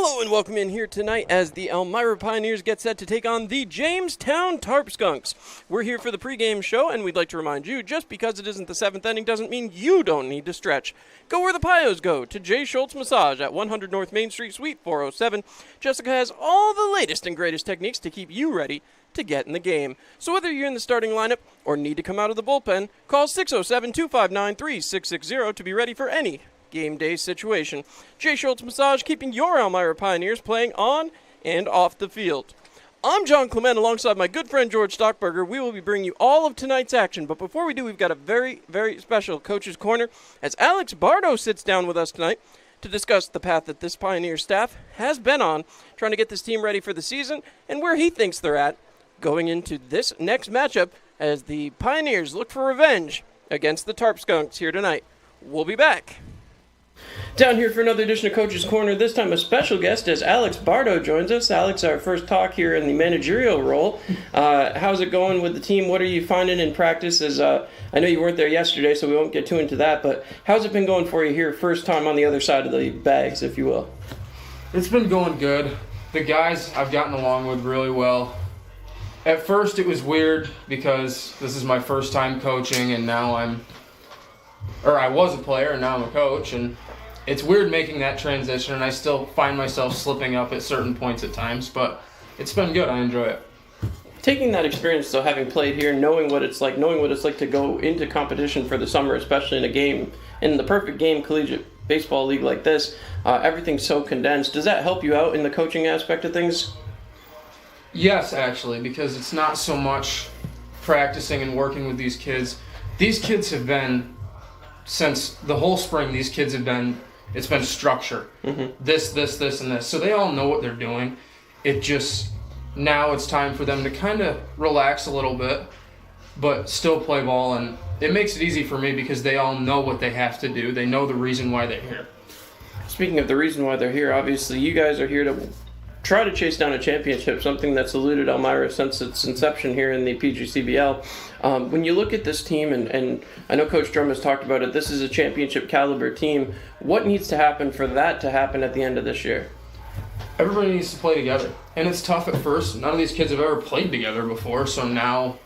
Hello and welcome in here tonight as the Elmira Pioneers get set to take on the Jamestown Tarp Skunks. We're here for the pregame show, and we'd like to remind you, just because it isn't the seventh inning doesn't mean you don't need to stretch. Go where the Pios go, to Jay Schultz Massage at 100 North Main Street, Suite 407. Jessica has all the latest and greatest techniques to keep you ready to get in the game. So whether you're in the starting lineup or need to come out of the bullpen, call 607-259-3660 to be ready for any game day situation. Jay Schultz Massage, keeping your Elmira Pioneers playing on and off the field. I'm John Clement alongside my good friend George Stockberger. We will be bringing you all of tonight's action, but before we do, we've got a very, very special Coach's Corner as Alex Bardo sits down with us tonight to discuss the path that this Pioneer staff has been on, trying to get this team ready for the season and where he thinks they're at going into this next matchup as the Pioneers look for revenge against the Tarp Skunks here tonight. We'll be back. Down here for another edition of Coach's Corner, this time a special guest as Alex Bardo joins us. Alex, our first talk here in the managerial role. How's it going with the team? What are you finding in practice? As I know you weren't there yesterday, so we won't get too into that, but how's it been going for you here, first time on the other side of the bags, if you will? It's been going good. The guys I've gotten along with really well. At first it was weird because this is my first time coaching, and now I was a player and now I'm a coach, and it's weird making that transition, and I still find myself slipping up at certain points at times, but it's been good. I enjoy it. Taking that experience, though, having played here, knowing what it's like to go into competition for the summer, especially in a game, in the perfect game collegiate baseball league like this, everything's so condensed. Does that help you out in the coaching aspect of things? Yes, actually, because it's not so much practicing and working with these kids. These kids have been, since the whole spring, it's been structure. Mm-hmm. This, and this. So they all know what they're doing. Now it's time for them to kind of relax a little bit, but still play ball. And it makes it easy for me because they all know what they have to do. They know the reason why they're here. Speaking of the reason why they're here, obviously you guys are here to try to chase down a championship, something that's eluded Elmira since its inception here in the PGCBL. When you look at this team, and I know Coach Drum has talked about it, this is a championship caliber team. What needs to happen for that to happen at the end of this year? Everybody needs to play together. And it's tough at first. None of these kids have ever played together before, so now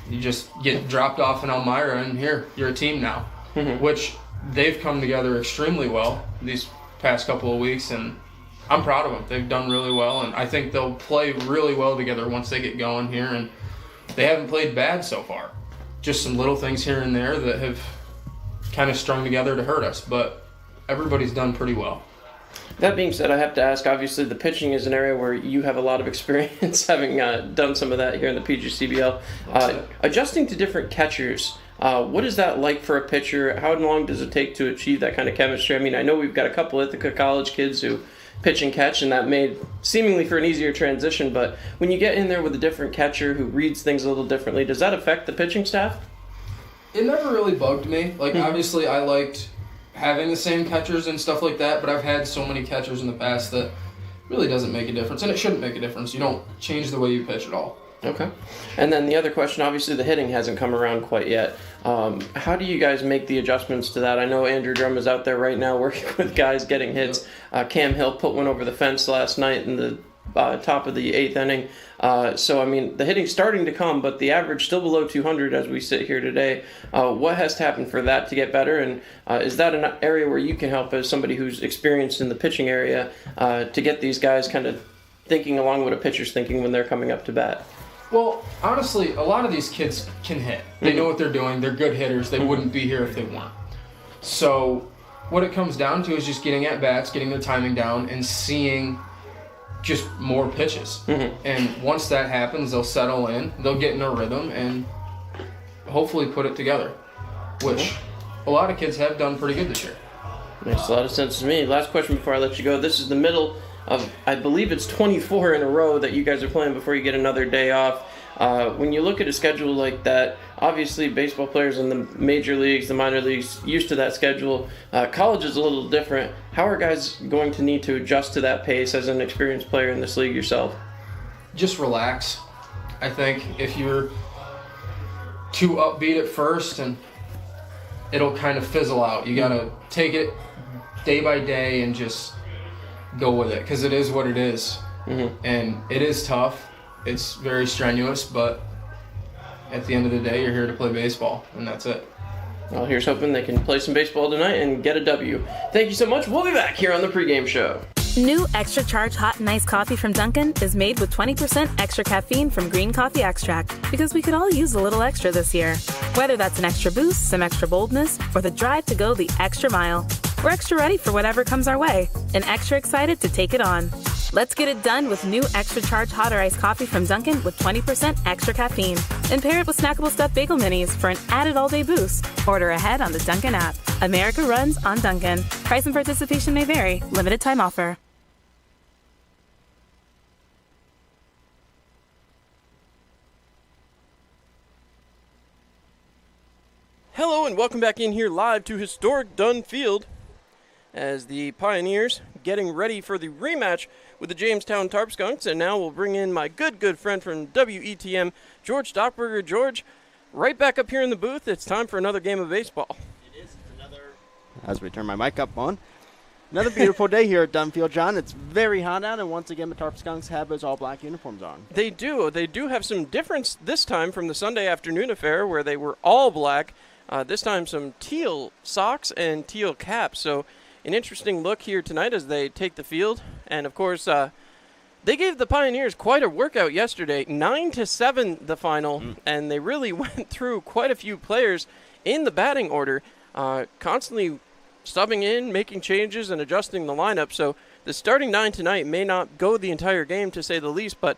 you just get dropped off in Elmira, and here, you're a team now. Mm-hmm. Which they've come together extremely well these past couple of weeks, and I'm proud of them. They've done really well, and I think they'll play really well together once they get going here, and they haven't played bad so far. Just some little things here and there that have kind of strung together to hurt us, but everybody's done pretty well. That being said, I have to ask, obviously the pitching is an area where you have a lot of experience, having done some of that here in the PGCBL. Adjusting to different catchers, what is that like for a pitcher? How long does it take to achieve that kind of chemistry? I mean, I know we've got a couple Ithaca College kids who pitch and catch, and that made seemingly for an easier transition, but when you get in there with a different catcher who reads things a little differently, does that affect the pitching staff? It never really bugged me. Obviously I liked having the same catchers and stuff like that, but I've had so many catchers in the past that really doesn't make a difference, and it shouldn't make a difference. You don't change the way you pitch at all. Okay. And then the other question, obviously the hitting hasn't come around quite yet. How do you guys make the adjustments to that? I know Andrew Drum is out there right now working with guys getting hits. Cam Hill put one over the fence last night in the top of the 8th inning. So, I mean, the hitting's starting to come, but the average still below 200 as we sit here today. What has to happen for that to get better? And is that an area where you can help as somebody who's experienced in the pitching area to get these guys kind of thinking along what a pitcher's thinking when they're coming up to bat? Well, honestly, a lot of these kids can hit. They know what they're doing. They're good hitters. They wouldn't be here if they weren't. So what it comes down to is just getting at bats, getting their timing down, and seeing just more pitches. Mm-hmm. And once that happens, they'll settle in, they'll get in a rhythm, and hopefully put it together, which a lot of kids have done pretty good this year. Makes a lot of sense to me. Last question before I let you go. This is the middle of, I believe it's 24 in a row that you guys are playing before you get another day off. When you look at a schedule like that, obviously baseball players in the major leagues, the minor leagues, used to that schedule. College is a little different. How are guys going to need to adjust to that pace as an experienced player in this league yourself? Just relax. I think if you're too upbeat at first, and it'll kind of fizzle out. You got to take it day by day and just go with it because it is what it is. Mm-hmm. And it is tough. It's very strenuous, but at the end of the day, you're here to play baseball, and that's it. Well, here's hoping they can play some baseball tonight and get a W. Thank you so much. We'll be back here on the pregame show. New Extra Charge Hot and Iced Coffee from Dunkin' is made with 20% extra caffeine from green coffee extract, because we could all use a little extra this year. Whether that's an extra boost, some extra boldness, or the drive to go the extra mile, we're extra ready for whatever comes our way and extra excited to take it on. Let's get it done with new Extra Charge Hot or Iced Coffee from Dunkin' with 20% extra caffeine. And pair it with snackable stuffed bagel minis for an added all-day boost. Order ahead on the Dunkin' app. America runs on Dunkin'. Price and participation may vary. Limited time offer. Hello and welcome back in here live to historic Dunn Field as the Pioneers getting ready for the rematch with the Jamestown Tarp Skunks. And now we'll bring in my good friend from WETM, George Stockberger. George, right back up here in the booth. It's time for another game of baseball. It is another, as we turn my mic up on, another beautiful day here at Dunn Field, John. It's very hot out, and once again the Tarp Skunks have those all-black uniforms on. They do. They do have some difference this time from the Sunday afternoon affair where they were all black. This time some teal socks and teal caps. So an interesting look here tonight as they take the field. And, of course, they gave the Pioneers quite a workout yesterday. 9-7 the final, and they really went through quite a few players in the batting order, constantly subbing in, making changes, and adjusting the lineup. So the starting 9 tonight may not go the entire game, to say the least, but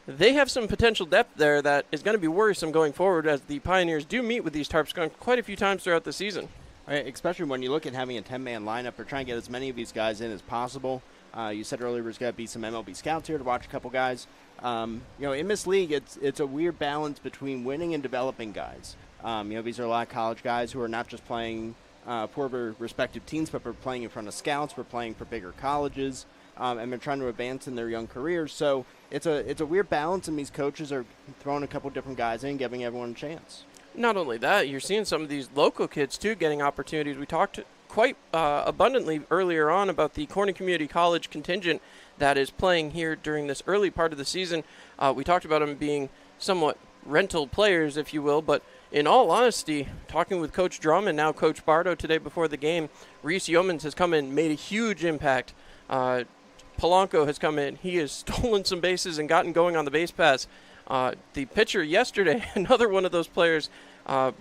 they have some potential depth there that is going to be worrisome going forward as the Pioneers do meet with these Tarp Skunks quite a few times throughout the season. Right, especially when you look at having a 10-man lineup or trying to get as many of these guys in as possible. You said earlier there's going to be some MLB scouts here to watch a couple guys. In this league, it's a weird balance between winning and developing guys. These are a lot of college guys who are not just playing for their respective teams, but they're playing in front of scouts, they're playing for bigger colleges, and they're trying to advance in their young careers. So it's a weird balance, and these coaches are throwing a couple different guys in, giving everyone a chance. Not only that, you're seeing some of these local kids, too, getting opportunities. We talked quite abundantly earlier on about the Corning Community College contingent that is playing here during this early part of the season. We talked about them being somewhat rental players, if you will, but in all honesty, talking with Coach Drum and now Coach Bardo today before the game, Reese Yeomans has come in, made a huge impact. Polanco has come in. He has stolen some bases and gotten going on the base paths. The pitcher yesterday, another one of those players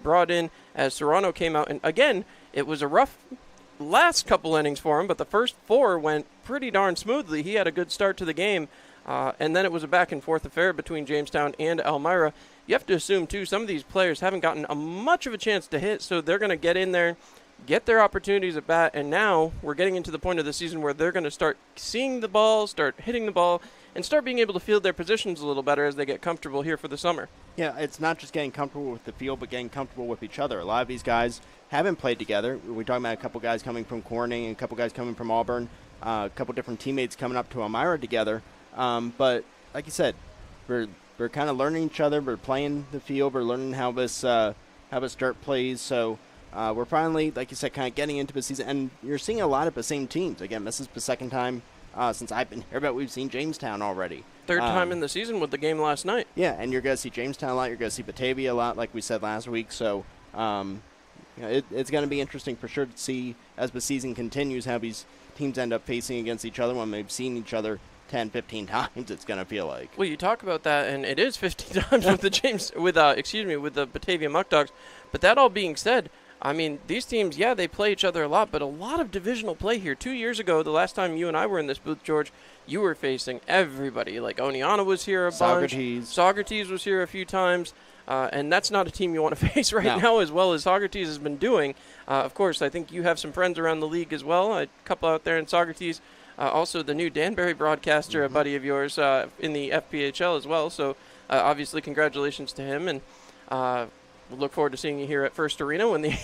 brought in as Serrano came out. And again, it was a rough last couple innings for him, but the first 4 went pretty darn smoothly. He had a good start to the game. And then it was a back-and-forth affair between Jamestown and Elmira. You have to assume, too, some of these players haven't gotten much of a chance to hit, so they're going to get in there, get their opportunities at bat, and now we're getting into the point of the season where they're going to start seeing the ball, start hitting the ball, and start being able to field their positions a little better as they get comfortable here for the summer. Yeah, it's not just getting comfortable with the field, but getting comfortable with each other. A lot of these guys haven't played together. We're talking about a couple guys coming from Corning and a couple guys coming from Auburn, a couple different teammates coming up to Elmira together. But like you said, we're kind of learning each other. We're playing the field. We're learning how this dirt plays. So we're finally, like you said, kind of getting into the season. And you're seeing a lot of the same teams. Again, this is the second time since I've been here, but we've seen Jamestown already. Third time in the season with the game last night. Yeah, and you're going to see Jamestown a lot. You're going to see Batavia a lot, like we said last week. So it's going to be interesting for sure to see as the season continues how these teams end up facing against each other when they've seen each other 10, 15 times, it's going to feel like. Well, you talk about that, and it is 15 times with the Batavia Muck Dogs. But that all being said, I mean, these teams, yeah, they play each other a lot, but a lot of divisional play here. 2 years ago, the last time you and I were in this booth, George, you were facing everybody. Like, Oneonta was here a bunch. Saugerties was here a few times. And that's not a team you want to face now, as well as Saugerties has been doing. Of course, I think you have some friends around the league as well, a couple out there in Saugerties. Also, the new Danbury broadcaster, a buddy of yours in the FPHL as well. So, obviously, congratulations to him. And we'll look forward to seeing you here at First Arena when the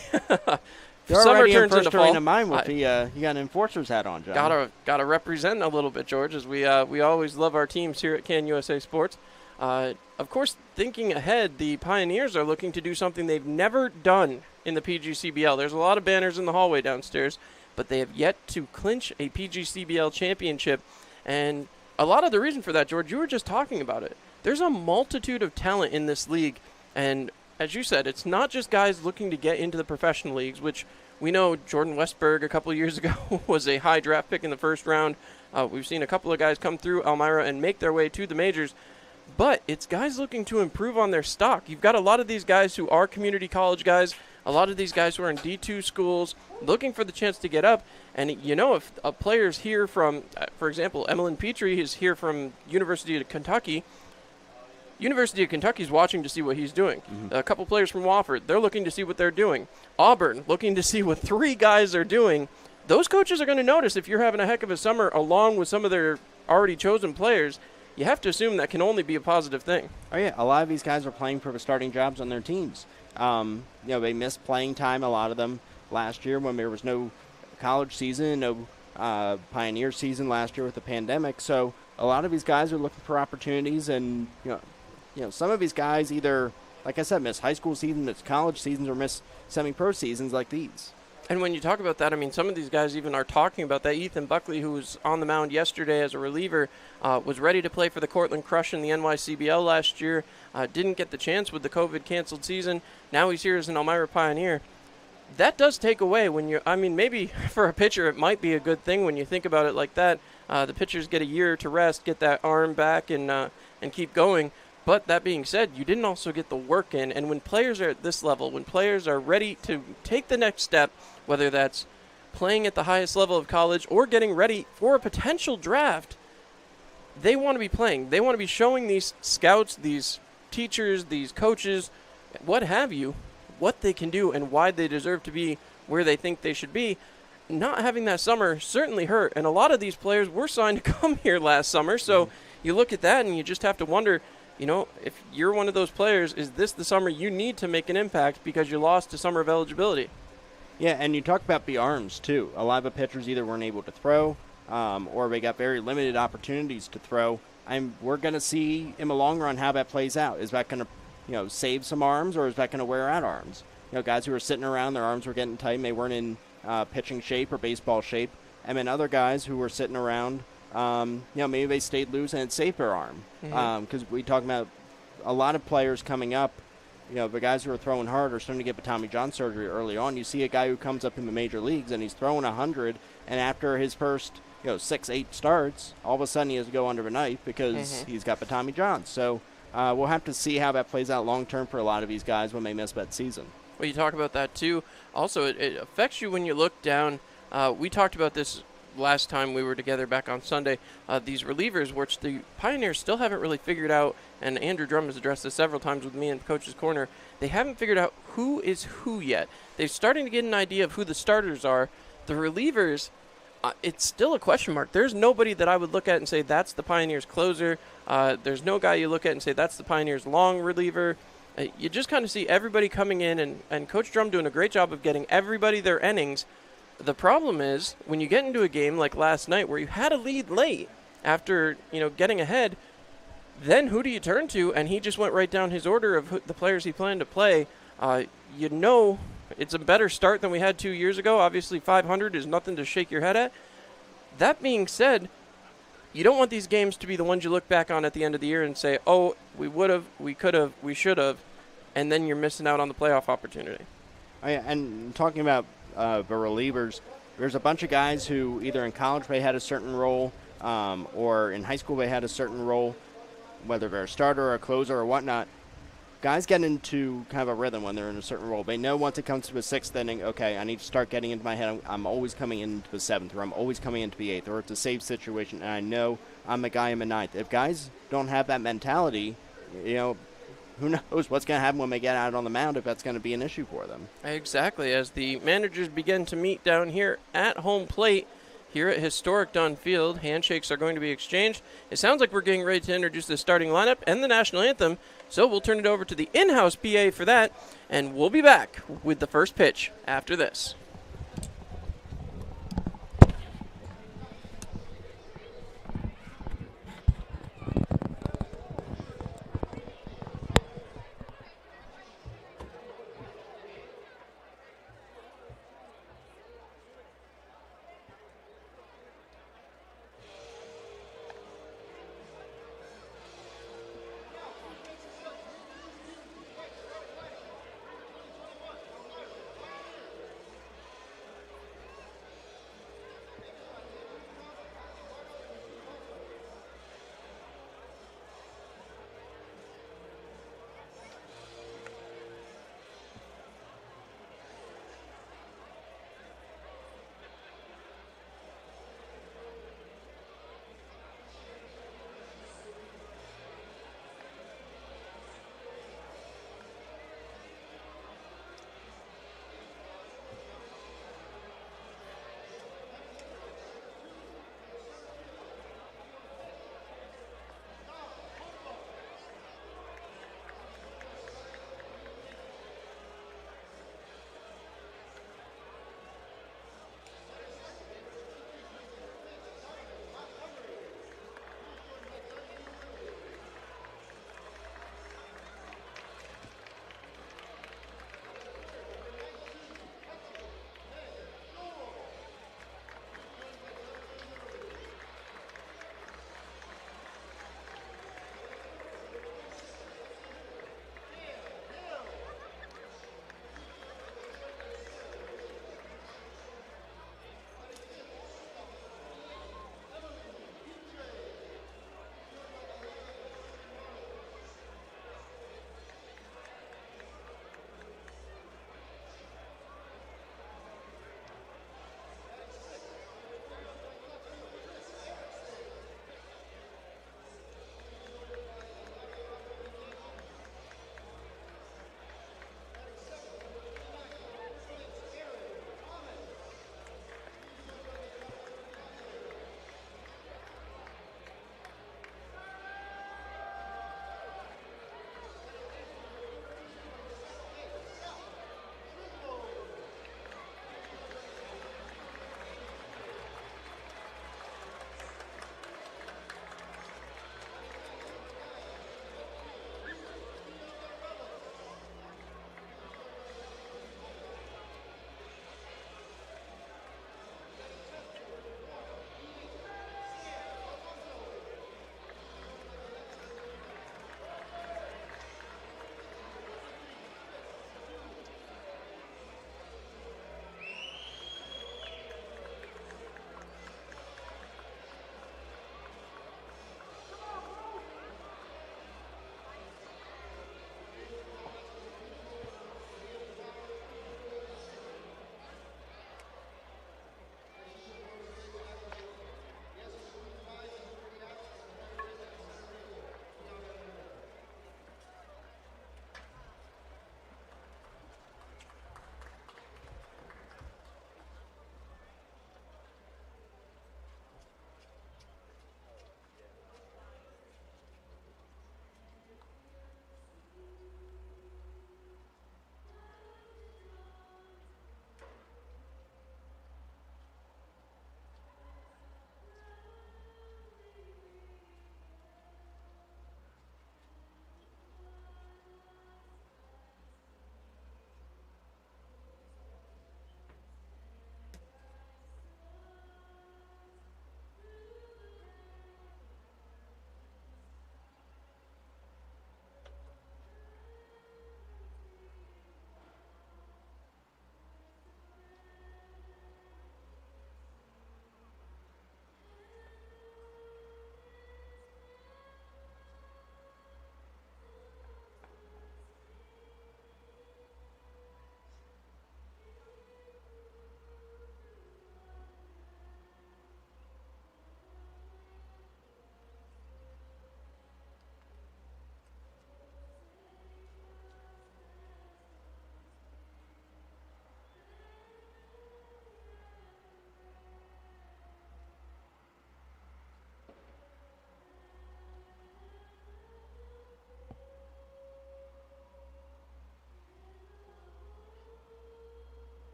summer turns into fall. Arena mine with you got an enforcer's hat on, John. Gotta represent a little bit, George, as we always love our teams here at Can USA Sports. Of course, thinking ahead, the Pioneers are looking to do something they've never done in the PGCBL. There's a lot of banners in the hallway downstairs. but they have yet to clinch a PGCBL championship. And a lot of the reason for that, George, you were just talking about it. There's a multitude of talent in this league, and as you said, it's not just guys looking to get into the professional leagues, which we know Jordan Westberg a couple of years ago was a high draft pick in the first round. We've seen a couple of guys come through Elmira and make their way to the majors, but it's guys looking to improve on their stock. You've got a lot of these guys who are community college guys, a lot of these guys who are in D2 schools looking for the chance to get up. And, if a player's here from, for example, Emmeline Petrie is here from University of Kentucky. University of Kentucky is watching to see what he's doing. A couple players from Wofford, they're looking to see what they're doing. Auburn, looking to see what 3 guys are doing. Those coaches are going to notice if you're having a heck of a summer along with some of their already chosen players. You have to assume that can only be a positive thing. Oh, yeah. A lot of these guys are playing for the starting jobs on their teams. They missed playing time, a lot of them, last year when there was no college season, no Pioneer season last year with the pandemic. So a lot of these guys are looking for opportunities, and, some of these guys either, like I said, miss high school seasons, miss college seasons, or miss semi-pro seasons like these. And when you talk about that, I mean, some of these guys even are talking about that. Ethan Buckley, who was on the mound yesterday as a reliever, was ready to play for the Cortland Crush in the NYCBL last year. Didn't get the chance with the COVID-canceled season. Now he's here as an Elmira Pioneer. That does take away maybe for a pitcher it might be a good thing when you think about it like that. The pitchers get a year to rest, get that arm back, and keep going. But that being said, you didn't also get the work in. And when players are at this level, when players are ready to take the next step, whether that's playing at the highest level of college or getting ready for a potential draft, they want to be playing. They want to be showing these scouts, these teachers, these coaches, what have you, what they can do and why they deserve to be where they think they should be. Not having that summer certainly hurt. And a lot of these players were signed to come here last summer. So you look at that and you just have to wonder, if you're one of those players, is this the summer you need to make an impact because you lost a summer of eligibility? Yeah, and you talk about the arms, too. A lot of the pitchers either weren't able to throw or they got very limited opportunities to throw. We're going to see in the long run how that plays out. Is that going to, save some arms, or is that going to wear out arms? Guys who were sitting around, their arms were getting tight and they weren't in pitching shape or baseball shape. And then other guys who were sitting around, maybe they stayed loose and it saved their arm. Because we talk about a lot of players coming up, the guys who are throwing hard are starting to get the Tommy John surgery early on. You see a guy who comes up in the major leagues and he's throwing 100, and after his first 6-8 starts, all of a sudden he has to go under the knife because he's got the Tommy John. So we'll have to see how that plays out long term for a lot of these guys when they miss that season. Well, you talk about that too. Also, it affects you when you look down. We talked about this last time we were together back on Sunday. These relievers, which the Pioneers still haven't really figured out, and Andrew Drum has addressed this several times with me in Coach's Corner, they haven't figured out who is who yet. They're starting to get an idea of who the starters are. The relievers, it's still a question mark. There's nobody that I would look at and say that's the Pioneers closer. There's no guy you look at and say that's the Pioneers long reliever. You just kind of see everybody coming in, and Coach Drum doing a great job of getting everybody their innings. The problem is when you get into a game like last night where you had a lead late after getting ahead, then who do you turn to? And he just went right down his order of the players he planned to play. It's a better start than we had 2 years ago. Obviously, 500 is nothing to shake your head at. That being said, you don't want these games to be the ones you look back on at the end of the year and say, oh, we would have, we could have, we should have, and then you're missing out on the playoff opportunity. Oh, yeah, and talking about the relievers, there's a bunch of guys who either in college they had a certain role or in high school they had a certain role, whether they're a starter or a closer or whatnot. Guys get into kind of a rhythm when they're in a certain role. They know once it comes to the 6th inning, okay, I need to start getting into my head. I'm always coming into the 7th, or I'm always coming into the 8th, or it's a safe situation, and I know I'm the guy in the 9th. If guys don't have that mentality, who knows what's going to happen when they get out on the mound if that's going to be an issue for them. Exactly. As the managers begin to meet down here at home plate, here at historic Dunn Field, handshakes are going to be exchanged. It sounds like we're getting ready to introduce the starting lineup and the national anthem, so we'll turn it over to the in-house PA for that, and we'll be back with the first pitch after this.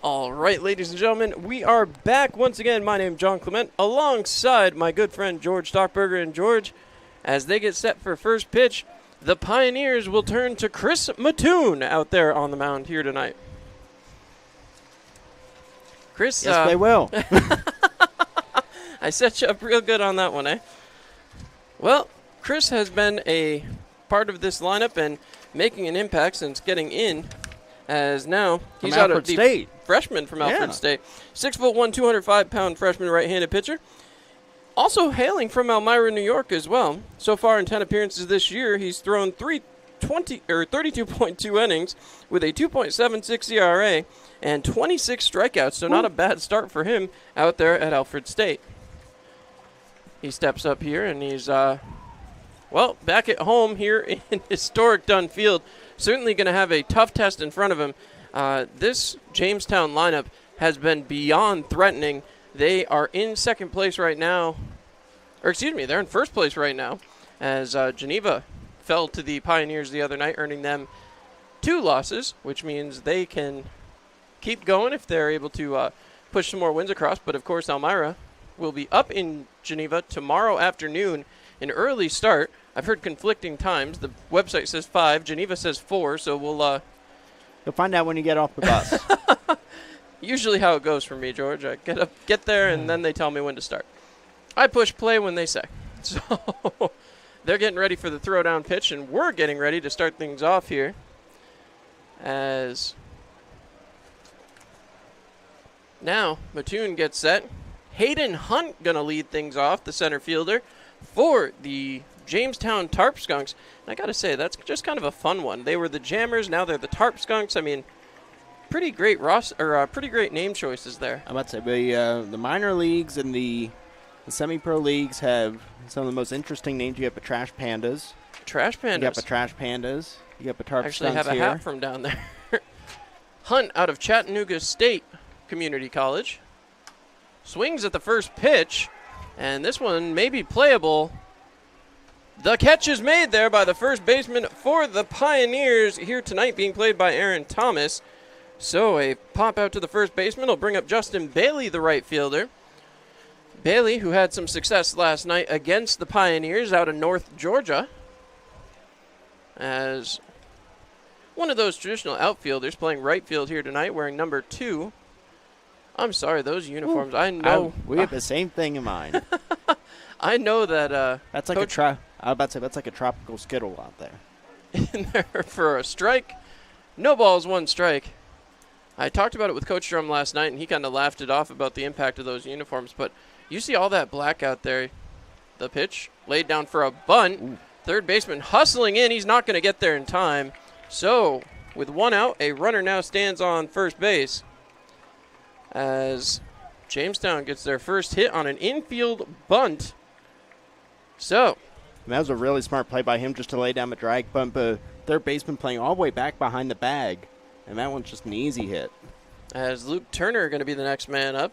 All right, ladies and gentlemen, we are back once again. My name is John Clement, alongside my good friend George Stockberger. And George, as they get set for first pitch, the Pioneers will turn to Chris Mattoon out there on the mound here tonight. Chris, Yes, they will. I set you up real good on that one, eh? Well, Chris has been a part of this lineup and making an impact since getting in, as now he's out of the State. Freshman from Alfred Yeah. State. 6'1", 205-pound freshman right-handed pitcher. Also hailing from Elmira, New York as well. So far in 10 appearances this year, he's thrown 32.2 innings with a 2.76 ERA and 26 strikeouts, so not a bad start for him out there at Alfred State. He steps up here and he's, back at home here in historic Dunn Field. Certainly going to have a tough test in front of him. This Jamestown lineup has been beyond threatening. They are in second place right now. They're in first place right now, as Geneva fell to the Pioneers the other night, earning them 2 losses, which means they can keep going if they're able to push some more wins across. But, of course, Elmira will be up in Geneva tomorrow afternoon, an early start. I've heard conflicting times. The website says 5, Geneva says 4, so we'll You'll find out when you get off the bus. usually how it goes for me, George. I get there, and then they tell me when to start. I push play when they say. So they're getting ready for the throwdown pitch, and we're getting ready to start things off here. As now Mattoon gets set. Hayden Hunt going to lead things off, the center fielder, for the Jamestown Tarp Skunks. And I got to say, that's just kind of a fun one. They were the Jammers, now they're the Tarp Skunks. I mean, pretty great pretty great name choices there. I'm about to say, the minor leagues and the semi-pro leagues have some of the most interesting names. You have the Trash Pandas. Trash Pandas. You got the Trash Pandas. You got the Tarp Actually Skunks have a here. hat from down there. Hunt out of Chattanooga State Community College. Swings at the first pitch, and this one may be playable. The catch is made there by the first baseman for the Pioneers here tonight, being played by Aaron Thomas. So a pop out to the first baseman will bring up Justin Bailey, the right fielder. Bailey, who had some success last night against the Pioneers out of North Georgia, as one of those traditional outfielders playing right field here tonight, wearing number 2. I'm sorry, those uniforms. I know. We have the same thing in mind. I know that. That's like Coach, I was about to say that's like a tropical Skittle out there. in there for a strike. No balls, 1 strike. I talked about it with Coach Drum last night, and he kind of laughed it off about the impact of those uniforms. But you see all that black out there. The pitch laid down for a bunt. Ooh. Third baseman hustling in. He's not going to get there in time. So with 1 out, a runner now stands on first base, as Jamestown gets their first hit on an infield bunt. So And that was a really smart play by him just to lay down the drag bunt, but third baseman playing all the way back behind the bag, and that one's just an easy hit. as Luke Turner going to be the next man up.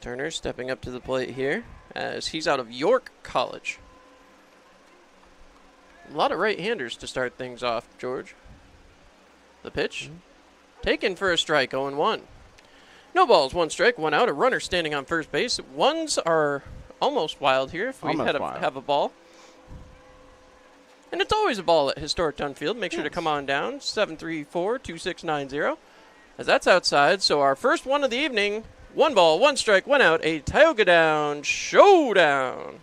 Turner stepping up to the plate here as he's out of York College. A lot of right-handers to start things off, George. The pitch. Taken for a strike, 0-1. No balls, 1 strike, 1 out. A runner standing on first base. Ones are almost wild here if we have a ball. And it's always a ball at Historic Dunn Field. Make sure to come on down, 734-2690. As that's outside, so our first one of the evening, 1 ball, 1 strike, 1 out, a Tioga Down showdown.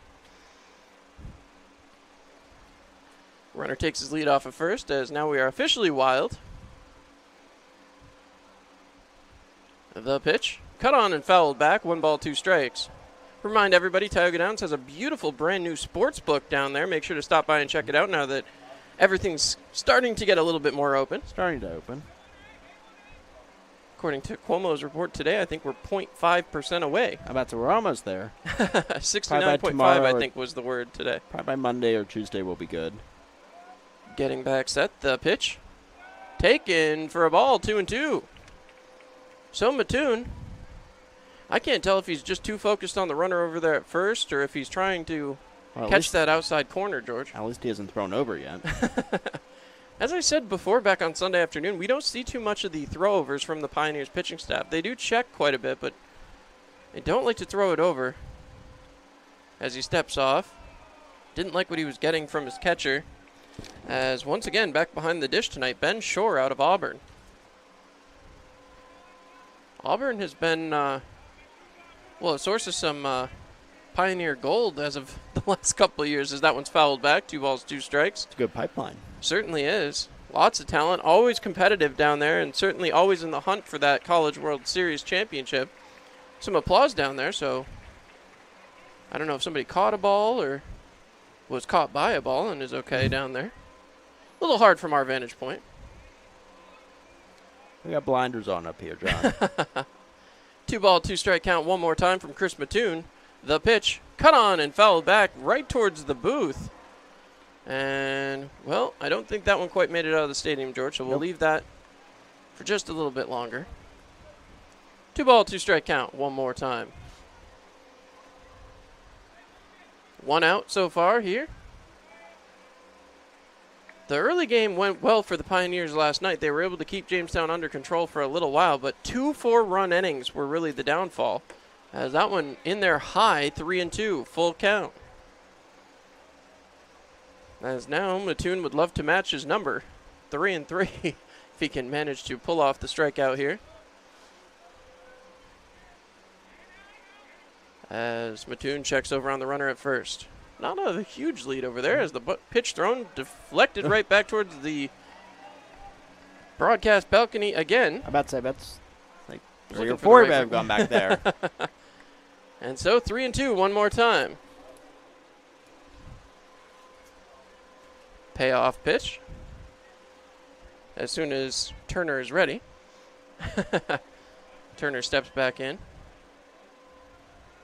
Runner takes his lead off at first, as now we are officially wild. The pitch, cut on and fouled back, 1 ball, 2 strikes. Remind everybody, Tioga Downs has a beautiful brand new sports book down there. Make sure to stop by and check it out now that everything's starting to get a little bit more open. Starting to open. According to Cuomo's report today, I think we're 0.5% away. How about we're almost there. 69.5, I think, was the word today. Probably by Monday or Tuesday we'll be good. Getting back set, the pitch. Taken for a ball, 2-2. So Mattoon, I can't tell if he's just too focused on the runner over there at first or if he's trying to catch that outside corner, George. At least he hasn't thrown over yet. As I said before back on Sunday afternoon, we don't see too much of the throwovers from the Pioneers pitching staff. They do check quite a bit, but they don't like to throw it over. As he steps off. Didn't like what he was getting from his catcher. As once again, back behind the dish tonight, Ben Shore out of Auburn. Auburn has been, a source of some Pioneer gold as of the last couple of years, as that one's fouled back. 2 balls, 2 strikes. It's a good pipeline. Certainly is. Lots of talent, always competitive down there, and certainly always in the hunt for that College World Series championship. Some applause down there, so I don't know if somebody caught a ball or was caught by a ball and is okay down there. A little hard from our vantage point. We got blinders on up here, John. 2 ball, 2 strike count one more time from Chris Mattoon. The pitch cut on and fouled back right towards the booth. And, well, I don't think that one quite made it out of the stadium, George, so we'll leave that for just a little bit longer. 2 ball, 2 strike count one more time. 1 out so far here. The early game went well for the Pioneers last night. They were able to keep Jamestown under control for a little while, but 2 4-run innings were really the downfall. As that one in there high, 3-2, full count. As now Mattoon would love to match his number, 3-3, if he can manage to pull off the strikeout here. As Mattoon checks over on the runner at first. Not a huge lead over there as the pitch thrown deflected right back towards the broadcast balcony again. I'm about to say, that's like 3 Looking or for 4 the right have gone back there. And so 3-2 one more time. Payoff pitch. As soon as Turner is ready. Turner steps back in.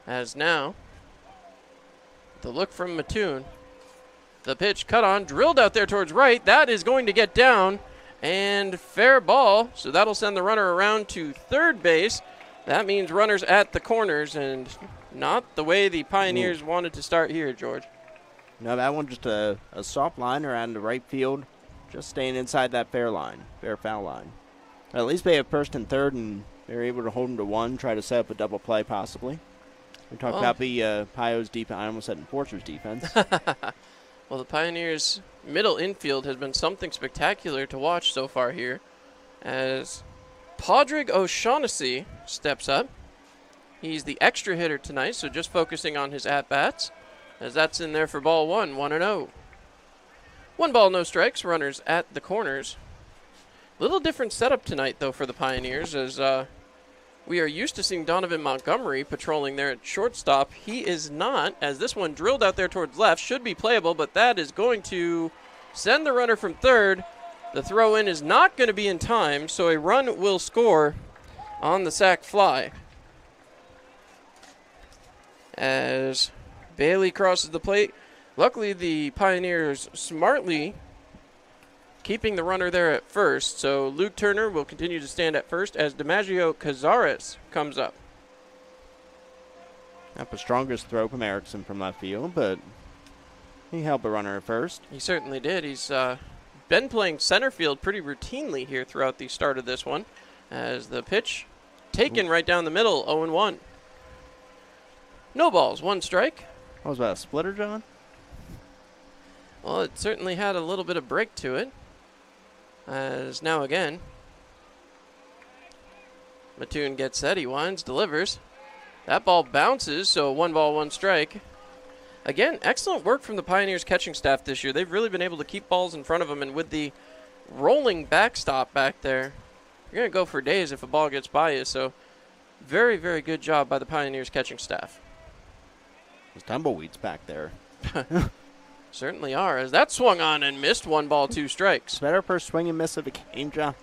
As now, the look from Mattoon. The pitch cut on, drilled out there towards right. That is going to get down and fair ball. So that'll send the runner around to third base. That means runners at the corners and not the way the Pioneers wanted to start here, George. No, that one just a soft line around the right field, just staying inside that fair foul line. At least they have first and third, and they're able to hold them to 1, try to set up a double play possibly. We talked about the Pio's defense. I almost said Enforcer's defense. Well, the Pioneers' middle infield has been something spectacular to watch so far here, as Padraig O'Shaughnessy steps up. He's the extra hitter tonight, so just focusing on his at-bats, as that's in there for ball 1, 1-0. 1 ball, no strikes, runners at the corners. Little different setup tonight, though, for the Pioneers, as we are used to seeing Donovan Montgomery patrolling there at shortstop. He is not, as this one drilled out there towards left. Should be playable, but that is going to send the runner from third. The throw-in is not going to be in time, so a run will score on the sac fly. As Bailey crosses the plate. Luckily, the Pioneers smartly keeping the runner there at first. So Luke Turner will continue to stand at first as DiMaggio Cazares comes up. Not the strongest throw from Erickson from left field, but he held the runner at first. He certainly did. He's been playing center field pretty routinely here throughout the start of this one. As the pitch taken right down the middle, 0-1. No balls, 1 strike. What was that, a splitter, John? Well, it certainly had a little bit of break to it. As now again, Mattoon gets set, he winds, delivers. That ball bounces, so 1 ball, 1 strike. Again, excellent work from the Pioneers catching staff this year. They've really been able to keep balls in front of them, and with the rolling backstop back there, you're going to go for days if a ball gets by you. So very, very good job by the Pioneers catching staff. There's tumbleweeds back there. Certainly are, as that swung on and missed. 1 ball, 2 strikes. Is that our first swing and miss of the game, John?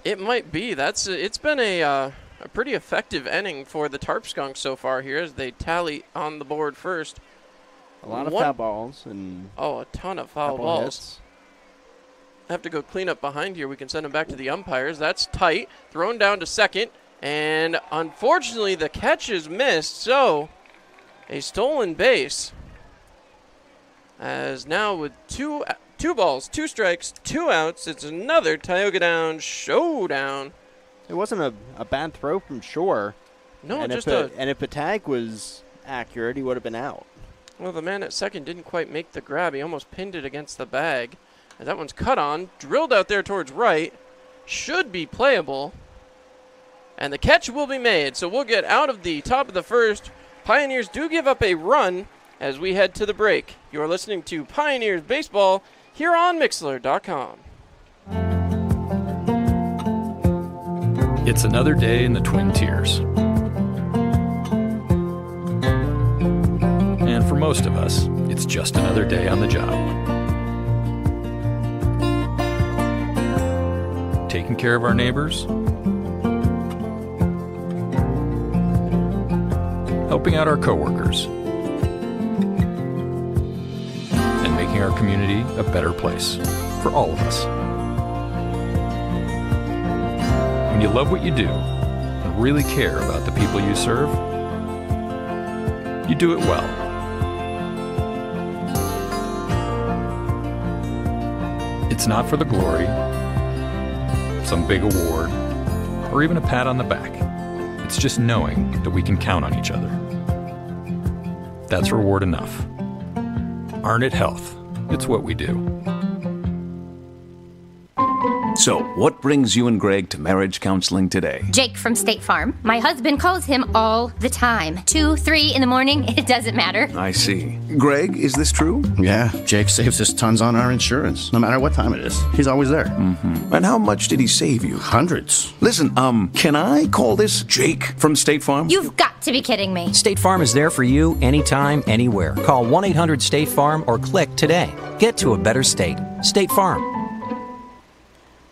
It might be. It's been a pretty effective inning for the Tarp Skunks so far here as they tally on the board first. A lot of foul balls and a ton of foul balls. Hits. I have to go clean up behind here. We can send them back to the umpires. That's tight. Thrown down to second, and unfortunately the catch is missed. So a stolen base. As now with two 2 balls, 2 strikes, 2 outs. It's another Tioga Downs showdown. It wasn't a bad throw from Shore. No, and just if the tag was accurate, he would have been out. Well, the man at second didn't quite make the grab. He almost pinned it against the bag. And that one's cut on, drilled out there towards right. Should be playable. And the catch will be made. So we'll get out of the top of the first. Pioneers do give up a run as we head to the break. You're listening to Pioneers Baseball here on Mixlr.com. It's another day in the Twin Tiers. And for most of us, it's just another day on the job. Taking care of our neighbors, helping out our coworkers, and making our community a better place for all of us. When you love what you do and really care about the people you serve, you do it well. It's not for the glory, some big award, or even a pat on the back. It's just knowing that we can count on each other. That's reward enough. Arnett Health. It's what we do. So, what brings you and Greg to marriage counseling today? Jake from State Farm. My husband calls him all the time. 2, 3 in the morning, it doesn't matter. I see. Greg, is this true? Yeah, Jake saves us tons on our insurance. No matter what time it is, he's always there. Mm-hmm. And how much did he save you? Hundreds. Listen, can I call this Jake from State Farm? You've got to be kidding me. State Farm is there for you anytime, anywhere. Call 1-800-STATE-FARM or click today. Get to a better state. State Farm.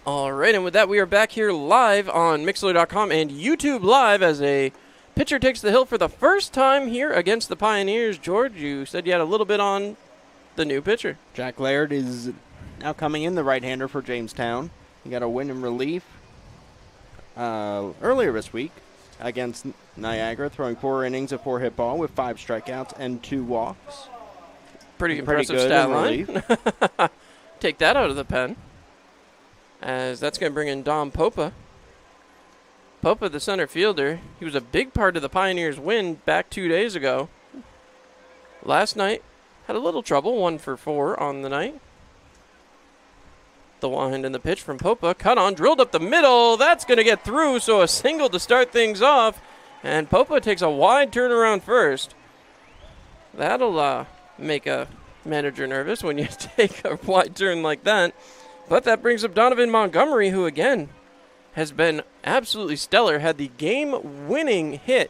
All right, and with that, we are back here live on Mixlr.com and YouTube Live as a pitcher takes the hill for the first time here against the Pioneers. George, you said you had a little bit on the new pitcher. Jack Laird is now coming in, the right-hander for Jamestown. He got a win in relief earlier this week against Niagara, throwing 4 innings of 4 hit ball with 5 strikeouts and 2 walks. Pretty impressive stat line. Take that out of the pen, as that's going to bring in Dom Popa. Popa, the center fielder, he was a big part of the Pioneers' win back 2 days ago. Last night, had a little trouble, 1 for 4 on the night. The wind and the pitch from Popa, cut on, drilled up the middle. That's going to get through, so a single to start things off. And Popa takes a wide turnaround first. That'll make a manager nervous when you take a wide turn like that. But that brings up Donovan Montgomery, who, again, has been absolutely stellar. Had the game-winning hit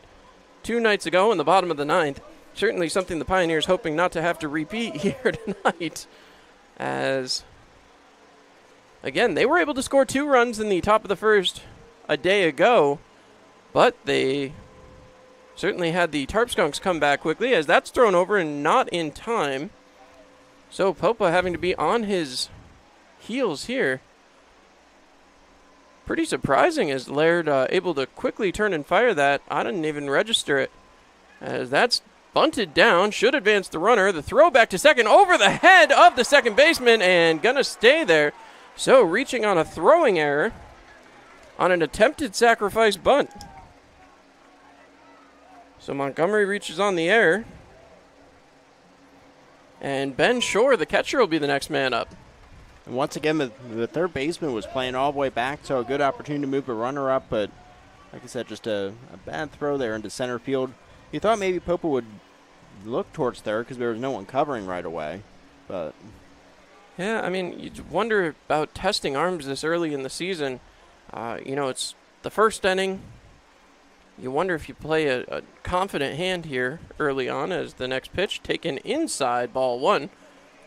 2 nights ago in the bottom of the 9th. Certainly something the Pioneers hoping not to have to repeat here tonight. As, again, they were able to score 2 runs in the top of the first a day ago. But they certainly had the Tarp Skunks come back quickly, as that's thrown over and not in time. So Popa having to be on his heels here. Pretty surprising, as Laird able to quickly turn and fire that. I didn't even register it, as that's bunted down. Should advance the runner. The throw back to second over the head of the second baseman and gonna stay there. So reaching on a throwing error on an attempted sacrifice bunt. So Montgomery reaches on the error, and Ben Shore, the catcher, will be the next man up. And once again, the third baseman was playing all the way back, so a good opportunity to move a runner up, but like I said, just a bad throw there into center field. You thought maybe Popa would look towards third because there was no one covering right away, but... Yeah, I mean, you wonder about testing arms this early in the season. It's the first inning. You wonder if you play a confident hand here early on, as the next pitch taken inside, ball 1.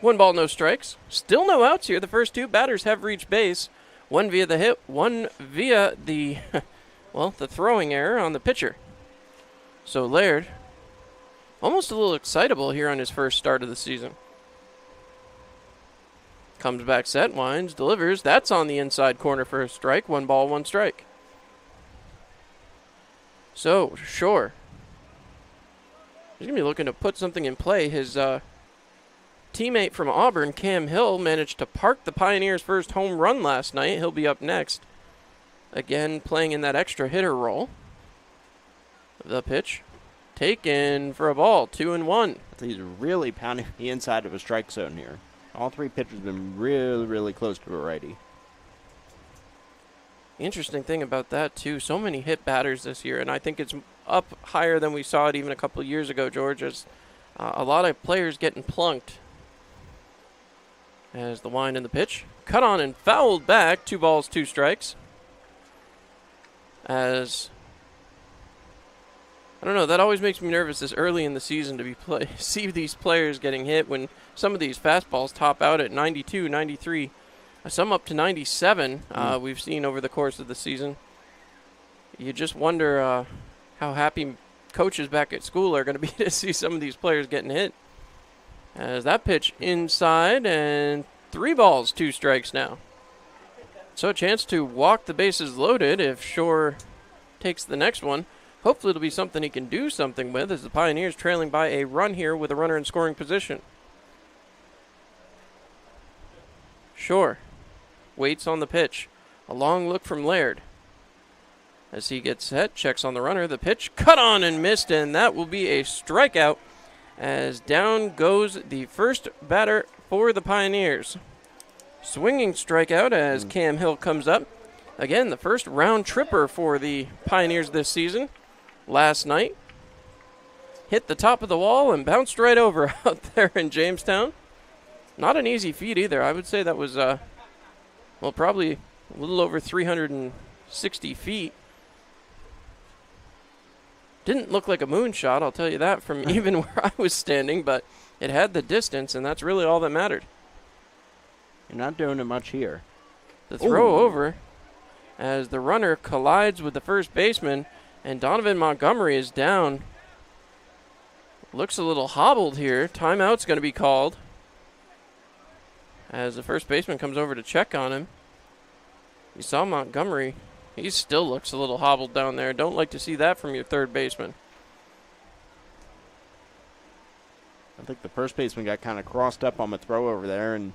1 ball, no strikes. Still no outs here. The first 2 batters have reached base. 1 via the hit, 1 via the, the throwing error on the pitcher. So Laird, almost a little excitable here on his first start of the season. Comes back set, winds, delivers. That's on the inside corner for a strike. 1 ball, 1 strike. So, Shore, he's going to be looking to put something in play. His teammate from Auburn, Cam Hill, managed to park the Pioneers' first home run last night. He'll be up next. Again, playing in that extra hitter role. The pitch taken for a ball, 2-1. He's really pounding the inside of a strike zone here. All three pitchers have been really, really close to a righty. Interesting thing about that, too, so many hit batters this year, and I think it's up higher than we saw it even a couple of years ago, George, as a lot of players getting plunked. As the wind in the pitch, cut on and fouled back, 2 balls, 2 strikes. As, I don't know, that always makes me nervous this early in the season to be see these players getting hit when some of these fastballs top out at 92, 93, some up to 97 we've seen over the course of the season. You just wonder how happy coaches back at school are going to be to see some of these players getting hit. As that pitch inside, and 3 balls, 2 strikes now. So a chance to walk the bases loaded if Shore takes the next one. Hopefully it'll be something he can do something with, as the Pioneers trailing by a run here with a runner in scoring position. Shore waits on the pitch. A long look from Laird. As he gets set, checks on the runner. The pitch cut on and missed, and that will be a strikeout. As down goes the first batter for the Pioneers. Swinging strikeout as Cam Hill comes up. Again, the first round tripper for the Pioneers this season. Last night, hit the top of the wall and bounced right over out there in Jamestown. Not an easy feat either. I would say that was, probably a little over 360 feet. Didn't look like a moonshot, I'll tell you that, from even where I was standing, but it had the distance, and that's really all that mattered. You're not doing it much here. The throw over as the runner collides with the first baseman, and Donovan Montgomery is down. Looks a little hobbled here. Timeout's going to be called as the first baseman comes over to check on him. You saw Montgomery. He still looks a little hobbled down there. Don't like to see that from your third baseman. I think the first baseman got kind of crossed up on the throw over there, and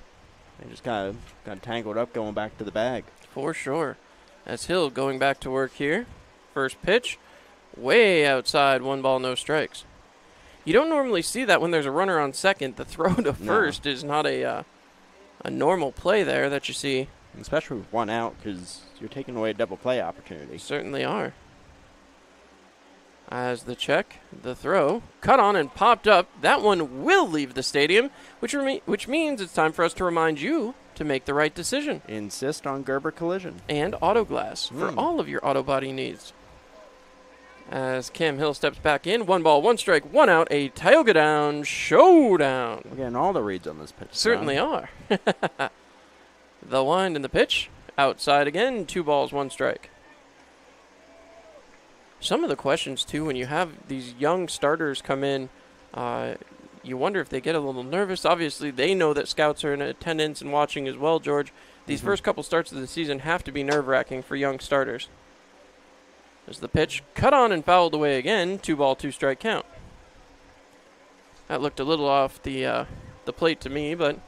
they just kind of got tangled up going back to the bag. For sure. As Hill going back to work here. First pitch, way outside, 1 ball, no strikes. You don't normally see that when there's a runner on second. The throw to first is not a normal play there that you see. Especially with 1 out, because you're taking away a double play opportunity. Certainly are. As the check, the throw, cut on and popped up. That one will leave the stadium, which means it's time for us to remind you to make the right decision. Insist on Gerber Collision. And Auto Glass for all of your auto body needs. As Cam Hill steps back in, 1 ball, 1 strike, 1 out, a Tioga down showdown. We're getting all the reads on this pitch. Certainly are. The wind and the pitch, outside again, 2 balls, 1 strike. Some of the questions, too, when you have these young starters come in, you wonder if they get a little nervous. Obviously, they know that scouts are in attendance and watching as well, George. These first couple starts of the season have to be nerve-wracking for young starters. As the pitch cut on and fouled away again, 2 ball, 2 strike count. That looked a little off the plate to me, but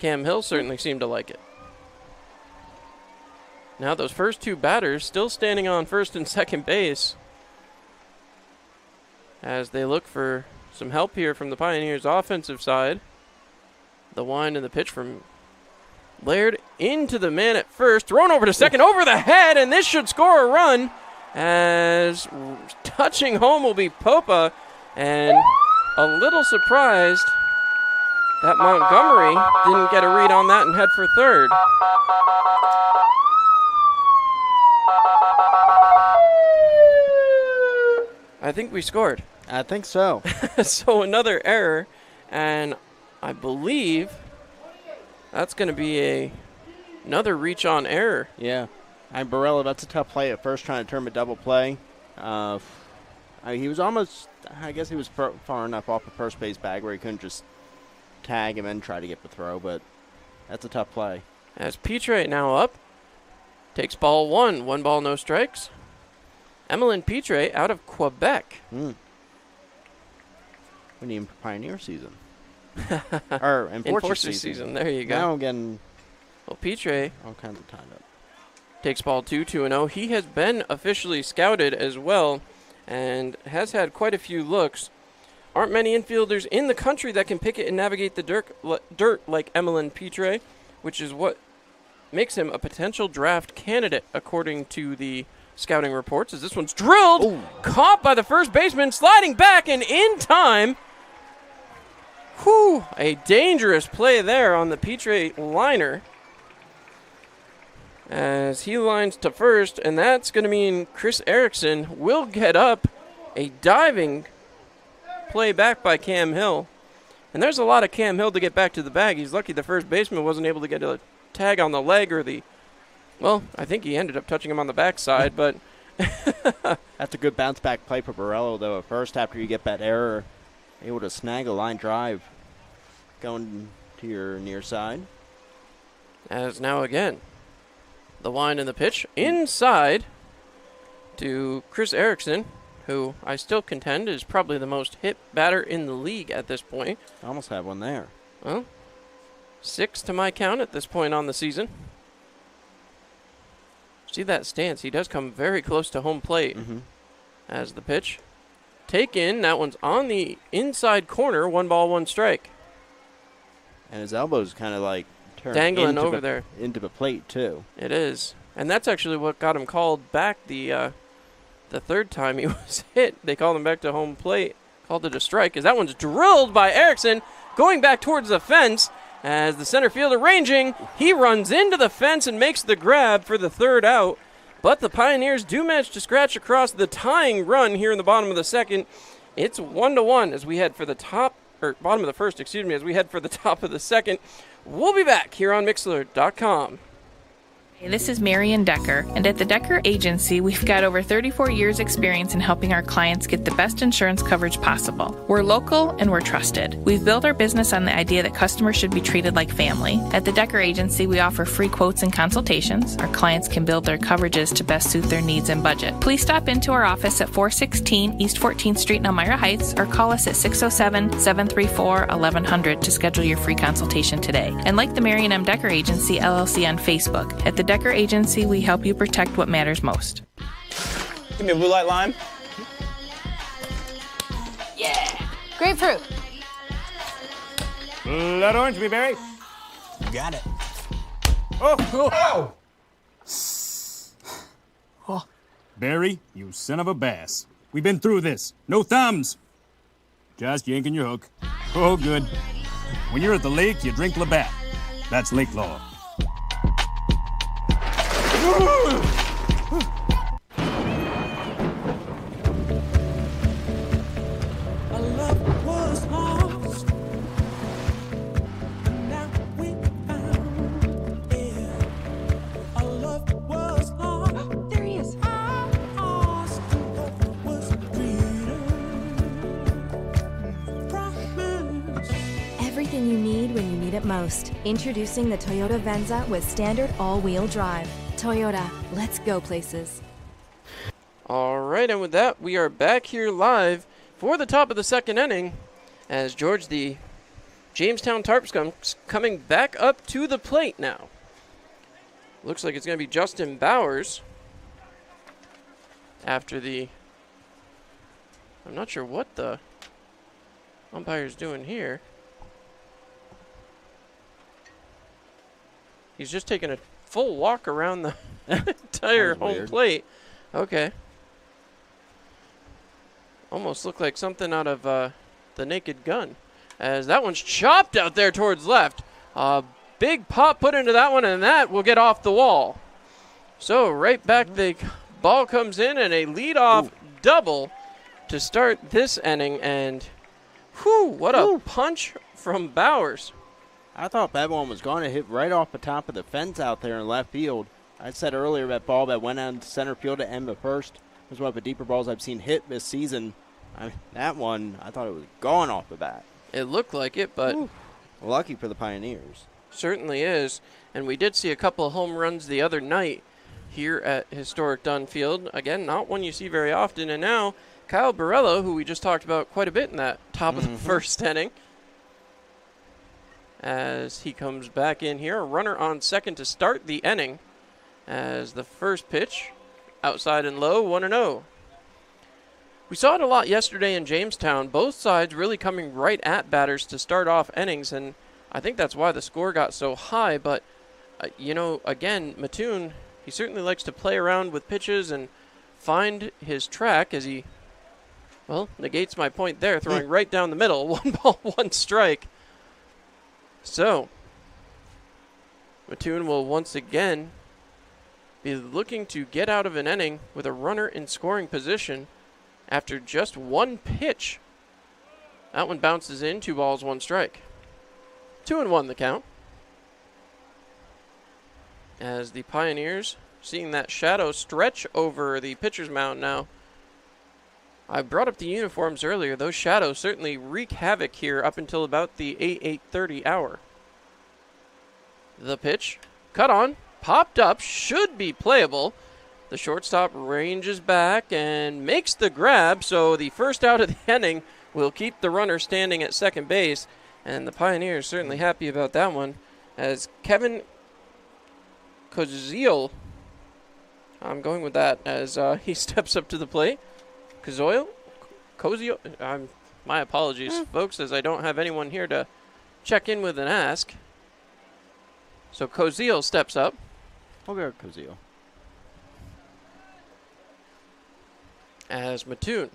Cam Hill certainly seemed to like it. Now those first 2 batters still standing on first and second base as they look for some help here from the Pioneers' offensive side. The wind and the pitch from Laird into the man at first, thrown over to second, over the head, and this should score a run as touching home will be Popa, and a little surprised that Montgomery didn't get a read on that and head for third. I think we scored. I think so. So another error, and I believe that's going to be another reach on error. Yeah. Barella, that's a tough play at first, trying to turn a double play. He was almost, I guess he was far enough off the first base bag where he couldn't just tag him and try to get the throw, but that's a tough play. As Petre now up, takes ball 1, 1 ball, no strikes. Emmeline Petre out of Quebec. We need him for Pioneer season. or Enforcer season. There you go. Now I'm getting Pitre all kinds of tied up. takes ball 2-0. He has been officially scouted as well and has had quite a few looks. Aren't many infielders in the country that can pick it and navigate the dirt like Emilien Pitre, which is what makes him a potential draft candidate, according to the scouting reports, as this one's drilled, caught by the first baseman, sliding back and in time. Whew, a dangerous play there on the Pitre liner as he lines to first, and that's going to mean Chris Erickson will get up. A diving play back by Cam Hill. And there's a lot of Cam Hill to get back to the bag. He's lucky the first baseman wasn't able to get a tag on the leg or the, well, I think he ended up touching him on the backside, but. That's a good bounce back play for Borrello, though, at first after you get that error. Able to snag a line drive going to your near side. As now again, the line and the pitch inside to Chris Erickson, who I still contend is probably the most hit batter in the league at this point. I almost have one there. Well, 6 to my count at this point on the season. See that stance. He does come very close to home plate as the pitch. Take in. That one's on the inside corner. 1 ball, 1 strike. And his elbow's kind of like turned dangling over there into the plate, too. It is. And that's actually what got him called back the third time he was hit. They called him back to home plate. Called it a strike as that one's drilled by Erickson, going back towards the fence. As the center fielder ranging, he runs into the fence and makes the grab for the third out. But the Pioneers do manage to scratch across the tying run here in the bottom of the second. It's 1-1 as we head for the bottom of the first, as we head for the top of the second. We'll be back here on Mixlr.com. Hey, this is Marian Decker, and at the Decker Agency, we've got over 34 years' experience in helping our clients get the best insurance coverage possible. We're local and we're trusted. We've built our business on the idea that customers should be treated like family. At the Decker Agency, we offer free quotes and consultations. Our clients can build their coverages to best suit their needs and budget. Please stop into our office at 416 East 14th Street in Elmira Heights or call us at 607-734-1100 to schedule your free consultation today. And like the Marian M. Decker Agency, LLC on Facebook. At the Decker Agency, we help you protect what matters most. Give me a blue light lime. Yeah! Grapefruit. Blood orange, blueberry. You got it. Oh! Barry, you son of a bass. We've been through this. No thumbs. Just yanking your hook. Oh, good. When you're at the lake, you drink Labatt. That's lake law. Everything you need when you need it most. Introducing the Toyota Venza with standard all-wheel drive. Toyota, let's go places. All right, and with that, we are back here live for the top of the second inning as George, the Jamestown Tarp Skunks, coming back up to the plate now. Looks like it's going to be Justin Bowers after the... I'm not sure what the umpire's doing here. He's just taking a full walk around the entire home plate. Okay. Almost looked like something out of The Naked Gun. As that one's chopped out there towards left. A big pop put into that one, and that will get off the wall. So right back the ball comes in, and a leadoff double to start this inning. And whew, what a punch from Bowers. I thought that one was going to hit right off the top of the fence out there in left field. I said earlier that ball that went out to center field to end the first was one of the deeper balls I've seen hit this season. That one, I thought it was gone off the bat. It looked like it, but... Lucky for the Pioneers. Certainly is. And we did see a couple of home runs the other night here at historic Dunn Field. Again, not one you see very often. And now, Kyle Borrello, who we just talked about quite a bit in that top of the first inning, as he comes back in here. A runner on second to start the inning as the first pitch outside and low, 1-0. We saw it a lot yesterday in Jamestown. Both sides really coming right at batters to start off innings, and I think that's why the score got so high. But, again, Mattoon, he certainly likes to play around with pitches and find his track as he, negates my point there, throwing right down the middle. 1 ball, 1 strike. So, Mattoon will once again be looking to get out of an inning with a runner in scoring position after just 1 pitch. That one bounces in, 2 balls, 1 strike. 2-1 the count. As the Pioneers, seeing that shadow stretch over the pitcher's mound now. I brought up the uniforms earlier. Those shadows certainly wreak havoc here up until about the 8:30 hour. The pitch, cut on, popped up, should be playable. The shortstop ranges back and makes the grab, so the first out of the inning will keep the runner standing at second base, and the Pioneers certainly happy about that one, as Kevin Koziel, I'm going with that, as he steps up to the plate. Koziel, my apologies, folks, as I don't have anyone here to check in with and ask. So Koziel steps up. I'll go Koziel. As Mattoon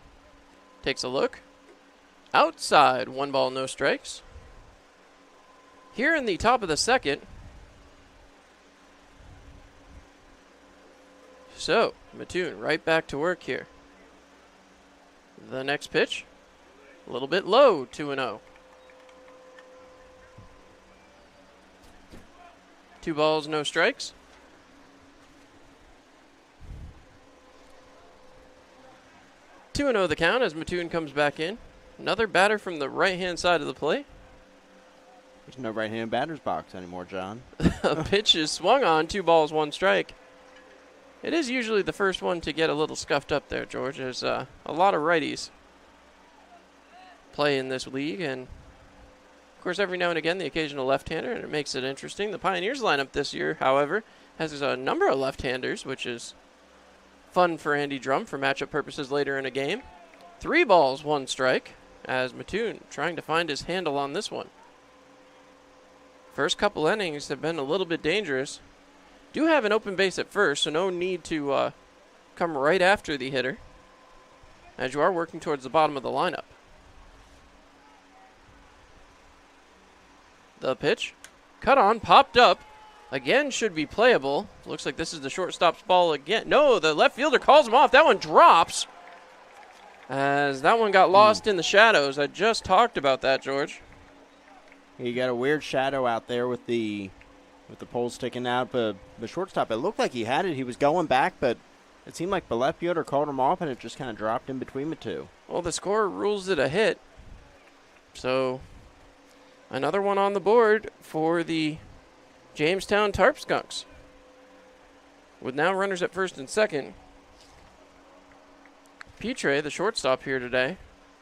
takes a look. Outside, 1 ball, no strikes. Here in the top of the second. So, Mattoon right back to work here. The next pitch, a little bit low, 2-0. 2 balls, no strikes. 2-0 the count as Mattoon comes back in. Another batter from the right-hand side of the plate. There's no right-hand batter's box anymore, John. A pitch is swung on, 2 balls, 1 strike. It is usually the first one to get a little scuffed up there, George. There's a lot of righties play in this league, and of course every now and again the occasional left-hander, and it makes it interesting. The Pioneers lineup this year, however, has a number of left-handers, which is fun for Andy Drum for matchup purposes later in a game. 3 balls, 1 strike, as Mattoon trying to find his handle on this one. First couple innings have been a little bit dangerous. Do have an open base at first, so no need to come right after the hitter, as you are working towards the bottom of the lineup. The pitch, cut on, popped up. Again, should be playable. Looks like this is the shortstop's ball again. No, the left fielder calls him off. That one drops, as that one got lost in the shadows. I just talked about that, George. You got a weird shadow out there with the pole sticking out, but the shortstop, it looked like he had it. He was going back, but it seemed like the left fielder called him off, and it just kind of dropped in between the two. Well, the score rules it a hit. So, another one on the board for the Jamestown Tarp Skunks. With now runners at first and second. Petre, the shortstop here today,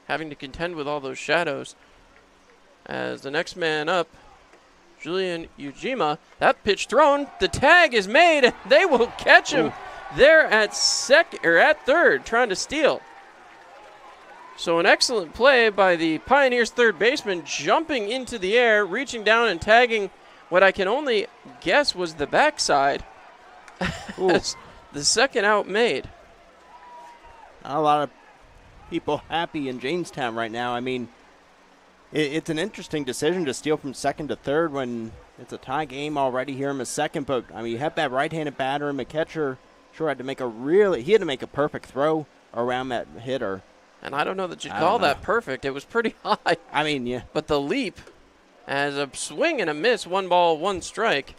having to contend with all those shadows. As the next man up, Julian Ujima, that pitch thrown, the tag is made, and they will catch him there at third, trying to steal. So an excellent play by the Pioneers third baseman, jumping into the air, reaching down and tagging what I can only guess was the backside. As the second out made. Not a lot of people happy in Jamestown right now. I mean, it's an interesting decision to steal from second to third when it's a tie game already here in the second. But, I mean, you have that right-handed batter, and the catcher sure had to make a perfect throw around that hitter. And I don't know that you'd call that perfect. It was pretty high. I mean, yeah. But the leap, as a swing and a miss, 1 ball, 1 strike.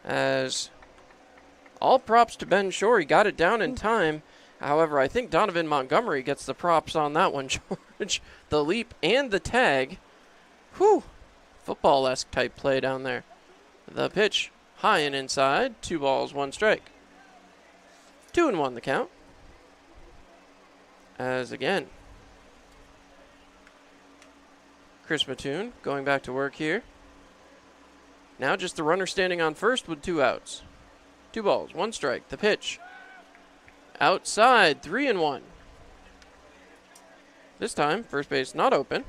As all props to Ben Shore. He got it down in time. However, I think Donovan Montgomery gets the props on that one, George. The leap and the tag. Whew. Football-esque type play down there. The pitch, high and inside. 2 balls, 1 strike. 2-1 the count. As again, Chris Mattoon going back to work here. Now just the runner standing on first with 2 outs. 2 balls, 1 strike. The pitch. Outside, 3-1. This time, first base not open.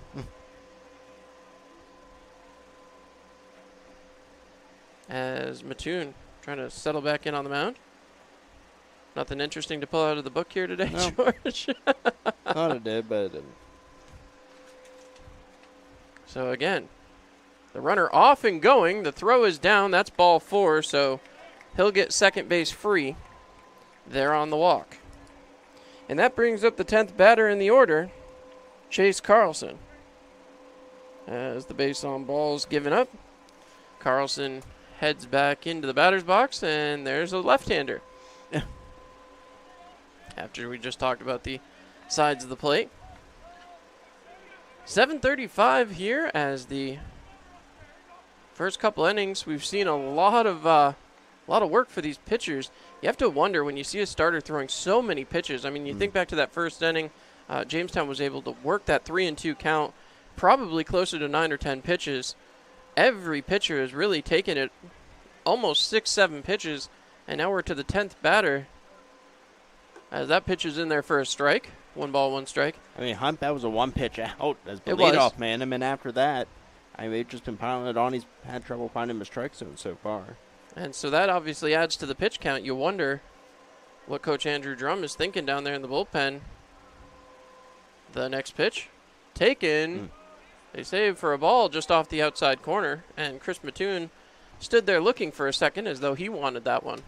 As Mattoon trying to settle back in on the mound. Nothing interesting to pull out of the book here today, No. George. Thought it did, but it didn't. So again, the runner off and going. The throw is down. That's ball 4, so he'll get second base free there on the walk. And that brings up the 10th batter in the order, Chase Carlson. As the base on ball's given up, Carlson heads back into the batter's box, and there's a left-hander. After we just talked about the sides of the plate. 7:35 here as the first couple innings. We've seen a lot of work for these pitchers. You have to wonder when you see a starter throwing so many pitches. I mean, you think back to that first inning, Jamestown was able to work that 3-2 count, probably closer to 9 or 10 pitches. Every pitcher has really taken it almost 6-7 pitches, and now we're to the 10th batter. As that pitch is in there for a strike. 1 ball, 1 strike. I mean, Hunt, that was a 1 pitch out as the It was. leadoff man. And then after that, I mean, they've just been piling it on. He's had trouble finding the strike zone so far. And so that obviously adds to the pitch count. You wonder what Coach Andrew Drum is thinking down there in the bullpen. The next pitch, taken. They save for a ball just off the outside corner. And Chris Mattoon stood there looking for a second as though he wanted that one.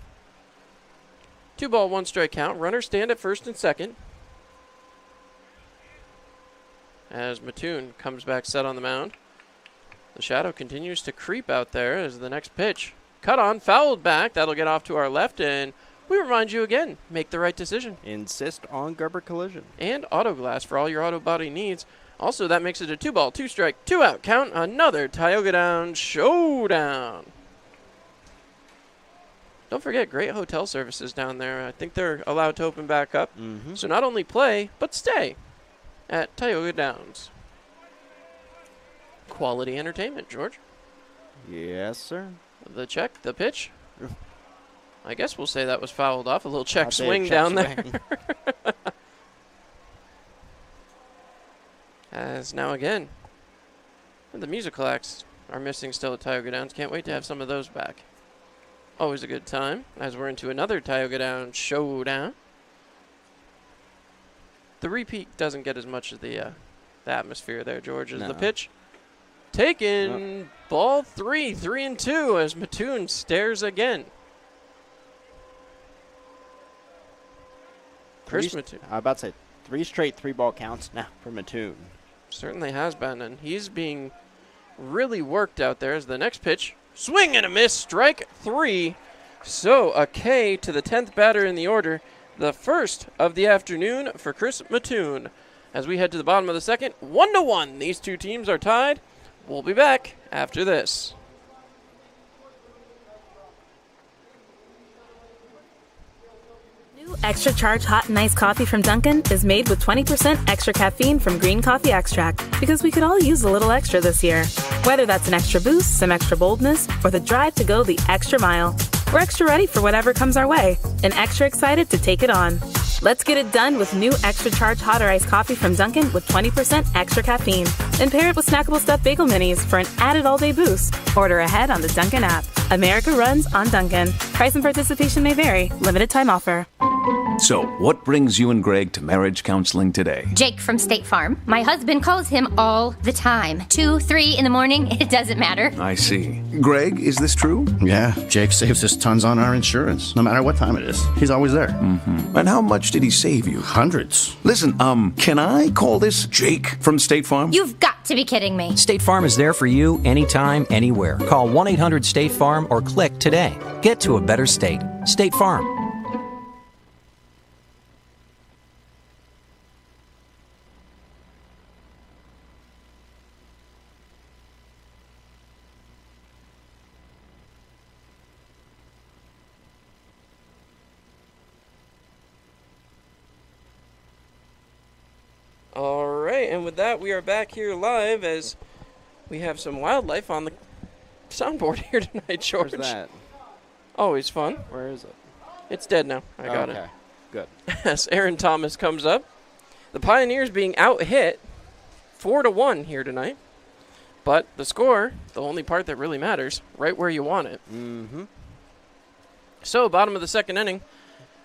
2 ball, 1 strike count. Runners stand at first and second. As Mattoon comes back set on the mound. The shadow continues to creep out there as the next pitch. Cut on, fouled back. That'll get off to our left, and we remind you again, make the right decision. Insist on Gerber Collision. And Auto Glass for all your auto body needs. Also, that makes it a 2 ball, 2 strike, 2 out count. Another Tioga Down showdown. Don't forget, great hotel services down there. I think they're allowed to open back up. So not only play, but stay at Tioga Downs. Quality entertainment, George. Yes, sir. The check, the pitch. I guess we'll say that was fouled off. A little check I'll say swing check down swing. there. As now again, the musical acts are missing still at Tioga Downs. Can't wait to have some of those back. Always a good time as we're into another Tioga Downs showdown. The repeat doesn't get as much of the atmosphere there, George, as the pitch. Taken, ball 3, 3-2 as Mattoon stares again. Chris Mattoon. I was about to say 3 straight 3-ball counts now for Mattoon. Certainly has been, and he's being really worked out there as the next pitch. Swing and a miss, strike 3. So a K to the 10th batter in the order. The first of the afternoon for Chris Mattoon. As we head to the bottom of the second, 1-1. These two teams are tied. We'll be back after this. New extra charge hot and iced coffee from Dunkin' is made with 20% extra caffeine from green coffee extract because we could all use a little extra this year. Whether that's an extra boost, some extra boldness, or the drive to go the extra mile. We're extra ready for whatever comes our way and extra excited to take it on. Let's get it done with new extra charge hot or iced coffee from Dunkin' with 20% extra caffeine. And pair it with snackable stuffed bagel minis for an added all-day boost. Order ahead on the Dunkin' app. America runs on Dunkin'. Price and participation may vary. Limited time offer. So, what brings you and Greg to marriage counseling today? Jake from State Farm. My husband calls him all the time. 2, 3 in the morning, it doesn't matter. I see. Greg, is this true? Yeah, Jake saves us tons on our insurance, no matter what time it is. He's always there. And how much did he save you? Hundreds. Listen, can I call this Jake from State Farm? You've got to be kidding me. State Farm is there for you anytime, anywhere. Call 1-800-STATE-FARM or click today. Get to a better state. State Farm. All right, and with that, we are back here live as We have some wildlife on the soundboard here tonight, George. Where's that? Always fun. Where is it? It's dead now. I got okay. it. Good. As Aaron Thomas comes up. The Pioneers being out-hit 4-1 here tonight. But the score, the only part that really matters, right where you want it. Mm-hmm. So, bottom of the second inning,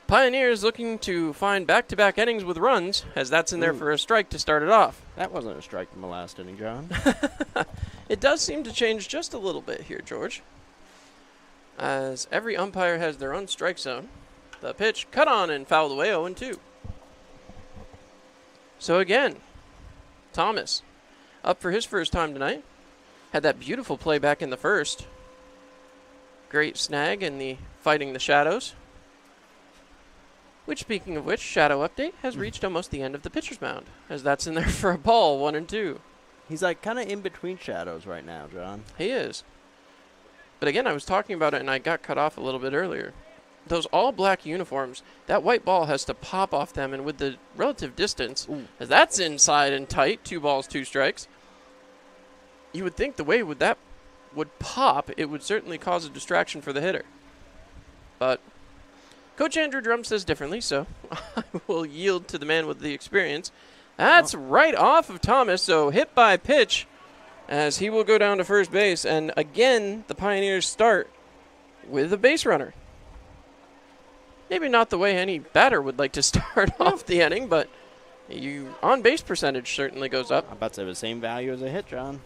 Pioneers looking to find back-to-back innings with runs, as that's in there for a strike to start it off. That wasn't a strike in the last inning, John. It does seem to change just a little bit here, George. As every umpire has their own strike zone. The pitch cut on and fouled away 0-2. So again, Thomas up for his first time tonight. Had that beautiful play back in the first. Great snag in the fighting the shadows. Which, speaking of which, shadow update has reached almost the end of the pitcher's mound, as that's in there for a ball, 1-2. He's like kind of in between shadows right now, John. He is. But again, I was talking about it and I got cut off a little bit earlier. Those all black uniforms, that white ball has to pop off them, and with the relative distance, as that's inside and tight, 2 balls, 2 strikes, you would think the way that would pop, it would certainly cause a distraction for the hitter. But Coach Andrew Drum says differently, so I will yield to the man with the experience. That's right off of Thomas, so hit by pitch as he will go down to first base. And again, the Pioneers start with a base runner. Maybe not the way any batter would like to start off the inning, but on-base percentage certainly goes up. I'm about to have the same value as a hit, John.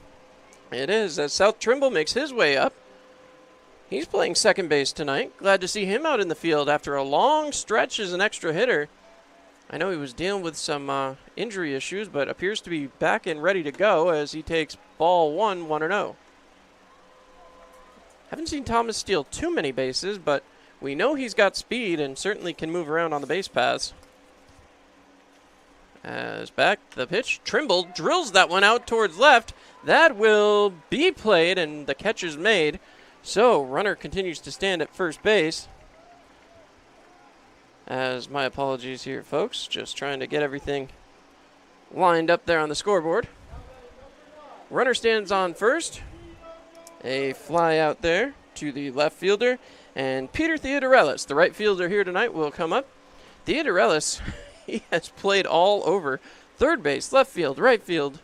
It is, as South Trimble makes his way up. He's playing second base tonight. Glad to see him out in the field after a long stretch as an extra hitter. I know he was dealing with some injury issues, but appears to be back and ready to go as he takes ball 1-0. Haven't seen Thomas steal too many bases, but we know he's got speed and certainly can move around on the base paths. As back the pitch, Trimble drills that one out towards left. That will be played, and the catch is made. So, runner continues to stand at first base. As my apologies here, folks. Just trying to get everything lined up there on the scoreboard. Runner stands on first. A fly out there to the left fielder. And Peter Theodorellis, the right fielder here tonight, will come up. Theodorellis, he has played all over third base, left field, right field,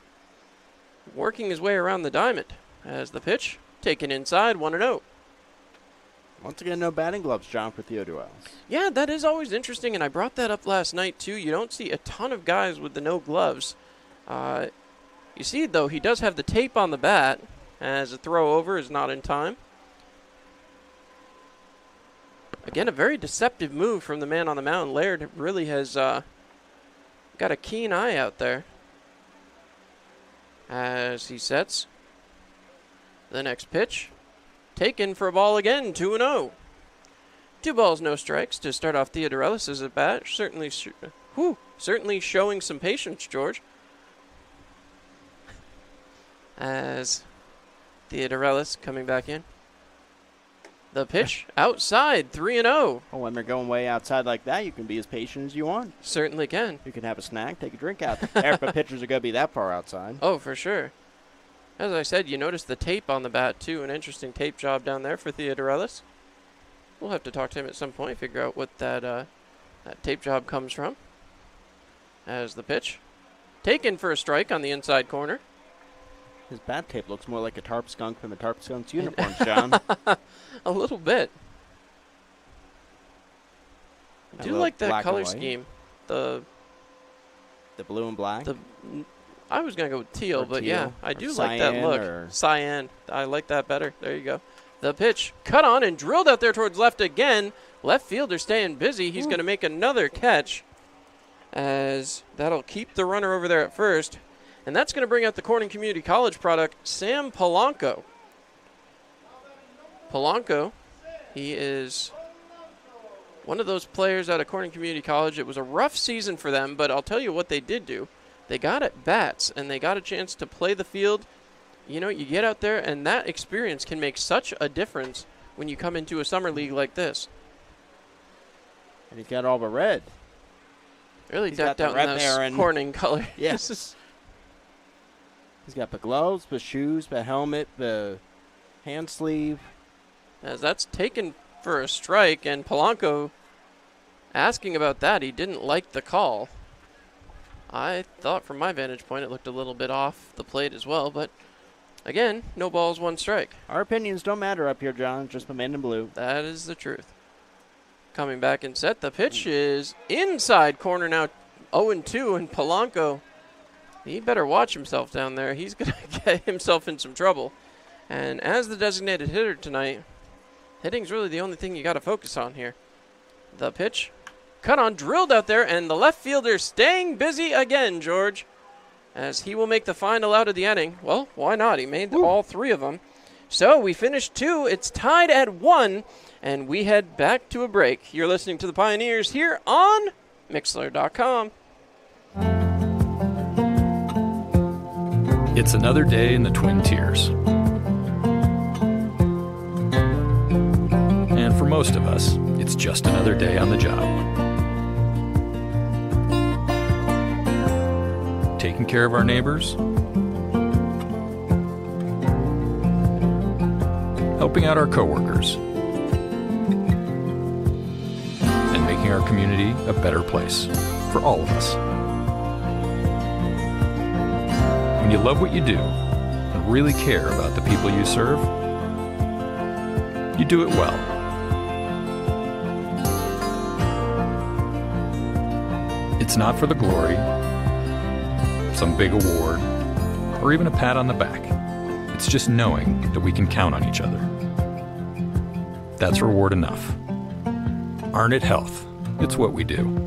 working his way around the diamond. As the pitch taken inside, 1-0. Once again, no batting gloves, John, for Theodorellis. Yeah, that is always interesting, and I brought that up last night, too. You don't see a ton of guys with the no gloves. You see, though, he does have the tape on the bat, as a throw over is not in time. Again, a very deceptive move from the man on the mound. Laird really has got a keen eye out there as he sets the next pitch. Taken for a ball again, 2-0. 2 balls, no strikes to start off Theodorellis' at bat. Certainly showing some patience, George. As Theodorellis coming back in. The pitch outside, 3-0. Oh, when they're going way outside like that, you can be as patient as you want. Certainly can. You can have a snack, take a drink out there if the pitchers are going to be that far outside. Oh, for sure. As I said, you notice the tape on the bat, too. An interesting tape job down there for Theodorellis. We'll have to talk to him at some point, figure out what that tape job comes from. As the pitch taken for a strike on the inside corner. His bat tape looks more like a Tarp skunk from the Tarp Skunks uniforms, John. A little bit. I do like that color scheme. The blue and black? I was going to go with teal, but yeah, I do like that look. Cyan. I like that better. There you go. The pitch cut on and drilled out there towards left again. Left fielder staying busy. He's going to make another catch, as that'll keep the runner over there at first. And that's going to bring out the Corning Community College product, Sam Polanco. Polanco, he is one of those players out of Corning Community College. It was a rough season for them, but I'll tell you what they did do. They got at bats, and they got a chance to play the field. You know, you get out there, and that experience can make such a difference when you come into a summer league like this. And he's got all the red. Really decked out in those Corning colors. Yes. He's got the gloves, the shoes, the helmet, the hand sleeve. As that's taken for a strike, and Polanco asking about that. He didn't like the call. I thought from my vantage point it looked a little bit off the plate as well, but again, no balls, one strike. Our opinions don't matter up here, John, just the man in blue. That is the truth. Coming back in set, the pitch is inside corner now, 0-2, and Polanco, he better watch himself down there. He's going to get himself in some trouble. And as the designated hitter tonight, hitting's really the only thing you got to focus on here. The pitch, cut on, drilled out there, and the left fielder staying busy again, George, as he will make the final out of the inning. Well, why not? He made all three of them. So we finished 2. It's tied at 1, and we head back to a break. You're listening to the Pioneers here on Mixlr.com. It's another day in the Twin Tiers. And for most of us, it's just another day on the job. Taking care of our neighbors, helping out our coworkers, and making our community a better place for all of us. When you love what you do and really care about the people you serve, you do it well. It's not for the glory, some big award, or even a pat on the back. It's just knowing that we can count on each other. That's reward enough. Arn It Health. It's what we do.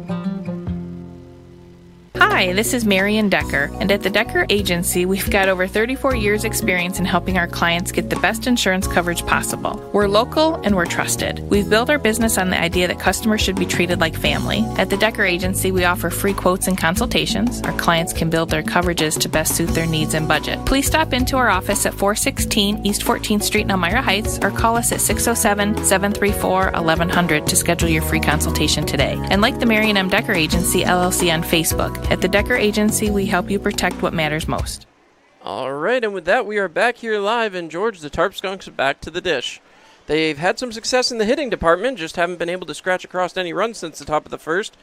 Hi, this is Marion Decker, and at the Decker Agency, we've got over 34 years experience in helping our clients get the best insurance coverage possible. We're local and we're trusted. We've built our business on the idea that customers should be treated like family. At the Decker Agency, we offer free quotes and consultations. Our clients can build their coverages to best suit their needs and budget. Please stop into our office at 416 East 14th Street in Elmira Heights, or call us at 607-734-1100 to schedule your free consultation today. And like the Marion M. Decker Agency, LLC on Facebook. At the Decker Agency, we help you protect what matters most. All right, and with that, we are back here live, and George, the Tarp Skunks are back to the dish. They've had some success in the hitting department, just haven't been able to scratch across any runs since the top of the first,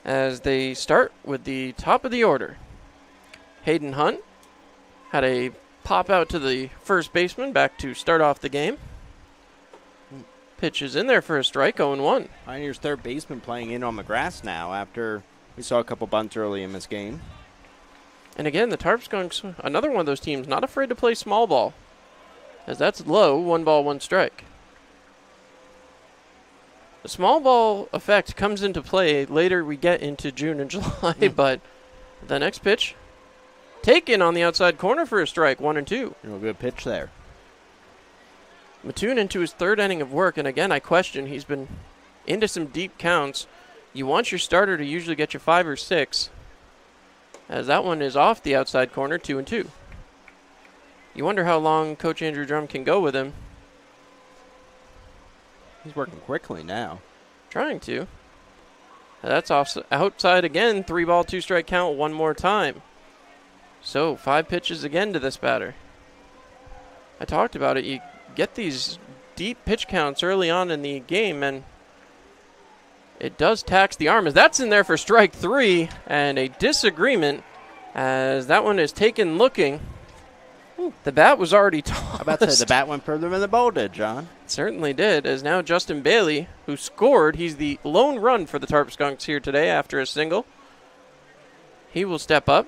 as they start with the top of the order. Hayden Hunt had a pop out to the first baseman back to start off the game. Pitch is in there for a strike, 0-1. Pioneers third baseman playing in on the grass now after we saw a couple bunts early in this game. And again, the Tarp Skunks, another one of those teams, not afraid to play small ball, as that's low, 1 ball, 1 strike. The small ball effect comes into play later we get into June and July, but the next pitch, taken on the outside corner for a strike, 1-2. Good pitch there. Mattoon into his third inning of work, and again, I question, he's been into some deep counts. You want your starter to usually get you 5 or 6, as that one is off the outside corner, 2-2. You wonder how long Coach Andrew Drum can go with him. He's working quickly now. Trying to. That's off outside again, 3 ball, 2 strike count one more time. So 5 pitches again to this batter. I talked about it. You get these deep pitch counts early on in the game, and it does tax the arm, as that's in there for strike 3, and a disagreement as that one is taken looking. The bat was already tossed. I'm about to say the bat went further than the ball did, John. It certainly did, as now Justin Bailey, who scored, he's the lone run for the Tarp Skunks here today after a single. He will step up.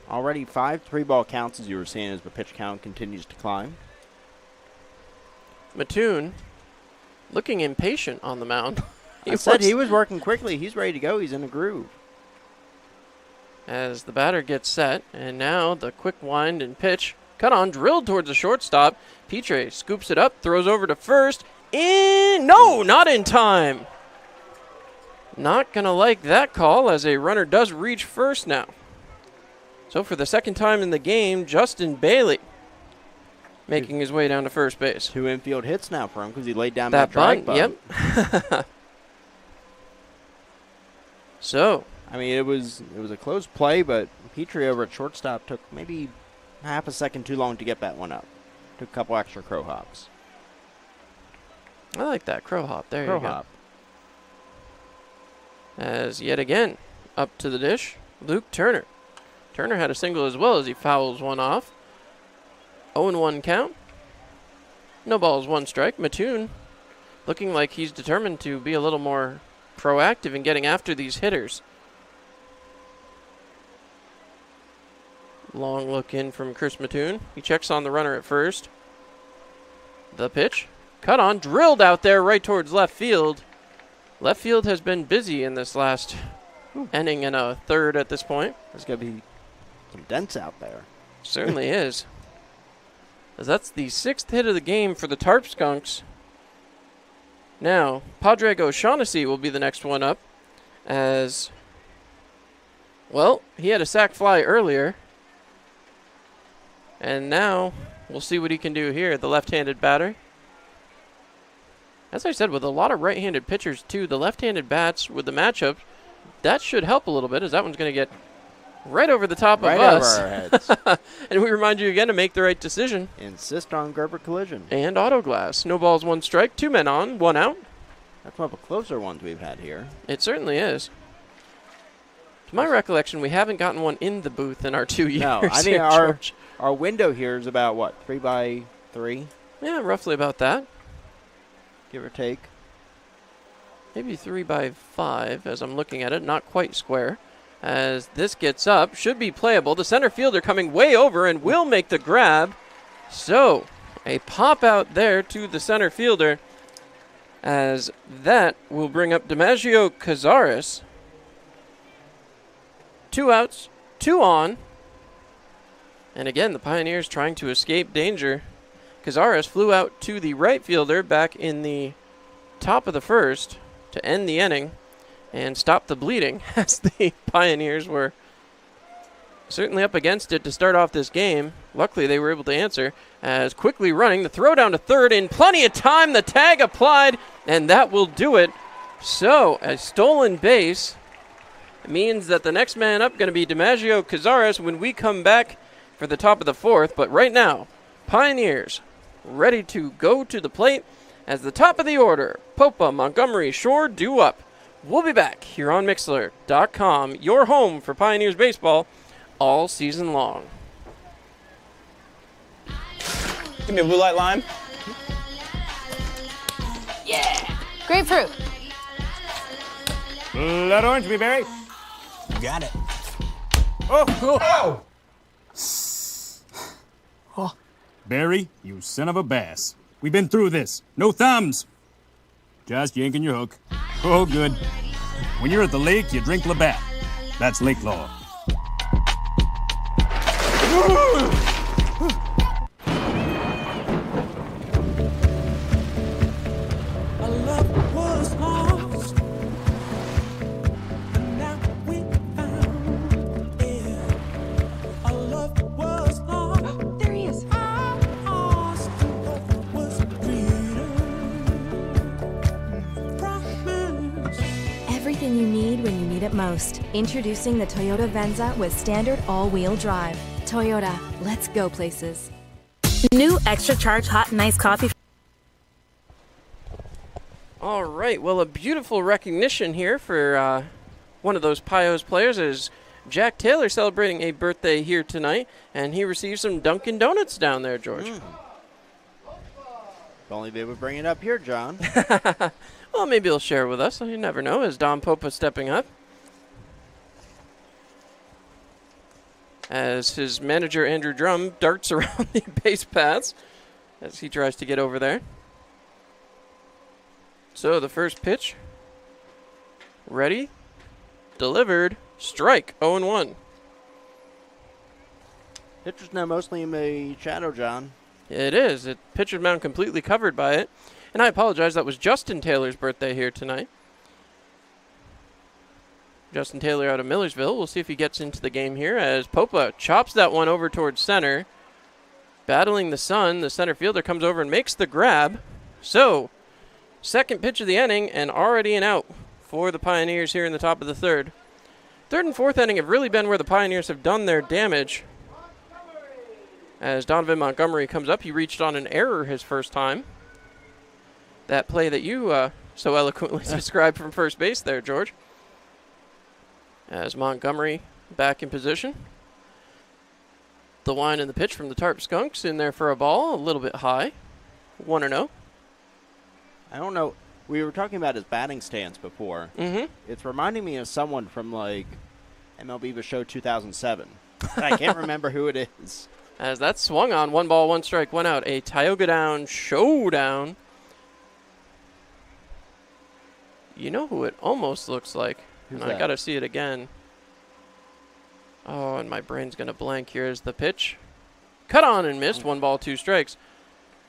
Already 5 3-ball counts, as you were seeing, as the pitch count continues to climb. Mattoon looking impatient on the mound. I said he was working quickly. He's ready to go. He's in a groove. As the batter gets set, and now the quick wind and pitch. Cut on, drilled towards the shortstop. Pitre scoops it up, throws over to first. No, not in time. Not going to like that call, as a runner does reach first now. So for the second time in the game, Justin Bailey making his way down to first base. 2 infield hits now for him because he laid down that bunt. bunt. Yep. So, I mean, it was a close play, but Petrie over at shortstop took maybe half a second too long to get that one up. Took a couple extra crow hops. I like that crow hop. There Crow you go. hop. As yet again, up to the dish, Luke Turner. Turner had a single as well as he fouls one off. 0-1 count. No balls, 1 strike. Mattoon looking like he's determined to be a little more proactive in getting after these hitters. Long look in from Chris Mattoon. He checks on the runner at first. The pitch. Cut on. Drilled out there right towards left field. Left field has been busy in this last inning and a third at this point. There's going to be some dents out there. Certainly is. As that's the 6th hit of the game for the Tarp Skunks. Now, Padraig O'Shaughnessy will be the next one up. As, well, he had a sac fly earlier. And now we'll see what he can do here, the left-handed batter. As I said, with a lot of right-handed pitchers, too, the left-handed bats with the matchup, that should help a little bit, as that one's going to get right over the top of us. Right over our heads. And we remind you again to make the right decision. Insist on Gerber collision. And auto glass. No balls, 1 strike, 2 men on, 1 out. That's one of the closer ones we've had here. It certainly is. To my recollection, we haven't gotten one in the booth in our 2 years. No, I think our window here is about, what, 3 by 3? Yeah, roughly about that. Give or take. Maybe 3 by 5 as I'm looking at it. Not quite square. As this gets up, should be playable. The center fielder coming way over and will make the grab. So, a pop out there to the center fielder. As that will bring up DiMaggio Cazares. 2 outs, 2 on. And again, the Pioneers trying to escape danger. Cazares flew out to the right fielder back in the top of the first to end the inning and stop the bleeding, as the Pioneers were certainly up against it to start off this game. Luckily, they were able to answer, as quickly running the throw down to third in plenty of time. The tag applied, and that will do it. So, a stolen base means that the next man up going to be DiMaggio Cazares when we come back for the top of the 4th. But right now, Pioneers ready to go to the plate as the top of the order, Popa, Montgomery, Shore, due up. We'll be back here on Mixlr.com, your home for Pioneers baseball all season long. Give me a blue light lime. Yeah! Grapefruit. Blood orange, blueberry. Got it. Oh! Barry, you son of a bass. We've been through this. No thumbs. Just yanking your hook. Oh, good. When you're at the lake, you drink Labatt. That's lake law. Everything you need when you need it most. Introducing the Toyota Venza with standard all-wheel drive. Toyota, let's go places. New extra charge hot and iced coffee. All right, well, a beautiful recognition here for one of those Pios players is Jack Taylor celebrating a birthday here tonight, and he received some Dunkin' Donuts down there, George. If only they would bring it up here, John. Well, maybe he'll share with us. You never know, as Don Popa stepping up. As his manager, Andrew Drum, darts around the base paths as he tries to get over there. So the first pitch. Ready. Delivered. Strike. 0-1. Pitcher's now mostly in the shadow, John. It is. Pitcher's mound completely covered by it. And I apologize, that was Justin Taylor's birthday here tonight. Justin Taylor out of Millersville. We'll see if he gets into the game here as Popa chops that one over towards center. Battling the sun, the center fielder comes over and makes the grab. So, second pitch of the inning and already an out for the Pioneers here in the top of the third. Third and fourth inning have really been where the Pioneers have done their damage. As Donovan Montgomery comes up, he reached on an error his first time. That play that you so eloquently described from first base there, George. As Montgomery back in position. The line and the pitch from the Tarp Skunks in there for a ball, a little bit high. 1-0. I don't know. We were talking about his batting stance before. Mm-hmm. It's reminding me of someone from, like, MLB The Show 2007. I can't remember who it is. As that swung on, 1 ball, 1 strike, 1 out. A Tioga Down showdown. You know who it almost looks like? Who's and that? I got to see it again. Oh, and my brain's going to blank. Here's the pitch. Cut on and missed. 1 ball, 2 strikes.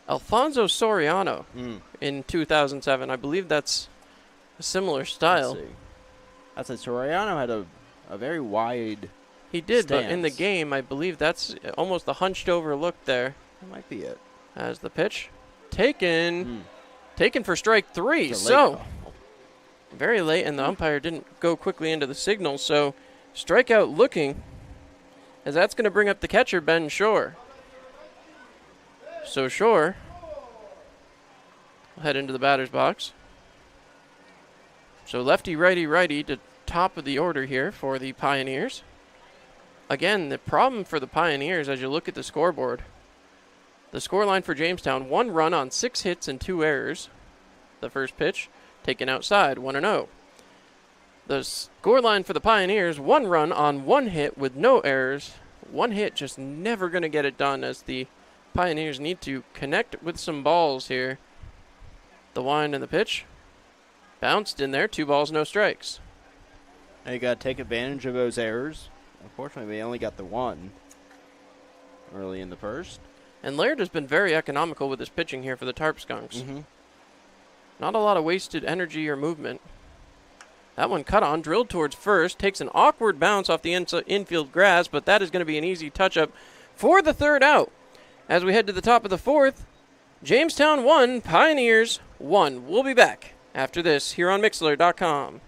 Alfonso Soriano in 2007. I believe that's a similar style. Let's see. Soriano had a very wide He did, stance. but in the game, I believe that's almost a hunched over look there. That might be it. As the pitch. Taken for strike 3. It's a late So, call. very late, and the umpire didn't go quickly into the signal. So, strikeout looking, as that's going to bring up the catcher, Ben Shore. So, Shore will head into the batter's box. So, lefty, righty, righty to top of the order here for the Pioneers. Again, the problem for the Pioneers, as you look at the scoreboard, the scoreline for Jamestown, 1 run on 6 hits and 2 errors. The first pitch, taken outside, 1-0. The scoreline for the Pioneers, 1 run on 1 hit with no errors. 1 hit just never going to get it done, as the Pioneers need to connect with some balls here. The wind and the pitch. Bounced in there, 2 balls, no strikes. Now you got to take advantage of those errors. Unfortunately, we only got the 1 early in the first. And Laird has been very economical with his pitching here for the Tarp Skunks. Mm-hmm. Not a lot of wasted energy or movement. That one cut on, drilled towards first, takes an awkward bounce off the infield grass, but that is going to be an easy touch-up for the 3rd out. As we head to the top of the 4th, Jamestown 1, Pioneers 1. We'll be back after this here on Mixlr.com.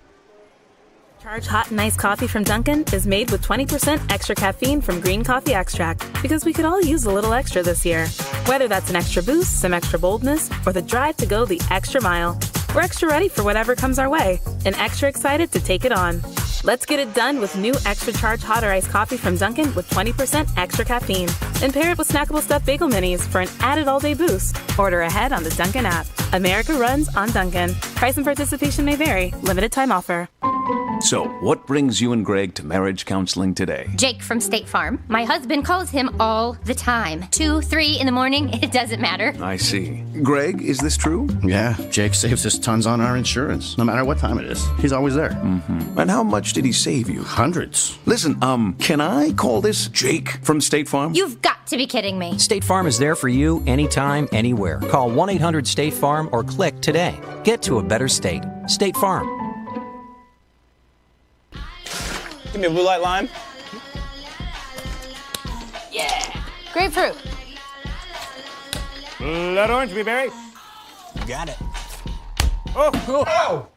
Charge hot and iced coffee from Dunkin' is made with 20% extra caffeine from green coffee extract, because we could all use a little extra this year. Whether that's an extra boost, some extra boldness, or the drive to go the extra mile, we're extra ready for whatever comes our way and extra excited to take it on. Let's get it done with new extra charged hot or iced coffee from Dunkin' with 20% extra caffeine. And pair it with snackable stuffed bagel minis for an added all-day boost. Order ahead on the Dunkin' app. America runs on Dunkin'. Price and participation may vary. Limited time offer. So, what brings you and Greg to marriage counseling today? Jake from State Farm. My husband calls him all the time. 2, 3 in the morning, it doesn't matter. I see. Greg, is this true? Yeah, Jake saves us tons on our insurance, no matter what time it is. He's always there. Mm-hmm. And how much did he save you? Hundreds. Listen, can I call this Jake from State Farm? You've got to be kidding me. State Farm is there for you anytime, anywhere. Call 1-800-STATE-FARM or click today. Get to a better state. State Farm. Give me a blue light lime. Yeah! Grapefruit. Blood orange, blueberry. Got it. Oh!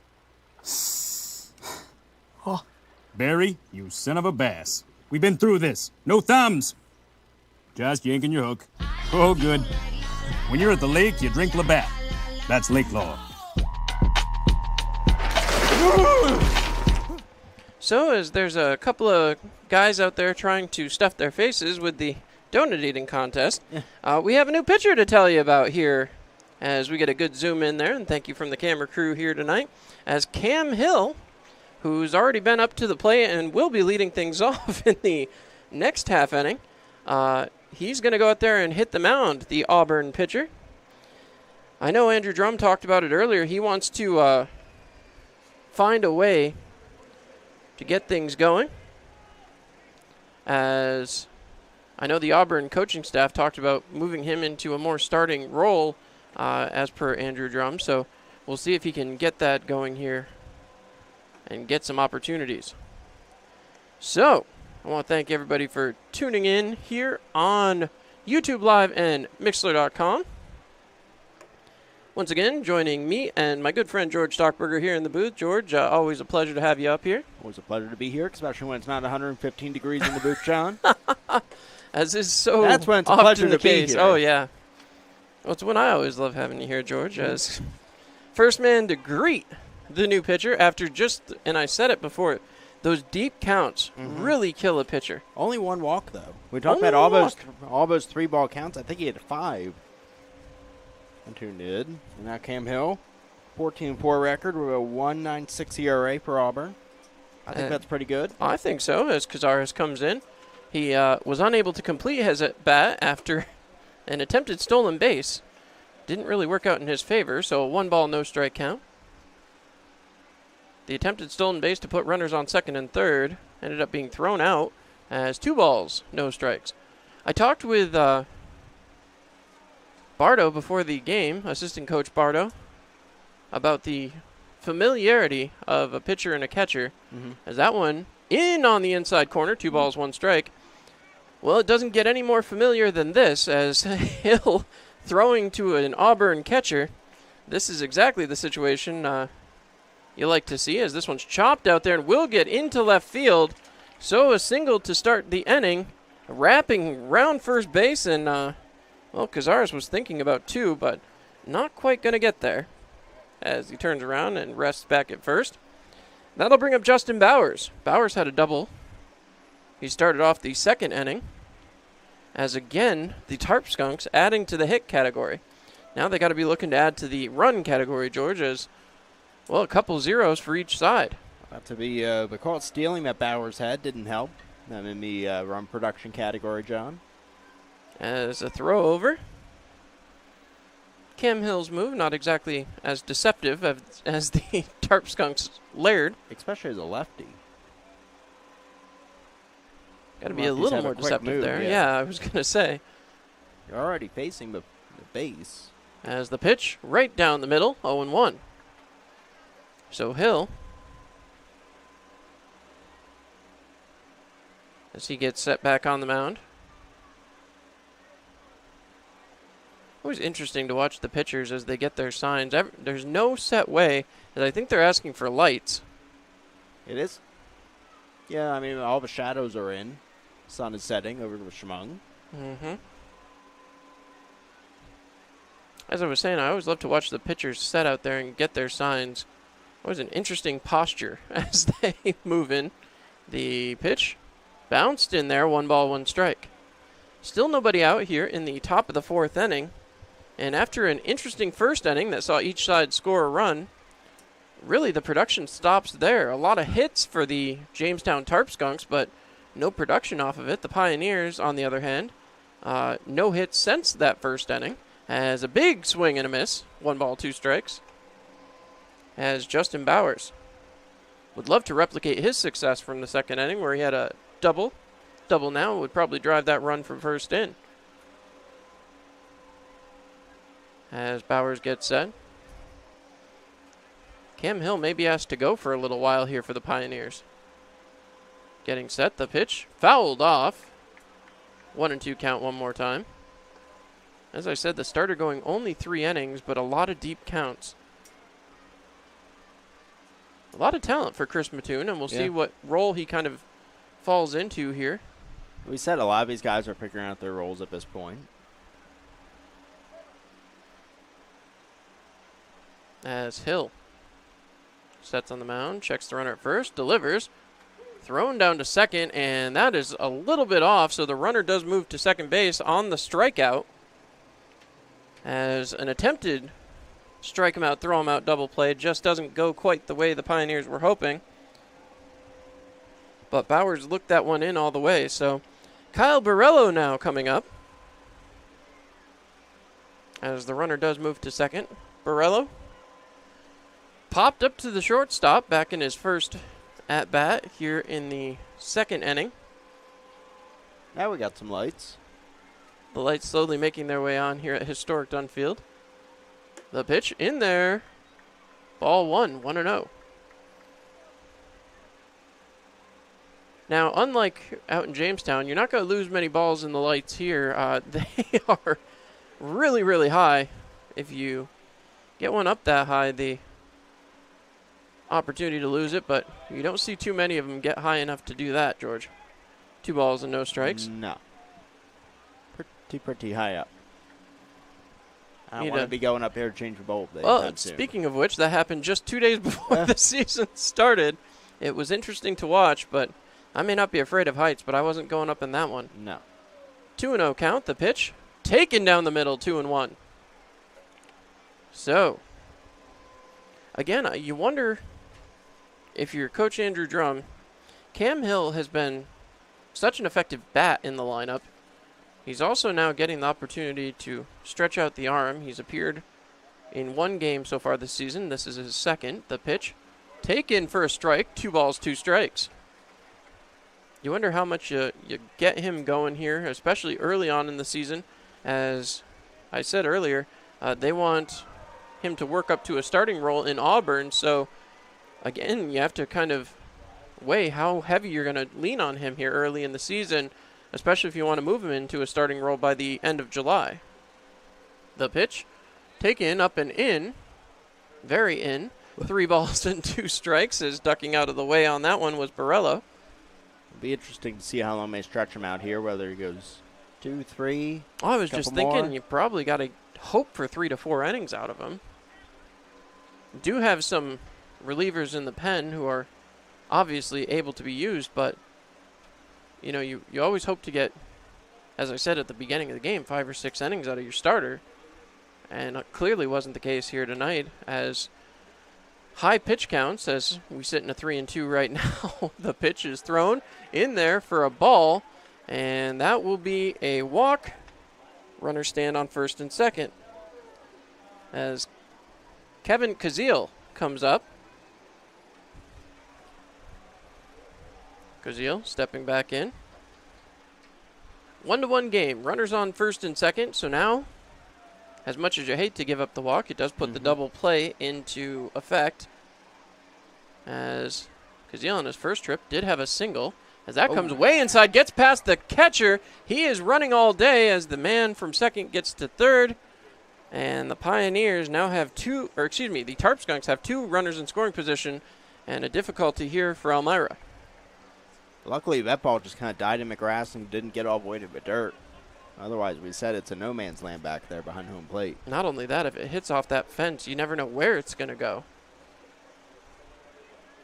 Barry, you son of a bass. We've been through this. No thumbs. Just yanking your hook. Oh, good. When you're at the lake, you drink Labatt. That's lake law. So, as there's a couple of guys out there trying to stuff their faces with the donut eating contest, we have a new pitcher to tell you about here as we get a good zoom in there, and thank you from the camera crew here tonight, as Cam Hill, who's already been up to the plate and will be leading things off in the next half inning. He's going to go out there and hit the mound, the Auburn pitcher. I know Andrew Drum talked about it earlier. He wants to find a way to get things going, as I know the Auburn coaching staff talked about moving him into a more starting role as per Andrew Drum. So we'll see if he can get that going here and get some opportunities. So I want to thank everybody for tuning in here on YouTube Live and Mixlr.com. Once again, joining me and my good friend George Stockberger here in the booth. George, always a pleasure to have you up here. Always a pleasure to be here, especially when it's not 115 degrees in the booth, John. as is so That's when it's a often pleasure the to be case. here. Oh, yeah. Well, it's when I always love having you here, George, as first man to greet the new pitcher after and I said it before, those deep counts really kill a pitcher. Only one walk, though. We talked Only about one Albo's 3-ball counts. I think he had 5. And 2 did. And now Cam Hill, 14-4 record with a 1.96 ERA for Auburn. I think that's pretty good. I think so, as Cazares comes in. He was unable to complete his at-bat after an attempted stolen base. Didn't really work out in his favor, so a 1-ball, no-strike count. The attempted stolen base to put runners on second and third ended up being thrown out as 2 balls, no strikes. I talked with Bardo before the game, assistant coach Bardo, about the familiarity of a pitcher and a catcher, as that one in on the inside corner, 2 balls, 1 strike. Well, it doesn't get any more familiar than this, as Hill throwing to an Auburn catcher. This is exactly the situation you like to see, as this one's chopped out there and will get into left field. So a single to start the inning, wrapping round first base, and well, Cazares was thinking about 2, but not quite going to get there, as he turns around and rests back at first. That'll bring up Justin Bowers. Bowers had a double. He started off the second inning, as again, the Tarp Skunks adding to the hit category. Now they got to be looking to add to the run category, George, as, well, a couple zeros for each side. About to be the caught stealing that Bowers had didn't help. Not in the run production category, John. As a throw over. Cam Hill's move, not exactly as deceptive as the Tarp Skunks Laird. Especially as a lefty. Got to be a little more deceptive there. Yeah, I was going to say. You're already facing the base. As the pitch, right down the middle, 0-1. So Hill, as he gets set back on the mound. Always interesting to watch the pitchers as they get their signs. There's no set way, and I think they're asking for lights. It is? Yeah, I mean, all the shadows are in. Sun is setting over the Shemung. As I was saying, I always love to watch the pitchers set out there and get their signs. Always an interesting posture as they move in. The pitch bounced in there, 1 ball, 1 strike. Still nobody out here in the top of the 4th inning. And after an interesting first inning that saw each side score a run, really the production stops there. A lot of hits for the Jamestown Tarp Skunks, but no production off of it. The Pioneers, on the other hand, no hits since that first inning. As a big swing and a miss, 1 ball, 2 strikes. As Justin Bowers would love to replicate his success from the second inning where he had a double. Double now would probably drive that run from first in. As Bowers gets set. Cam Hill may be asked to go for a little while here for the Pioneers. Getting set, the pitch fouled off. 1-2 count one more time. As I said, the starter going only 3 innings, but a lot of deep counts. A lot of talent for Chris Mattoon, and we'll see what role he kind of falls into here. We said a lot of these guys are figuring out their roles at this point. As Hill sets on the mound, checks the runner at first, delivers, thrown down to second, and that is a little bit off, so the runner does move to second base on the strikeout. As an attempted strike him out, throw him out double play just doesn't go quite the way the Pioneers were hoping. But Bowers looked that one in all the way, so Kyle Borello now coming up. As the runner does move to second. Borello popped up to the shortstop back in his first at-bat here in the second inning. Now we got some lights. The lights slowly making their way on here at historic Dunfield. The pitch in there. Ball 1, 1-0. Now, unlike out in Jamestown, you're not going to lose many balls in the lights here. They are really, really high. If you get one up that high, the opportunity to lose it, but you don't see too many of them get high enough to do that, George. 2 balls and no strikes. No. Pretty high up. I don't Need want a- to be going up here to change the bulb. Well, anytime soon. speaking of which, that happened just 2 days before the season started. It was interesting to watch, but I may not be afraid of heights, but I wasn't going up in that one. No. 2-0 count, the pitch. Taken down the middle, 2-1. So, again, you wonder if you're Coach Andrew Drum. Cam Hill has been such an effective bat in the lineup. He's also now getting the opportunity to stretch out the arm. He's appeared in 1 game so far this season. This is his second. The pitch. Taken for a strike. 2 balls, 2 strikes. You wonder how much you get him going here, especially early on in the season. As I said earlier, they want him to work up to a starting role in Auburn. So, again, you have to kind of weigh how heavy you're going to lean on him here early in the season, especially if you want to move him into a starting role by the end of July. The pitch, taken up and in, very in. 3 balls and 2 strikes, as ducking out of the way on that one was Borello. It'll be interesting to see how long they stretch him out here, whether he goes 2, 3. I was just thinking more. you probably got to hope for 3 to 4 innings out of him. Do have some relievers in the pen who are obviously able to be used, but you know, you always hope to get, as I said at the beginning of the game, 5 or 6 innings out of your starter. And it clearly wasn't the case here tonight, as high pitch counts, as we sit in a 3-2 right now. The pitch is thrown in there for a ball, and that will be a walk. Runners stand on first and second, as Kevin Kazil comes up. Kazil stepping back in. 1-1 game. Runners on first and second, so now, as much as you hate to give up the walk, it does put the double play into effect, as Kazil on his first trip did have a single. As that comes way inside, gets past the catcher. He is running all day as the man from second gets to third. And the Pioneers now have the Tarp Skunks have 2 runners in scoring position, and a difficulty here for Elmira. Luckily, that ball just kind of died in the grass and didn't get all the way to the dirt. Otherwise, we said it's a no man's land back there behind home plate. Not only that, if it hits off that fence, you never know where it's going to go.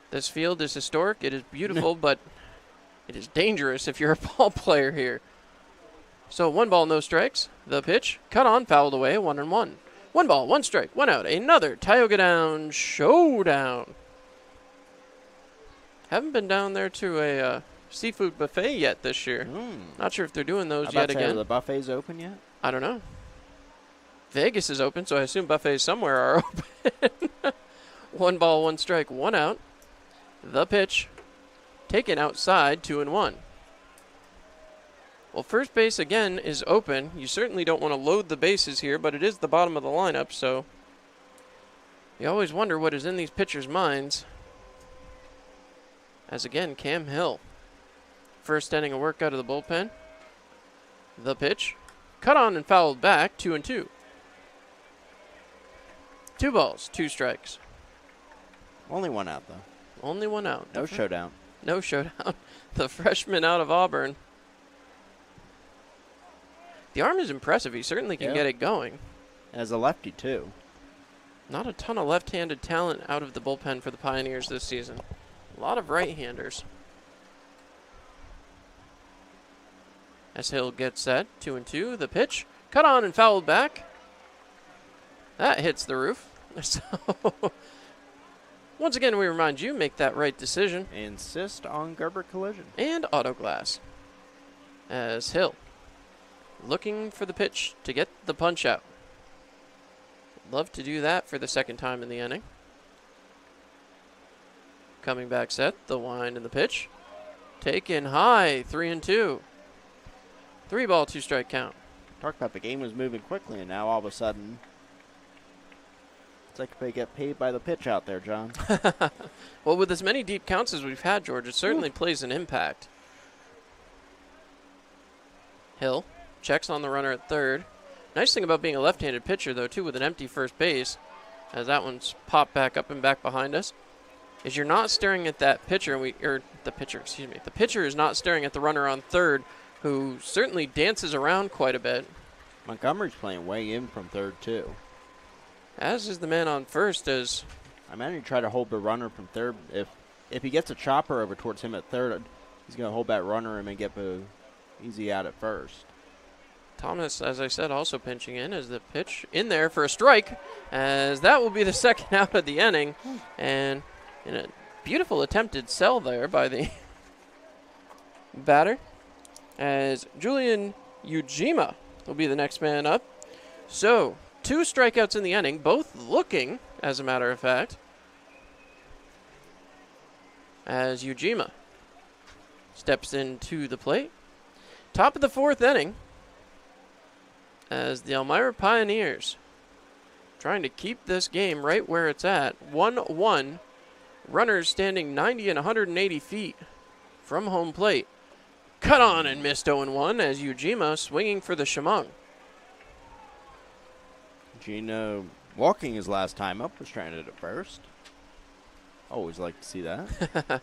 This field is historic. It is beautiful, but it is dangerous if you're a ball player here. So 1 ball, no strikes. The pitch, cut on, fouled away, 1-1. 1 ball, 1 strike, 1 out. Another Tioga Down showdown. Haven't been down there to a seafood buffet yet this year. Not sure if they're doing those yet again. Are the buffets open yet? I don't know. Vegas is open, so I assume buffets somewhere are open. 1 ball, 1 strike, 1 out. The pitch, taken outside, 2-1. Well, first base again is open. You certainly don't want to load the bases here, but it is the bottom of the lineup, so you always wonder what is in these pitchers' minds. As again, Cam Hill, first inning of work out of the bullpen. The pitch, cut on and fouled back, 2-2. 2 balls, 2 strikes. Only 1 out, though. Only 1 out. No showdown. No showdown. The freshman out of Auburn. The arm is impressive. He certainly can get it going. As a lefty, too. Not a ton of left-handed talent out of the bullpen for the Pioneers this season. A lot of right-handers. As Hill gets set, 2-2. The pitch, cut on and fouled back. That hits the roof. So, once again, we remind you, make that right decision. Insist on Gerber collision. And auto glass. As Hill, looking for the pitch to get the punch out. Love to do that for the second time in the inning. Coming back set, the wind and the pitch. Taken high, 3-2. 3 ball, 2 strike count. Talk about the game was moving quickly, and now all of a sudden, it's like they get paid by the pitch out there, John. Well, with as many deep counts as we've had, George, it certainly plays an impact. Hill checks on the runner at third. Nice thing about being a left-handed pitcher, though, too, with an empty first base, as that one's popped back up and back behind us, is you're not staring at that pitcher, the pitcher is not staring at the runner on third, who certainly dances around quite a bit. Montgomery's playing way in from third, too. As is the man on first. As I imagine you try to hold the runner from third. If he gets a chopper over towards him at third, he's going to hold that runner and then get the easy out at first. Thomas, as I said, also pinching in as the pitch in there for a strike, as that will be the second out of the inning. And in a beautiful attempted sell there by the batter, as Julian Ujima will be the next man up. So, 2 strikeouts in the inning, both looking, as a matter of fact, as Ujima steps into the plate. Top of the 4th inning, as the Elmira Pioneers trying to keep this game right where it's at. 1-1. Runners standing 90 and 180 feet from home plate. Cut on and missed 0-1 as Ujima swinging for the Shamong. Gino walking his last time up was stranded at first. Always like to see that.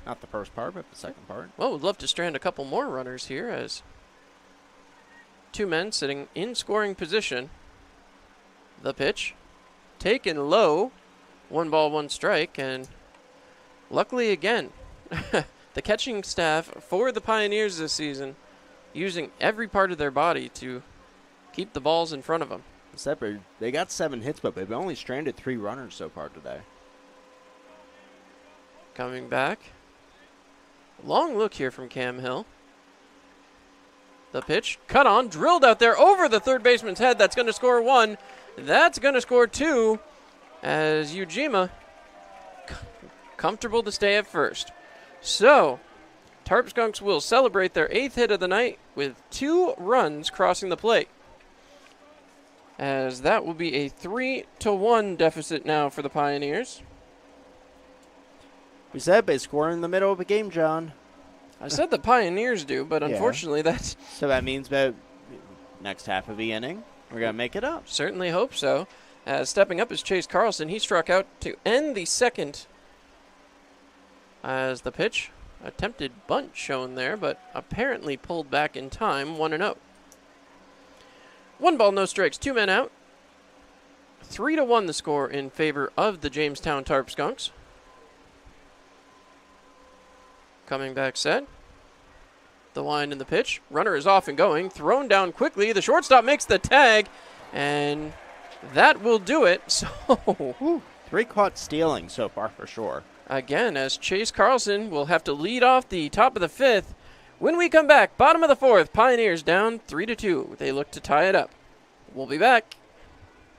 Not the first part, but the second part. Well, we'd love to strand a couple more runners here as 2 men sitting in scoring position. The pitch taken low. 1 ball, 1 strike, and luckily again, the catching staff for the Pioneers this season using every part of their body to keep the balls in front of them. They got 7 hits, but they've only stranded 3 runners so far today. Coming back. Long look here from Cam Hill. The pitch, cut on, drilled out there over the third baseman's head. That's going to score 1. That's going to score 2 as Ujima comfortable to stay at first. So, Tarp Skunks will celebrate their 8th hit of the night with 2 runs crossing the plate. As that will be a 3-1 deficit now for the Pioneers. We said they score in the middle of a game, John. I said the Pioneers do, but unfortunately that's... So that means that next half of the inning, we're going to make it up. Certainly hope so. Stepping up is Chase Carlson. He struck out to end the second as the pitch. Attempted bunt shown there, but apparently pulled back in time. 1-0. 1 ball, no strikes, 2 men out. 3-1 the score in favor of the Jamestown Tarp Skunks. Coming back set. The wind and the pitch. Runner is off and going. Thrown down quickly. The shortstop makes the tag. And that will do it. So 3 caught stealing so far for sure. Again, as Chase Carlson will have to lead off the top of the 5th. When we come back, bottom of the 4th, Pioneers down 3-2. They look to tie it up. We'll be back.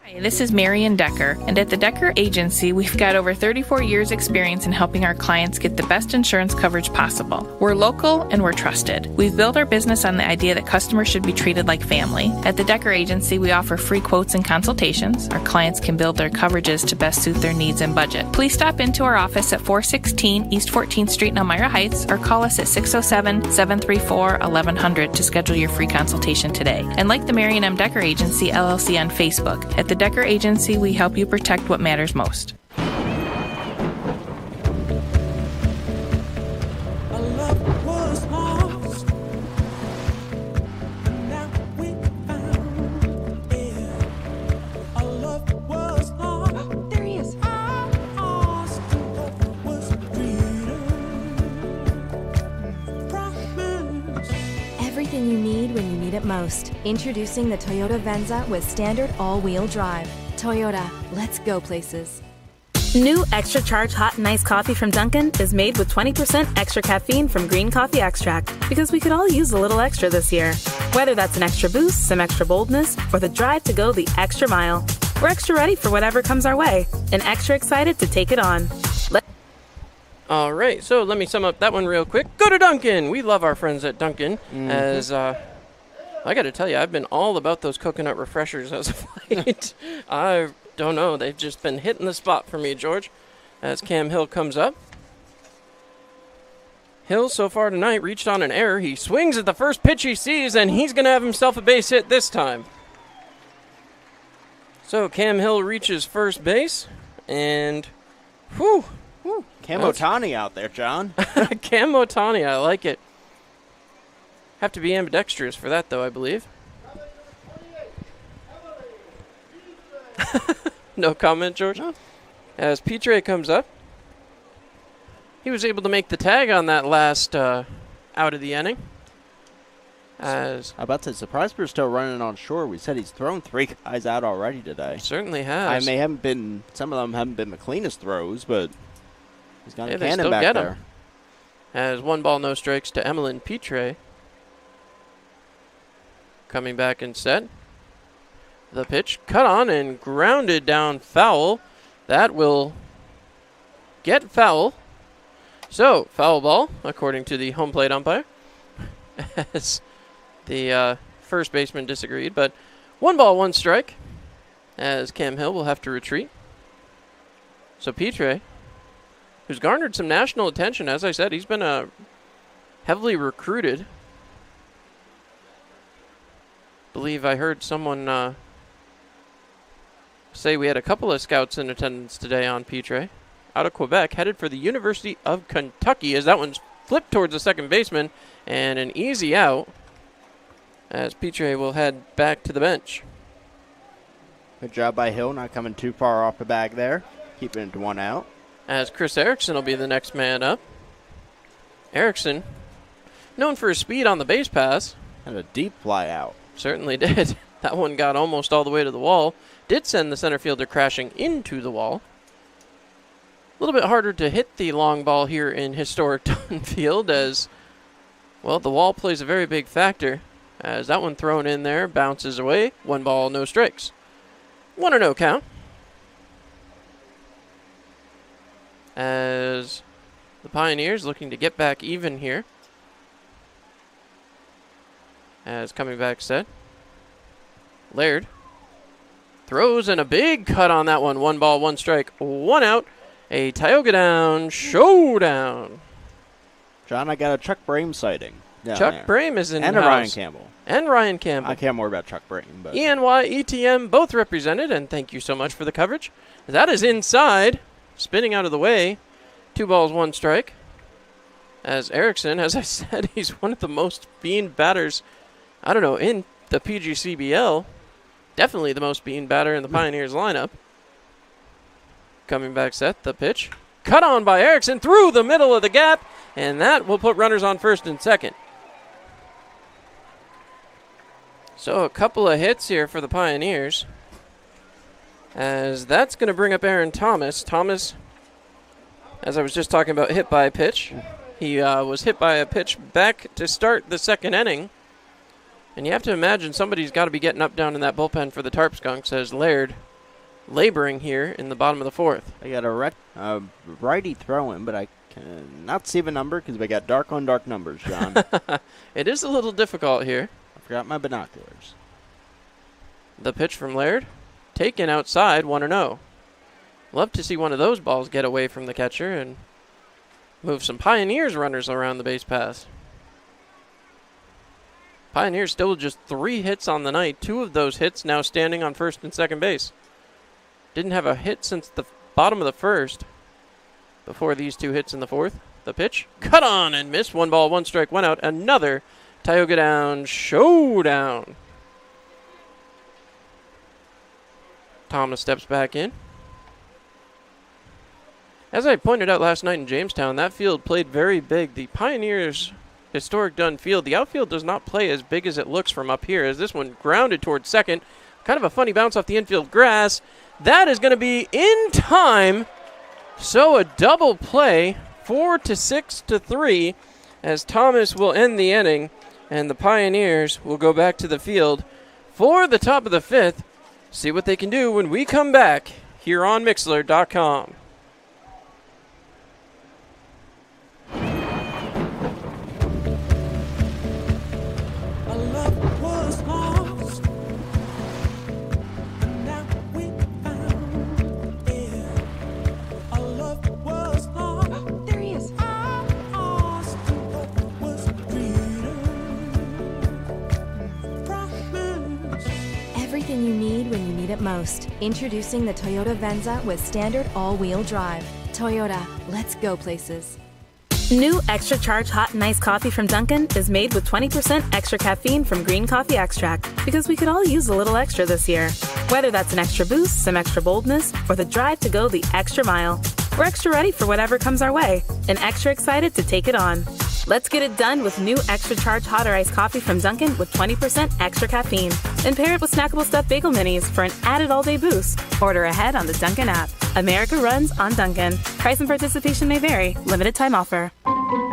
Hi, this is Marion Decker, and at the Decker Agency, we've got over 34 years experience in helping our clients get the best insurance coverage possible. We're local and we're trusted. We've built our business on the idea that customers should be treated like family. At the Decker Agency, we offer free quotes and consultations. Our clients can build their coverages to best suit their needs and budget. Please stop into our office at 416 East 14th Street in Elmira Heights or call us at 607-734-1100 to schedule your free consultation today. And like the Marion M. Decker Agency, LLC on Facebook. At the Decker Agency, we help you protect what matters most. Everything you need when you need it most. Introducing the Toyota Venza with standard all-wheel drive. Toyota, let's go places. New Extra Charge Hot and Iced Coffee from Dunkin' is made with 20% extra caffeine from green coffee extract because we could all use a little extra this year. Whether that's an extra boost, some extra boldness, or the drive to go the extra mile, we're extra ready for whatever comes our way and extra excited to take it on. All right, so let me sum up that one real quick. Go to Dunkin'. We love our friends at Dunkin'. As I got to tell you, I've been all about those coconut refreshers as of late. I don't know. They've just been hitting the spot for me, George, as Cam Hill comes up. Hill, so far tonight, reached on an error. He swings at the first pitch he sees, and he's going to have himself a base hit this time. So Cam Hill reaches first base, and whew. Cam Otani out there, John. Cam Otani, I like it. Have to be ambidextrous for that, though, I believe. No comment, George? No. As Petre comes up. He was able to make the tag on that last out of the inning. As I about to say, surprised we're still running on shore. We said he's thrown 3 guys out already today. Certainly has. Some of them haven't been the cleanest throws, but he's got a they cannon still back get there. him. As 1 ball, no strikes to Emmeline Petre. Coming back and set. The pitch cut on and grounded down foul. That will get foul. So, foul ball, according to the home plate umpire. As the first baseman disagreed, but 1 ball, 1 strike. As Cam Hill will have to retreat. So Petre, who's garnered some national attention, as I said, he's been heavily recruited. Believe I heard someone say we had a couple of scouts in attendance today on Petre. Out of Quebec, headed for the University of Kentucky, as that one's flipped towards the second baseman, and an easy out, as Petre will head back to the bench. Good job by Hill, not coming too far off the bag there, keeping it to 1 out. As Chris Erickson will be the next man up. Erickson, known for his speed on the base pass. And a deep fly out. Certainly did. That one got almost all the way to the wall. Did send the center fielder crashing into the wall. A little bit harder to hit the long ball here in historic Dunfield, as, well, the wall plays a very big factor. As that one thrown in there, bounces away. 1 ball, no strikes. 1-0 count. As the Pioneers looking to get back even here. As coming back set. Laird throws, and a big cut on that one. 1 ball, 1 strike, 1 out. A Tioga Down showdown. John, I got a Chuck Brame sighting. Chuck Brame is in and house. a Ryan Campbell. And Ryan Campbell. I care more about Chuck Brame. But ENY, ETM, both represented, and thank you so much for the coverage. That is inside, spinning out of the way. 2 balls, 1 strike. As Erickson, as I said, he's one of the most bean batters, I don't know, in the PGCBL. Definitely the most bean batter in the Pioneers lineup. Coming back set, the pitch. Cut on by Erickson through the middle of the gap, and that will put runners on first and second. So a couple of hits here for the Pioneers, as that's going to bring up Aaron Thomas. Thomas, as I was just talking about, hit by a pitch. He was hit by a pitch back to start the second inning. And you have to imagine somebody's got to be getting up down in that bullpen for the Tarp Skunks, as Laird laboring here in the bottom of the 4th. I got a righty throwing, but I cannot see the number because we got dark on dark numbers, John. It is a little difficult here. I forgot my binoculars. The pitch from Laird, taken outside, 1-0. Love to see one of those balls get away from the catcher and move some Pioneers runners around the base paths. Pioneers still just 3 hits on the night. 2 of those hits now standing on first and second base. Didn't have a hit since the bottom of the 1st. Before these 2 hits in the 4th. The pitch, cut on and missed. 1 ball, 1 strike, 1 out. Another Tioga Down showdown. Thomas steps back in. As I pointed out last night in Jamestown, that field played very big. The Pioneers' historic Dunn Field, the outfield does not play as big as it looks from up here, as this one grounded towards second. Kind of a funny bounce off the infield grass. That is going to be in time. So a double play, 4-6-3, as Thomas will end the inning, and the Pioneers will go back to the field for the top of the 5th. See what they can do when we come back here on Mixlr.com. Everything you need when you need it most. Introducing the Toyota Venza with standard all-wheel drive. Toyota, let's go places. New Extra Charge Hot and Iced Coffee from Dunkin' is made with 20% extra caffeine from green coffee extract because we could all use a little extra this year. Whether that's an extra boost, some extra boldness, or the drive to go the extra mile, we're extra ready for whatever comes our way and extra excited to take it on. Let's get it done with new Extra Charge Hot or Iced Coffee from Dunkin' with 20% extra caffeine. And pair it with snackable stuffed bagel minis for an added all-day boost. Order ahead on the Dunkin' app. America runs on Dunkin'. Price and participation may vary. Limited time offer.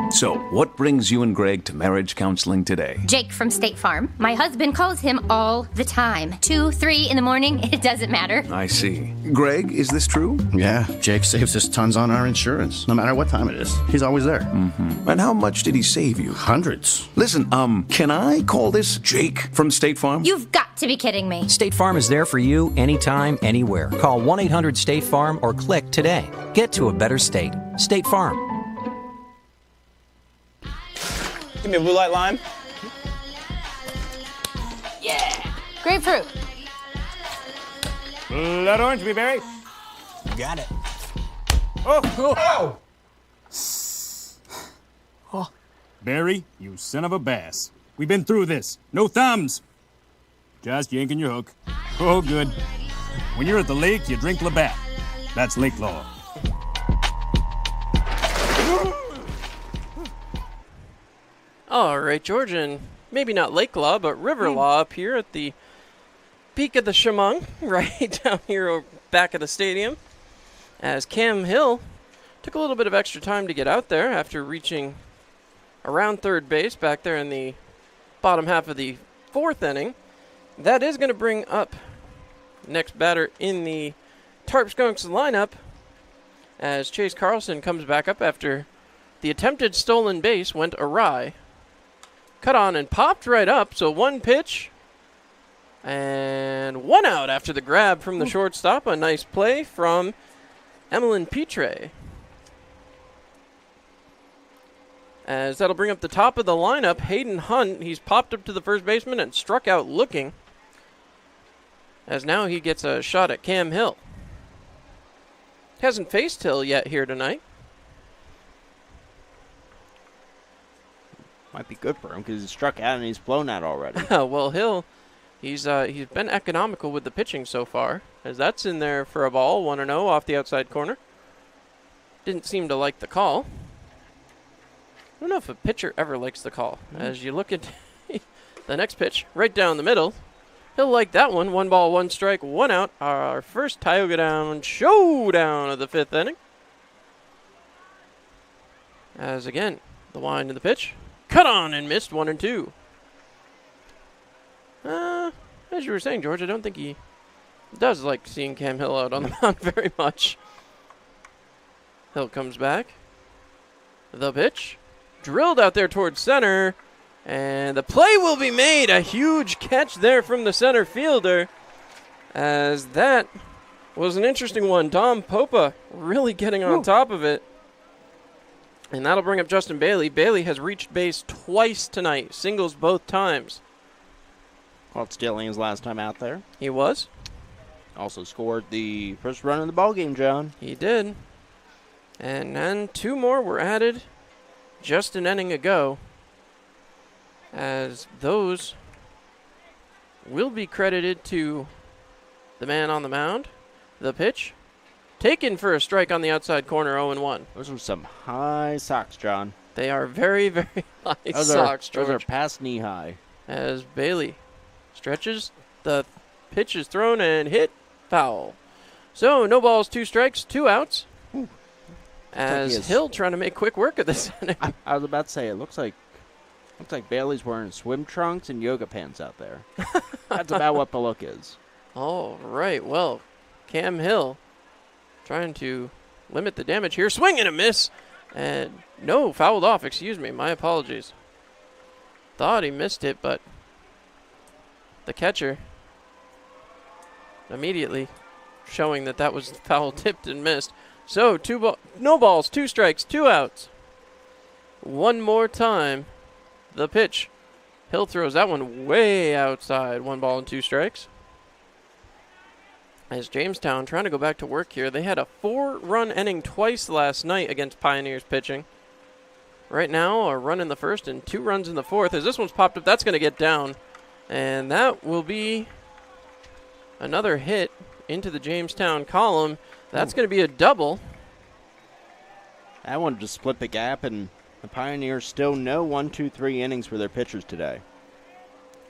So, what brings you and Greg to marriage counseling today? Jake from State Farm. My husband calls him all the time. 2, 3 in the morning, it doesn't matter. I see. Greg, is this true? Yeah, Jake saves us tons on our insurance, no matter what time it is. He's always there. Mm-hmm. And how much did he save you? Hundreds. Listen, can I call this Jake from State Farm? You've got to be kidding me. State Farm is there for you anytime, anywhere. Call 1-800-STATE-FARM or click today. Get to a better state. State Farm. Give me a blue light lime. Yeah. Grapefruit. Blood orange, blueberry. Got it. Oh! Barry, you son of a bass. We've been through this. No thumbs. Just yanking your hook. Oh, good. When you're at the lake, you drink Labatt. That's lake law. All right, George, and maybe not Lake Law, but River Law up here at the peak of the Chemung, right down here back of the stadium, as Cam Hill took a little bit of extra time to get out there after reaching around third base back there in the bottom half of the fourth inning. That is going to bring up next batter in the Tarp Skunks lineup as Chase Carlson comes back up after the attempted stolen base went awry. Cut on and popped right up, so one pitch and one out after the grab from the shortstop. A nice play from Emmeline Petre. As that'll bring up the top of the lineup, Hayden Hunt. He's popped up to the first baseman and struck out looking, as now he gets a shot at Cam Hill. Hasn't faced Hill yet here tonight. Might be good for him because he's struck out and he's blown out already. Well, Hill, he's been economical with the pitching so far, as that's in there for a ball, 1-0 off the outside corner. Didn't seem to like the call. I don't know if a pitcher ever likes the call. As you look at the next pitch, right down the middle, he'll like that one. 1 ball, 1 strike, 1 out. Our first Tioga Down showdown of the 5th inning. As again, the wind of the pitch. Cut on and missed 1-2. As you were saying, George, I don't think he does like seeing Cam Hill out on the mound very much. Hill comes back. The pitch. Drilled out there towards center. And the play will be made. A huge catch there from the center fielder. As that was an interesting one. Tom Popa really getting on top of it. And that'll bring up Justin Bailey. Bailey has reached base twice tonight. Singles both times. Caught stealing his last time out there. He was. Also scored the first run of the ballgame, John. He did. And then 2 more were added just an inning ago, as those will be credited to the man on the mound. The pitch taken for a strike on the outside corner, 0-1. Those are some high socks, John. They are very, very high socks, George. Those are past knee high. As Bailey stretches, the pitch is thrown and hit foul. So no balls, 2 strikes, 2 outs. Ooh. As Hill trying to make quick work of this inning. I was about to say, it looks like Bailey's wearing swim trunks and yoga pants out there. That's about what the look is. All right, well, Cam Hill trying to limit the damage here. Swing and a miss. And no, fouled off, excuse me. My apologies. Thought he missed it, but the catcher immediately showing that was foul tipped and missed. So no balls, 2 strikes, 2 outs. One more time. The pitch. Hill throws that one way outside. 1 ball and 2 strikes. As Jamestown trying to go back to work here. They had a 4-run inning twice last night against Pioneers pitching. right now, a run in the first and 2 runs in the fourth. As this one's popped up, that's going to get down. And that will be another hit into the Jamestown column. That's going to be a double. That one just split the gap, and the Pioneers still no 1, 2, 3 innings for their pitchers today.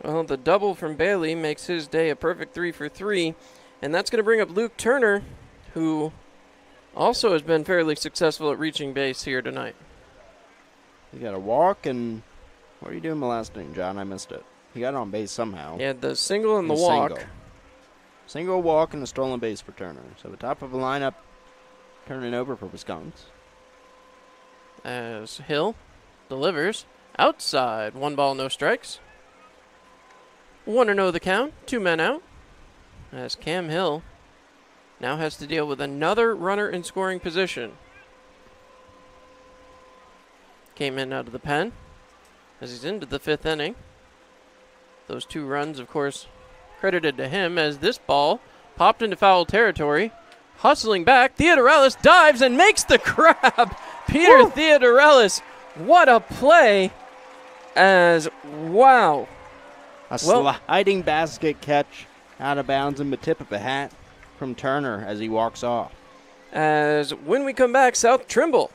Well, the double from Bailey makes his day a perfect 3 for 3. And that's going to bring up Luke Turner, who also has been fairly successful at reaching base here tonight. He got a walk, and what are you doing the last inning, John? I missed it. He got on base somehow. Yeah, the single and the walk. Single walk and a stolen base for Turner. So the top of the lineup turning over for the Skunks. As Hill delivers outside. 1 ball, no strikes. 1-0 the count. 2 men out. As Cam Hill now has to deal with another runner in scoring position. Came in out of the pen as he's into the 5th inning. Those 2 runs, of course, credited to him as this ball popped into foul territory. Hustling back, Theodorellis dives and makes the grab. Peter Theodorellis, what a play. Wow. A sliding basket catch out of bounds in the tip of the hat from Turner as he walks off. As when we come back, South Trimble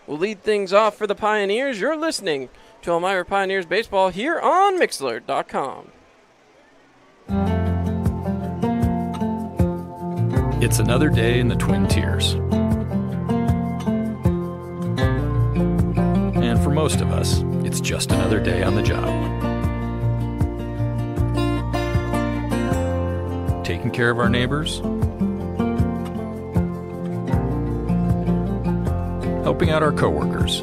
will lead things off for the Pioneers. You're listening to Elmira Pioneers Baseball here on Mixlr.com. It's another day in the Twin Tiers. And for most of us, it's just another day on the job. Taking care of our neighbors, helping out our coworkers,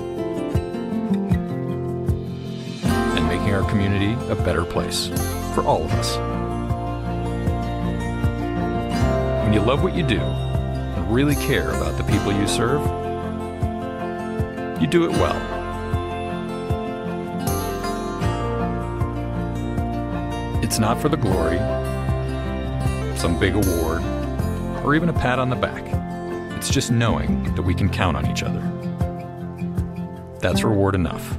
and making our community a better place for all of us. When you love what you do and really care about the people you serve, you do it well. It's not for the glory, some big award, or even a pat on the back. It's just knowing that we can count on each other. That's reward enough.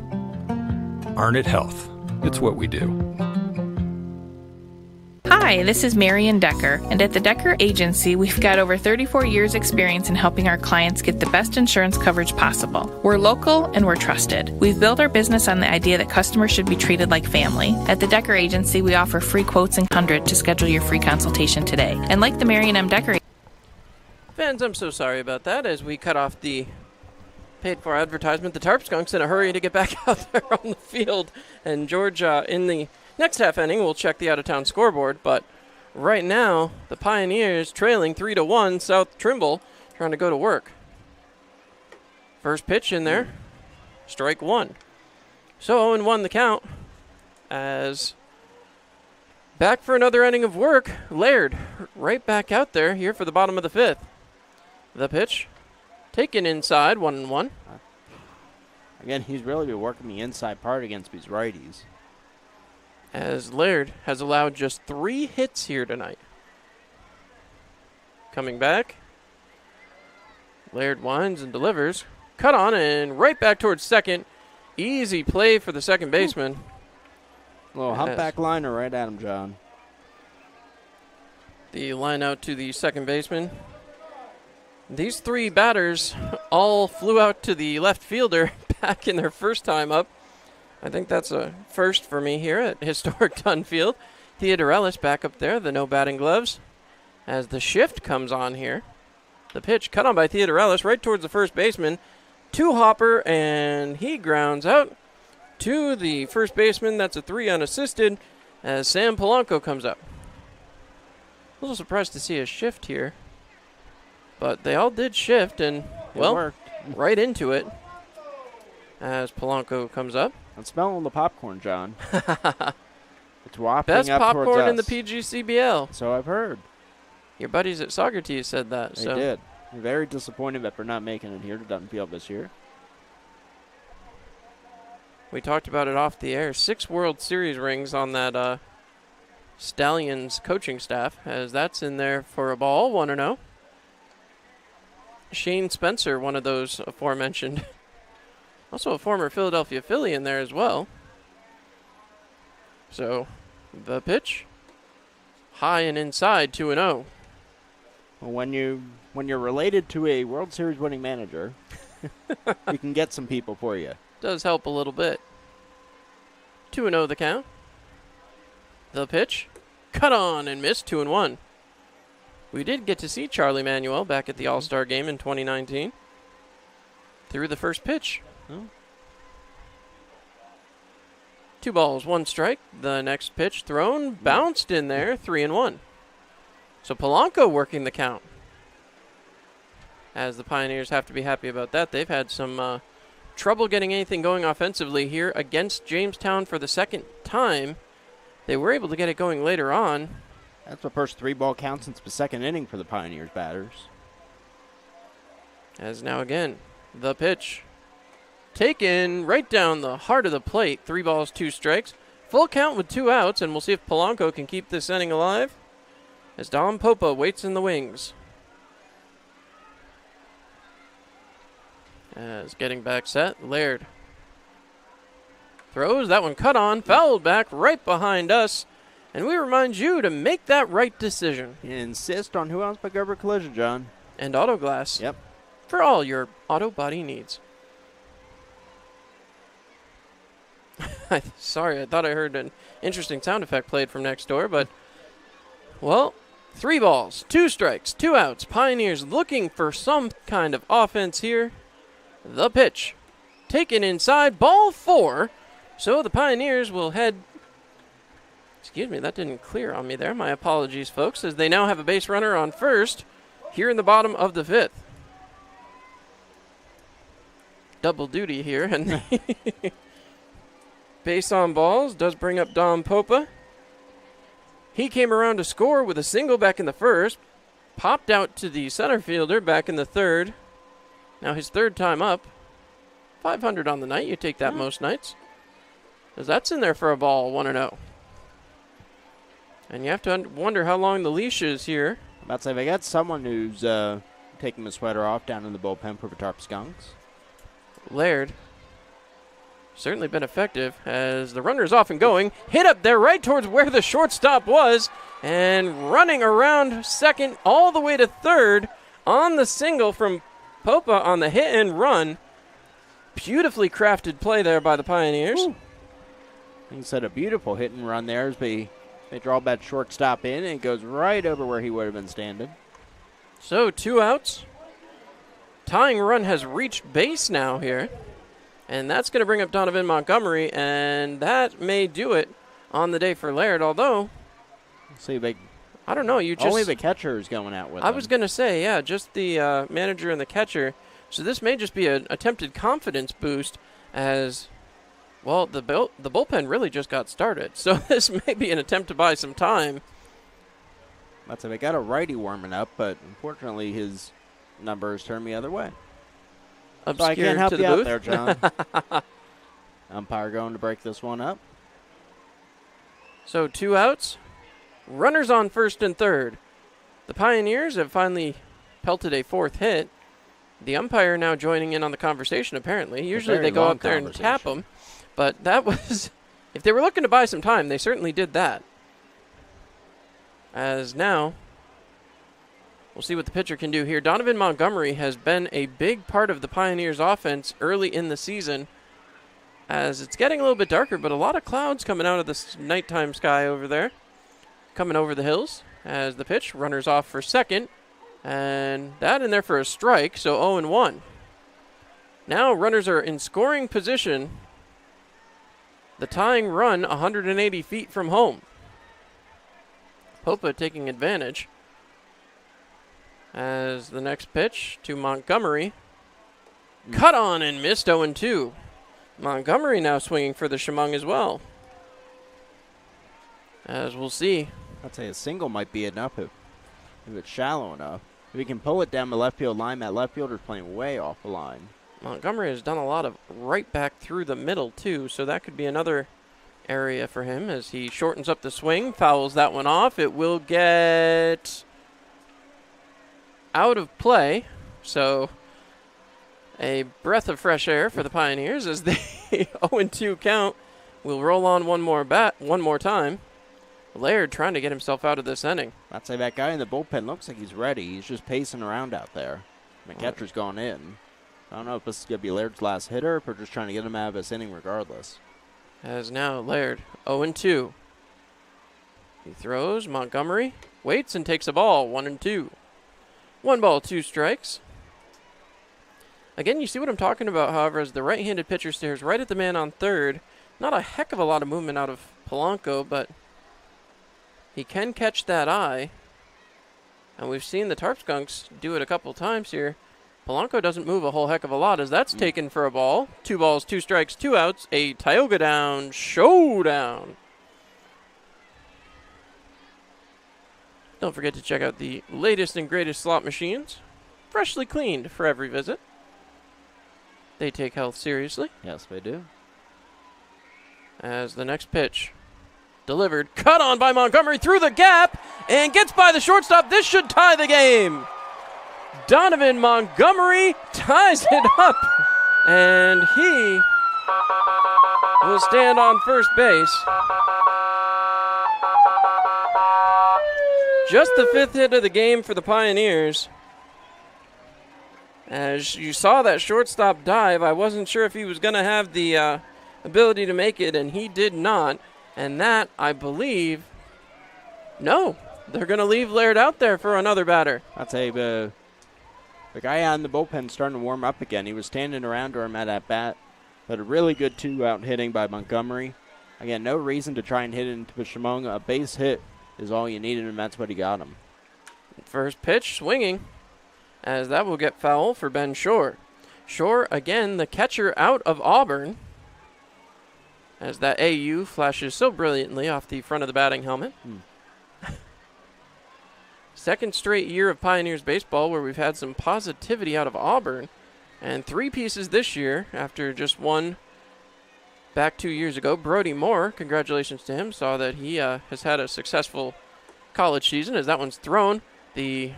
Arnett Health. It's what we do. Hi, this is Marian Decker, and at the Decker Agency, we've got over 34 years' experience in helping our clients get the best insurance coverage possible. We're local and we're trusted. We've built our business on the idea that customers should be treated like family. At the Decker Agency, we offer free quotes and 100 to schedule your free consultation today. And like the Marian M. Decker Fans, I'm so sorry about that as we cut off the paid-for advertisement. The Tarp Skunks in a hurry to get back out there on the field. And George, in the next half inning, we'll check the out-of-town scoreboard. But right now, the Pioneers trailing 3-1. South Trimble trying to go to work. First pitch in there. Strike 1. So 0-1 the count. As back for another inning of work, Laird right back out there here for the bottom of the 5th. The pitch taken inside, 1-1. Again, he's really been working the inside part against these righties. As Laird has allowed just 3 hits here tonight. Coming back. Laird winds and delivers. Cut on and right back towards second. Easy play for the second baseman. Little humpback liner right at him, John. The line out to the second baseman. These 3 batters all flew out to the left fielder back in their first time up. I think that's a first for me here at historic Dunn Field. Theodorellis back up there, the no batting gloves. As the shift comes on here. The pitch cut on by Theodorellis right towards the first baseman. 2-hopper, and he grounds out to the first baseman. That's a 3 unassisted as Sam Polanco comes up. A little surprised to see a shift here. But they all did shift, and, well, right into it as Polanco comes up. I'm smelling the popcorn, John. It's wafting Best up popcorn towards us. in the PGCBL. So I've heard. Your buddies at Socrates said that. They did. I'm very disappointed that we're not making it here to Dutton Field this year. We talked about it off the air. 6 World Series rings on that Stallions coaching staff, as that's in there for a ball, 1-0. Shane Spencer, one of those aforementioned Also a former Philadelphia Philly in there as well. So, the pitch. High and inside, 2-0. Well, when you're related to a World Series winning manager, you can get some people for you. Does help a little bit. 2-0 the count. The pitch. Cut on and missed, 2-1. We did get to see Charlie Manuel back at the All-Star game in 2019. Threw the first pitch. Oh. 2 balls, 1 strike. The next pitch thrown, bounced in there, 3-1. So Polanco working the count. As the Pioneers have to be happy about that. They've had some trouble getting anything going offensively here against Jamestown for the second time. They were able to get it going later on. That's the first 3-ball count since the second inning for the Pioneers batters. As now again, the pitch. Taken right down the heart of the plate. 3 balls, 2 strikes. Full count with 2 outs, and we'll see if Polanco can keep this inning alive as Dom Popa waits in the wings. As getting back set, Laird throws. That one cut on, fouled back right behind us. And we remind you to make that right decision. Insist on who else but Gerber Collision, John. And Auto Glass. Yep. For all your auto body needs. Sorry, I thought I heard an interesting sound effect played from next door, but, well, 3 balls, 2 strikes, 2 outs. Pioneers looking for some kind of offense here. The pitch. Taken inside, ball 4. So the Pioneers will head... Excuse me, that didn't clear on me there. My apologies, folks, as they now have a base runner on first here in the bottom of the 5th. Double duty here, and base on balls does bring up Dom Popa. He came around to score with a single back in the 1st, popped out to the center fielder back in the 3rd. Now his 3rd time up. 500 on the night, you take that most nights. Because that's in there for a ball, 1-0. And you have to wonder how long the leash is here. I'm about to say, they got someone who's taking the sweater off down in the bullpen for the Tarp Skunks. Laird. Certainly been effective as the runner's off and going. Hit up there right towards where the shortstop was. And running around second all the way to 3rd on the single from Popa on the hit and run. Beautifully crafted play there by the Pioneers. Ooh. He said a beautiful hit and run there as they draw that shortstop in, and it goes right over where he would have been standing. So 2 outs. Tying run has reached base now here. And that's going to bring up Donovan Montgomery, and that may do it on the day for Laird, although... See, I don't know, you just... Only the catcher is going out with I him. was going to say, yeah, just the manager and the catcher. So this may just be an attempted confidence boost as... Well, the bullpen really just got started, so this may be an attempt to buy some time. That's they got a righty warming up, but unfortunately his numbers turn the other way. So I can't help you out there, John. Umpire going to break this one up. So 2 outs. Runners on 1st and 3rd. The Pioneers have finally pelted a 4th hit. The umpire now joining in on the conversation, apparently. Usually they go up there and tap them. But that was, if they were looking to buy some time, they certainly did that. As now, we'll see what the pitcher can do here. Donovan Montgomery has been a big part of the Pioneers' offense early in the season. As it's getting a little bit darker, but a lot of clouds coming out of the nighttime sky over there. Coming over the hills as the pitch. Runners off for 2nd. And that in there for a strike, so 0-1. Now runners are in scoring position. The tying run 180 feet from home. Popa taking advantage. As the next pitch to Montgomery. Cut on and missed, 0-2. Montgomery now swinging for the Chemung as well. As we'll see. I'd say a single might be enough if it's shallow enough. If he can pull it down the left field line, that left fielder's playing way off the line. Montgomery has done a lot of right back through the middle, too, so that could be another area for him as he shortens up the swing, fouls that one off. It will get out of play, so A breath of fresh air for the Pioneers as they 0-2 count. We'll roll on one more time. Laird trying to get himself out of this inning. I'd say that guy in the bullpen looks like he's ready. He's just pacing around out there. The catcher's gone in. I don't know if this is going to be Laird's last hitter, or just trying to get him out of this inning regardless. As now Laird 0-2. He throws. Montgomery waits and takes a ball. 1-2. 1 ball, 2 strikes. Again, you see what I'm talking about, however, as the right-handed pitcher stares right at the man on third. Not a heck of a lot of movement out of Polanco, but he can catch that eye. And we've seen the Tarp Skunks do it a couple times here. Polanco doesn't move a whole heck of a lot as that's taken for a ball. 2 balls, 2 strikes, 2 outs. A Tioga down showdown. Don't forget to check out the latest and greatest slot machines. Freshly cleaned for every visit. They take health seriously. Yes, they do. As the next pitch delivered, cut on by Montgomery through the gap and gets by the shortstop. This should tie the game. Donovan Montgomery ties it up, and he will stand on first base. Just the 5th hit of the game for the Pioneers. As you saw that shortstop dive, I wasn't sure if he was going to have the ability to make it, and he did not. And that, I believe, no, they're going to leave Laird out there for another batter. I'd say the guy on the bullpen starting to warm up again. He was standing around during that bat, but a really good 2-out hitting by Montgomery. Again, no reason to try and hit it into Shimonga. A base hit is all you needed, and that's what he got him. First pitch swinging, as that will get foul for Ben Shore. Shore, again, the catcher out of Auburn, as that AU flashes so brilliantly off the front of the batting helmet. Second straight year of Pioneers baseball where we've had some positivity out of Auburn, and 3 pieces this year after just 1 back 2 years ago. Brody Moore, congratulations to him, saw that he has had a successful college season as that one's thrown. The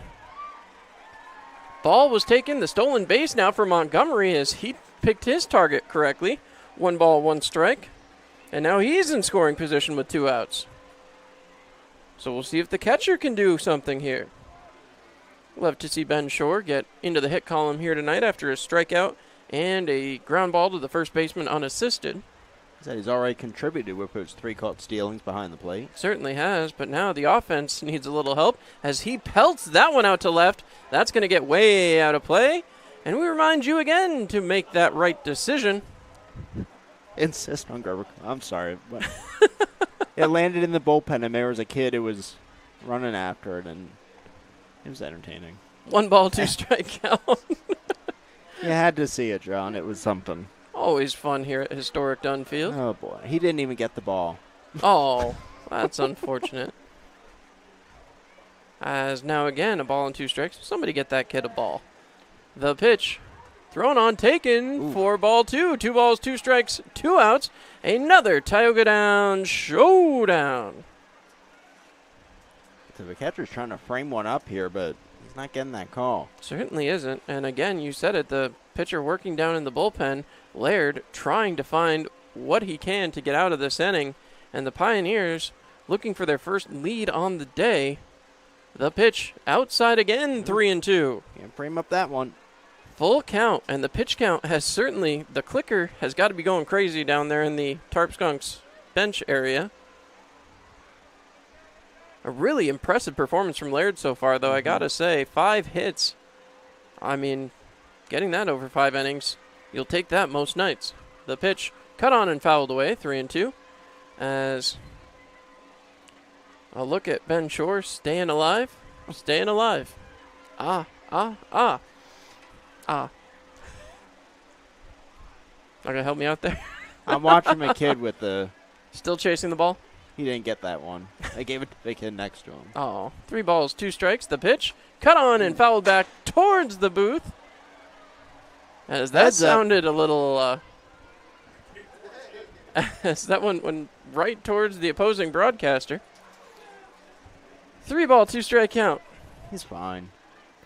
ball was taken, the stolen base now for Montgomery as he picked his target correctly. 1 ball, 1 strike. And now he's in scoring position with 2 outs. So we'll see if the catcher can do something here. Love to see Ben Shore get into the hit column here tonight after a strikeout and a ground ball to the first baseman unassisted. He's already contributed with those 3 caught stealings behind the plate. Certainly has, but now the offense needs a little help as he pelts that one out to left. That's going to get way out of play. And we remind you again to make that right decision. Insist on Gerber. I'm sorry, but it landed in the bullpen, and there was a kid who was running after it, and it was entertaining. 1 ball, 2 strike count. You had to see it, John. It was something. Always fun here at historic Dunfield. Oh, boy. He didn't even get the ball. Oh, that's unfortunate. As now again, a ball and 2 strikes. Somebody get that kid a ball. The pitch. Thrown on, taken. 4 ball, 2. 2 balls, 2 strikes, 2 outs. Another Tioga down showdown. So the catcher's trying to frame one up here, but he's not getting that call. Certainly isn't. And again, you said it, the pitcher working down in the bullpen. Laird trying to find what he can to get out of this inning. And the Pioneers looking for their first lead on the day. The pitch outside again, 3-2. Can't frame up that one. Full count, and the pitch count has certainly, the clicker has got to be going crazy down there in the Tarp Skunks bench area. A really impressive performance from Laird so far, though, I got to say. 5 hits. I mean, getting that over 5 innings, you'll take that most nights. The pitch cut on and fouled away, 3-2. As a look at Ben Shore staying alive. Staying alive. Not gonna help me out there? I'm watching my kid with the... Still chasing the ball? He didn't get that one. I gave it to the kid next to him. Oh, 3 balls, 2 strikes. The pitch cut on and fouled back towards the booth. As that sounded a little... as that one went right towards the opposing broadcaster. 3 ball, 2 strike count. He's fine.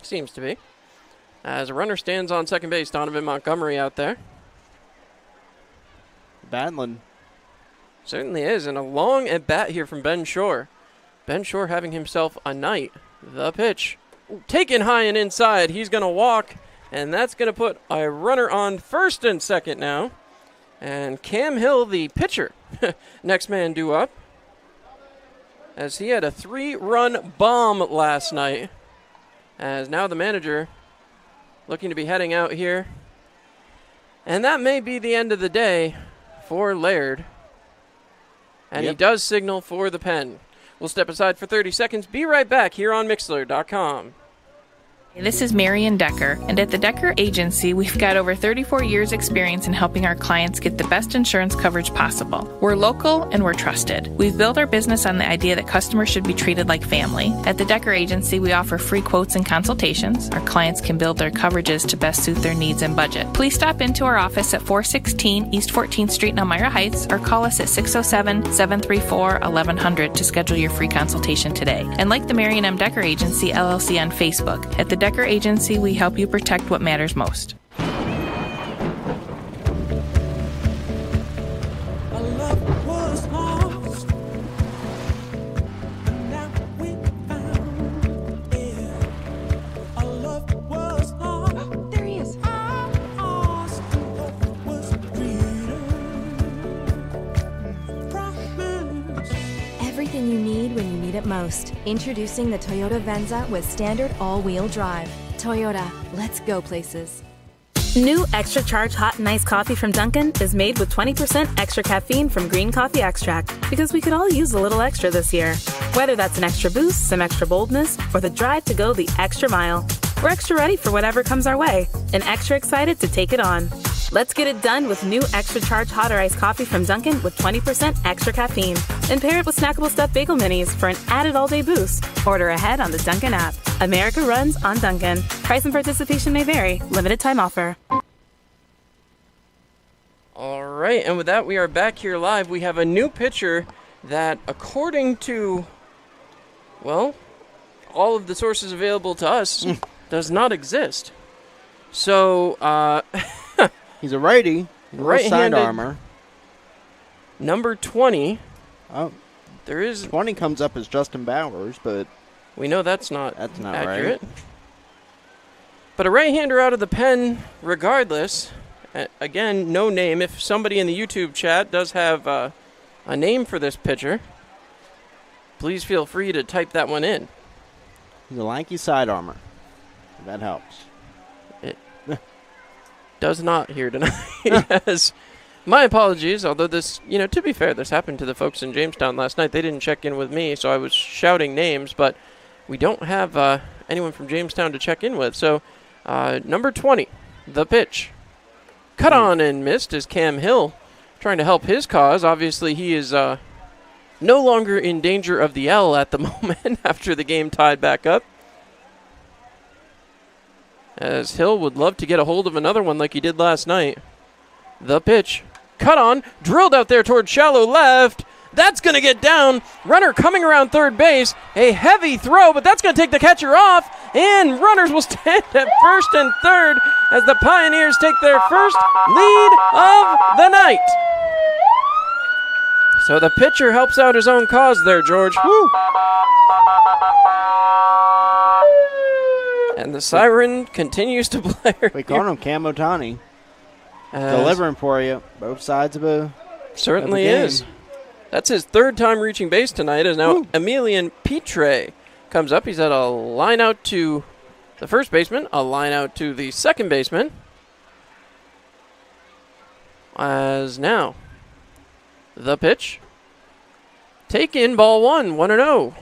Seems to be. As a runner stands on second base, Donovan Montgomery out there. Battling. Certainly is, and a long at bat here from Ben Shore. Ben Shore having himself a night. The pitch. Taken high and inside. He's going to walk, and that's going to put a runner on first and second now. And Cam Hill, the pitcher, next man due up, as he had a 3-run bomb last night. As now the manager looking to be heading out here. And that may be the end of the day for Laird. And he does signal for the pen. We'll step aside for 30 seconds. Be right back here on Mixlr.com. This is Marion Decker, and at the Decker Agency, we've got over 34 years' experience in helping our clients get the best insurance coverage possible. We're local and we're trusted. We've built our business on the idea that customers should be treated like family. At the Decker Agency, we offer free quotes and consultations. Our clients can build their coverages to best suit their needs and budget. Please stop into our office at 416 East 14th Street in Elmira Heights, or call us at 607-734-1100 to schedule your free consultation today. And like the Marion M. Decker Agency, LLC on Facebook. At the Decker Agency, we help you protect what matters most. Everything you need when you need it most. Introducing the Toyota Venza with standard all-wheel drive. Toyota, let's go places. New Extra Charge Hot and Iced Coffee from Dunkin' is made with 20% extra caffeine from green coffee extract, because we could all use a little extra this year. Whether that's an extra boost, some extra boldness, or the drive to go the extra mile, we're extra ready for whatever comes our way and extra excited to take it on. Let's get it done with new Extra Charge Hot or Iced Coffee from Dunkin' with 20% extra caffeine. And pair it with snackable stuffed bagel minis for an added all-day boost. Order ahead on the Dunkin' app. America runs on Dunkin'. Price and participation may vary. Limited time offer. All right, and with that, we are back here live. We have a new pitcher that, according to, well, all of the sources available to us, does not exist. So, he's a righty. Right-handed armor. Number 20. Oh, there is 20 comes up as Justin Bowers, but we know that's not accurate. Right. But a right-hander out of the pen, regardless. Again, no name. If somebody in the YouTube chat does have a name for this pitcher, please feel free to type that one in. He's a lanky side armor. That helps. It does not here tonight. Yes. My apologies, although this, to be fair, this happened to the folks in Jamestown last night. They didn't check in with me, so I was shouting names, but we don't have anyone from Jamestown to check in with. So, number 20, the pitch. Cut on and missed is Cam Hill, trying to help his cause. Obviously, he is no longer in danger of the L at the moment after the game tied back up. As Hill would love to get a hold of another one like he did last night. The pitch. Cut on. Drilled out there towards shallow left. That's going to get down. Runner coming around third base. A heavy throw, but that's going to take the catcher off. And runners will stand at first and third as the Pioneers take their first lead of the night. So the pitcher helps out his own cause there, George. Woo! And the siren continues to blare. We call him Cam Otani. Delivering for you, both sides of a certainly of the game. Is. That's his third time reaching base tonight. As now Emilian Pitre comes up. He's at a line out to the first baseman, a line out to the second baseman. As now, the pitch. Take in ball one, 1-0.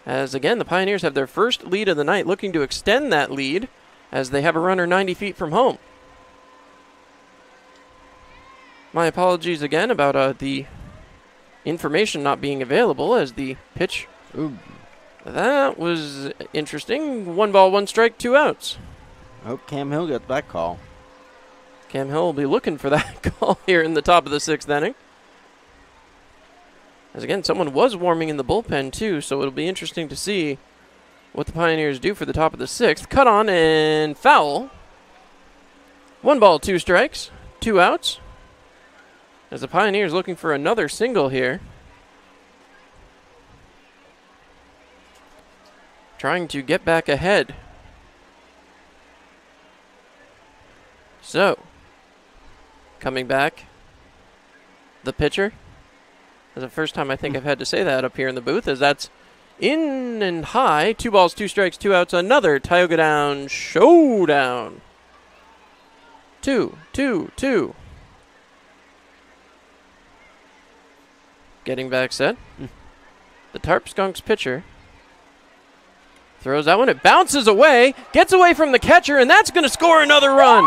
As again, the Pioneers have their first lead of the night, looking to extend that lead as they have a runner 90 feet from home. My apologies again about the information not being available as the pitch. Ooh. That was interesting. 1 ball, 1 strike, 2 outs. I hope Cam Hill gets that call. Cam Hill will be looking for that call here in the top of the 6th inning. As again, someone was warming in the bullpen too, so it'll be interesting to see what the Pioneers do for the top of the 6th. Cut on and foul. 1 ball, 2 strikes, 2 outs. As the Pioneers looking for another single here. Trying to get back ahead. So, coming back, the pitcher. That's the first time I think I've had to say that up here in the booth, as that's in and high. 2 balls, 2 strikes, 2 outs. Another Tioga Down showdown. 2, 2, 2. Getting back set. The Tarp Skunks pitcher throws that one. It bounces away, gets away from the catcher, and that's going to score another run.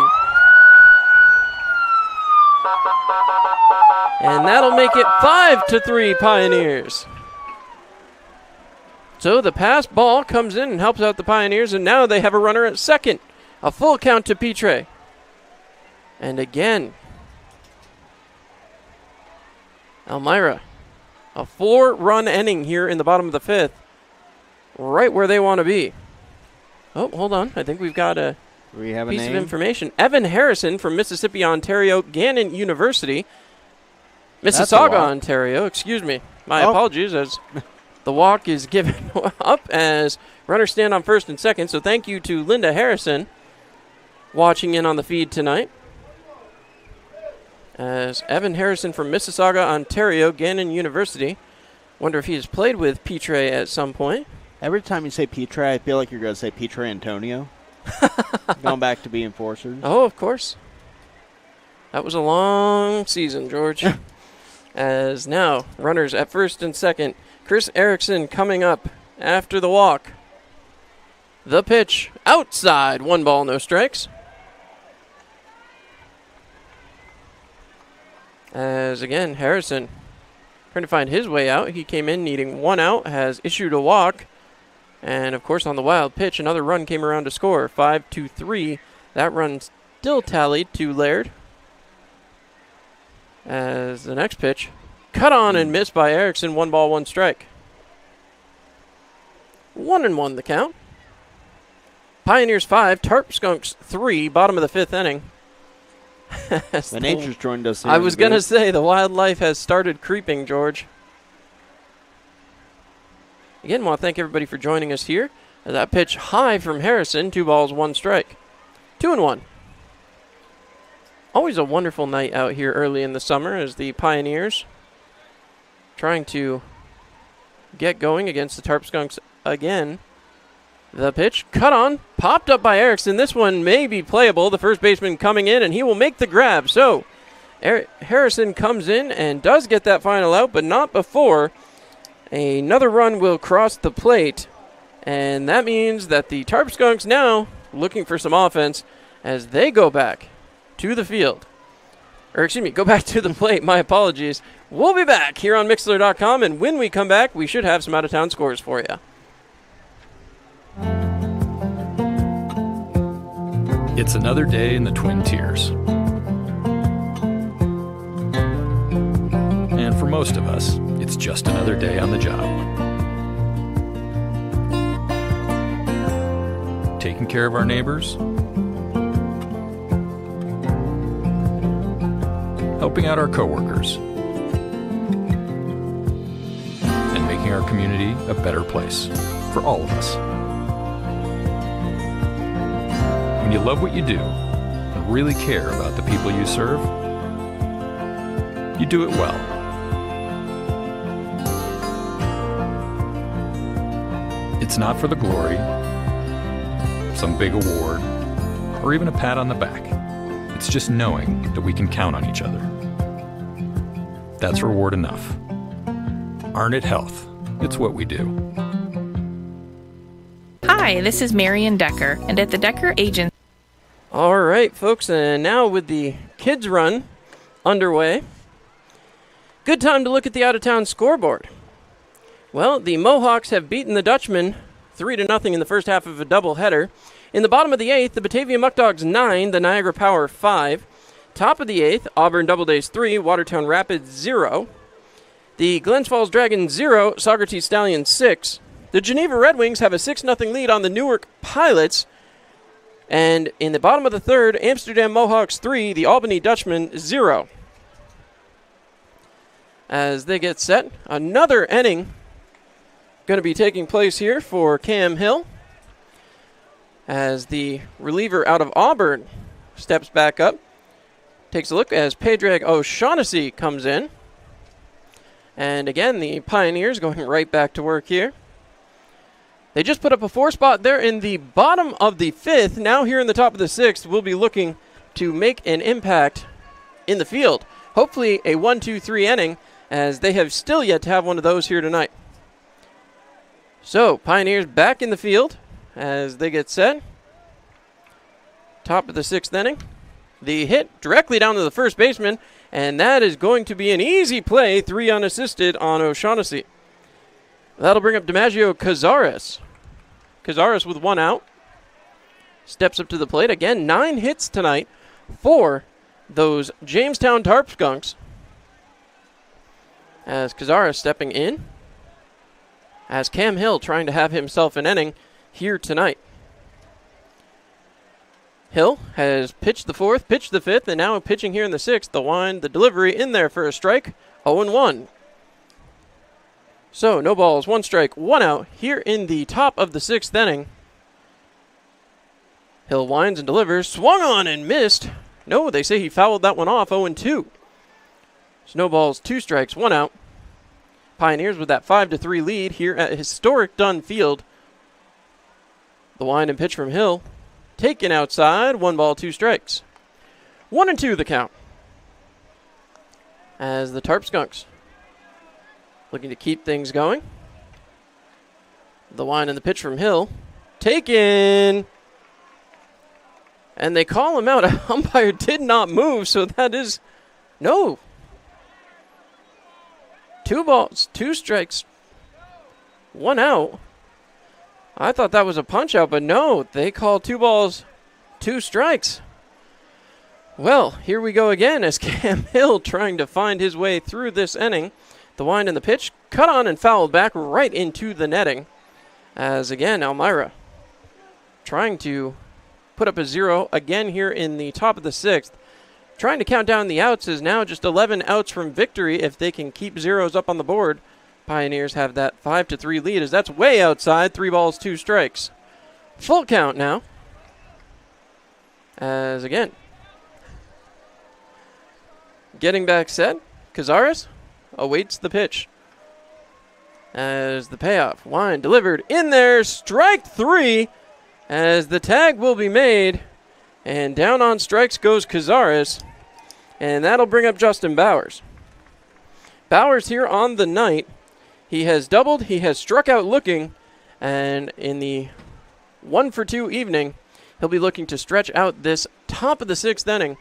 And that'll make it 5-3 Pioneers. So the pass ball comes in and helps out the Pioneers, and now they have a runner at second. A full count to Pitre. And again, Elmira. A 4-run inning here in the bottom of the 5th. Right where they want to be. Oh, hold on. I think we've got a piece of information. Evan Harrison from Mississippi, Ontario, Gannon University. Mississauga, Ontario. Excuse me. My apologies, as the walk is given up as runners stand on first and second. So thank you to Linda Harrison watching in on the feed tonight. As Evan Harrison from Mississauga, Ontario, Gannon University. Wonder if he has played with Pitre at some point. Every time you say Pitre, I feel like you're going to say Pitre Antonio. Going back to be enforcers. Oh, of course. That was a long season, George. As now, runners at first and second. Chris Erickson coming up after the walk. The pitch outside. 1 ball, no strikes. As again, Harrison trying to find his way out. He came in needing 1 out, has issued a walk. And, of course, on the wild pitch, another run came around to score. 5-3. That run still tallied to Laird. As the next pitch, cut on and missed by Erickson. 1 ball, 1 strike. 1-1 the count. Pioneers 5, Tarp Skunks 3, bottom of the 5th inning. The nature's joined us here. I was going to say, the wildlife has started creeping, George. Again, I want to thank everybody for joining us here. That pitch high from Harrison, 2 balls, 1 strike. 2-1. Always a wonderful night out here early in the summer as the Pioneers trying to get going against the Tarp Skunks again. The pitch, cut on, popped up by Erickson. This one may be playable. The first baseman coming in, and he will make the grab. So Harrison comes in and does get that final out, but not before another run will cross the plate. And that means that the Tarp Skunks now looking for some offense as they go back to the field. Or excuse me, go back to the plate. My apologies. We'll be back here on Mixler.com, and when we come back, we should have some out-of-town scores for you. It's another day in the Twin Tiers. And for most of us, it's just another day on the job. Taking care of our neighbors, helping out our coworkers, and making our community a better place for all of us. When you love what you do and really care about the people you serve, you do it well. It's not for the glory, some big award, or even a pat on the back. It's just knowing that we can count on each other. That's reward enough. Arnett Health. It's what we do. Hi, this is Marian Decker, and at the Decker Agency. All right, folks, and now with the kids' run underway, good time to look at the out-of-town scoreboard. Well, the Mohawks have beaten the Dutchmen 3-0 in the first half of a doubleheader. In the bottom of the 8th, the Batavia Muckdogs 9, the Niagara Power 5. Top of the 8th, Auburn Doubledays 3, Watertown Rapids 0. The Glens Falls Dragons 0, Socrates Stallions 6. The Geneva Red Wings have a 6-0 lead on the Newark Pilots. And in the bottom of the third, Amsterdam Mohawks 3, the Albany Dutchmen 0. As they get set, another inning going to be taking place here for Cam Hill. As the reliever out of Auburn steps back up, takes a look as Padraig O'Shaughnessy comes in. And again, the Pioneers going right back to work here. They just put up a 4 spot there in the bottom of the 5th. Now here in the top of the 6th, we'll be looking to make an impact in the field. Hopefully a 1-2-3 inning, as they have still yet to have one of those here tonight. So, Pioneers back in the field as they get set. Top of the 6th inning. The hit directly down to the first baseman, and that is going to be an easy play, 3 unassisted on O'Shaughnessy. That'll bring up DiMaggio Cazares. Cazares with 1 out. Steps up to the plate. Again, 9 hits tonight for those Jamestown Tarp Skunks. As Cazares stepping in. As Cam Hill trying to have himself an inning here tonight. Hill has pitched the 4th, pitched the 5th, and now pitching here in the 6th. The wind, the delivery in there for a strike. 0-1. So, no balls, 1 strike, 1 out here in the top of the 6th inning. Hill winds and delivers. Swung on and missed. No, they say he fouled that one off. 0-2. Snowballs, 2 strikes, 1 out. Pioneers with that 5-3 lead here at historic Dunn Field. The wind and pitch from Hill. Taken outside. 1 ball, 2 strikes. 1-2 the count. As the Tarp Skunks looking to keep things going. The wind and the pitch from Hill. Taken. And they call him out. An umpire did not move, so that is no. 2 balls, 2 strikes, 1 out. I thought that was a punch out, but no, they call 2 balls, 2 strikes. Well, here we go again as Cam Hill trying to find his way through this inning. The wind and the pitch, cut on and fouled back right into the netting. As again, Elmira trying to put up a 0 again here in the top of the 6th. Trying to count down the outs is now just 11 outs from victory if they can keep zeros up on the board. Pioneers have that 5-3 lead as that's way outside. 3 balls, 2 strikes. Full count now. As again, getting back set, Cazares awaits the pitch. As the payoff, wind delivered in there, strike 3, as the tag will be made, and down on strikes goes Cazares, and that'll bring up Justin Bowers. Bowers here on the night, he has doubled, he has struck out looking, and in the 1-for-2 evening, he'll be looking to stretch out this top of the 6th inning.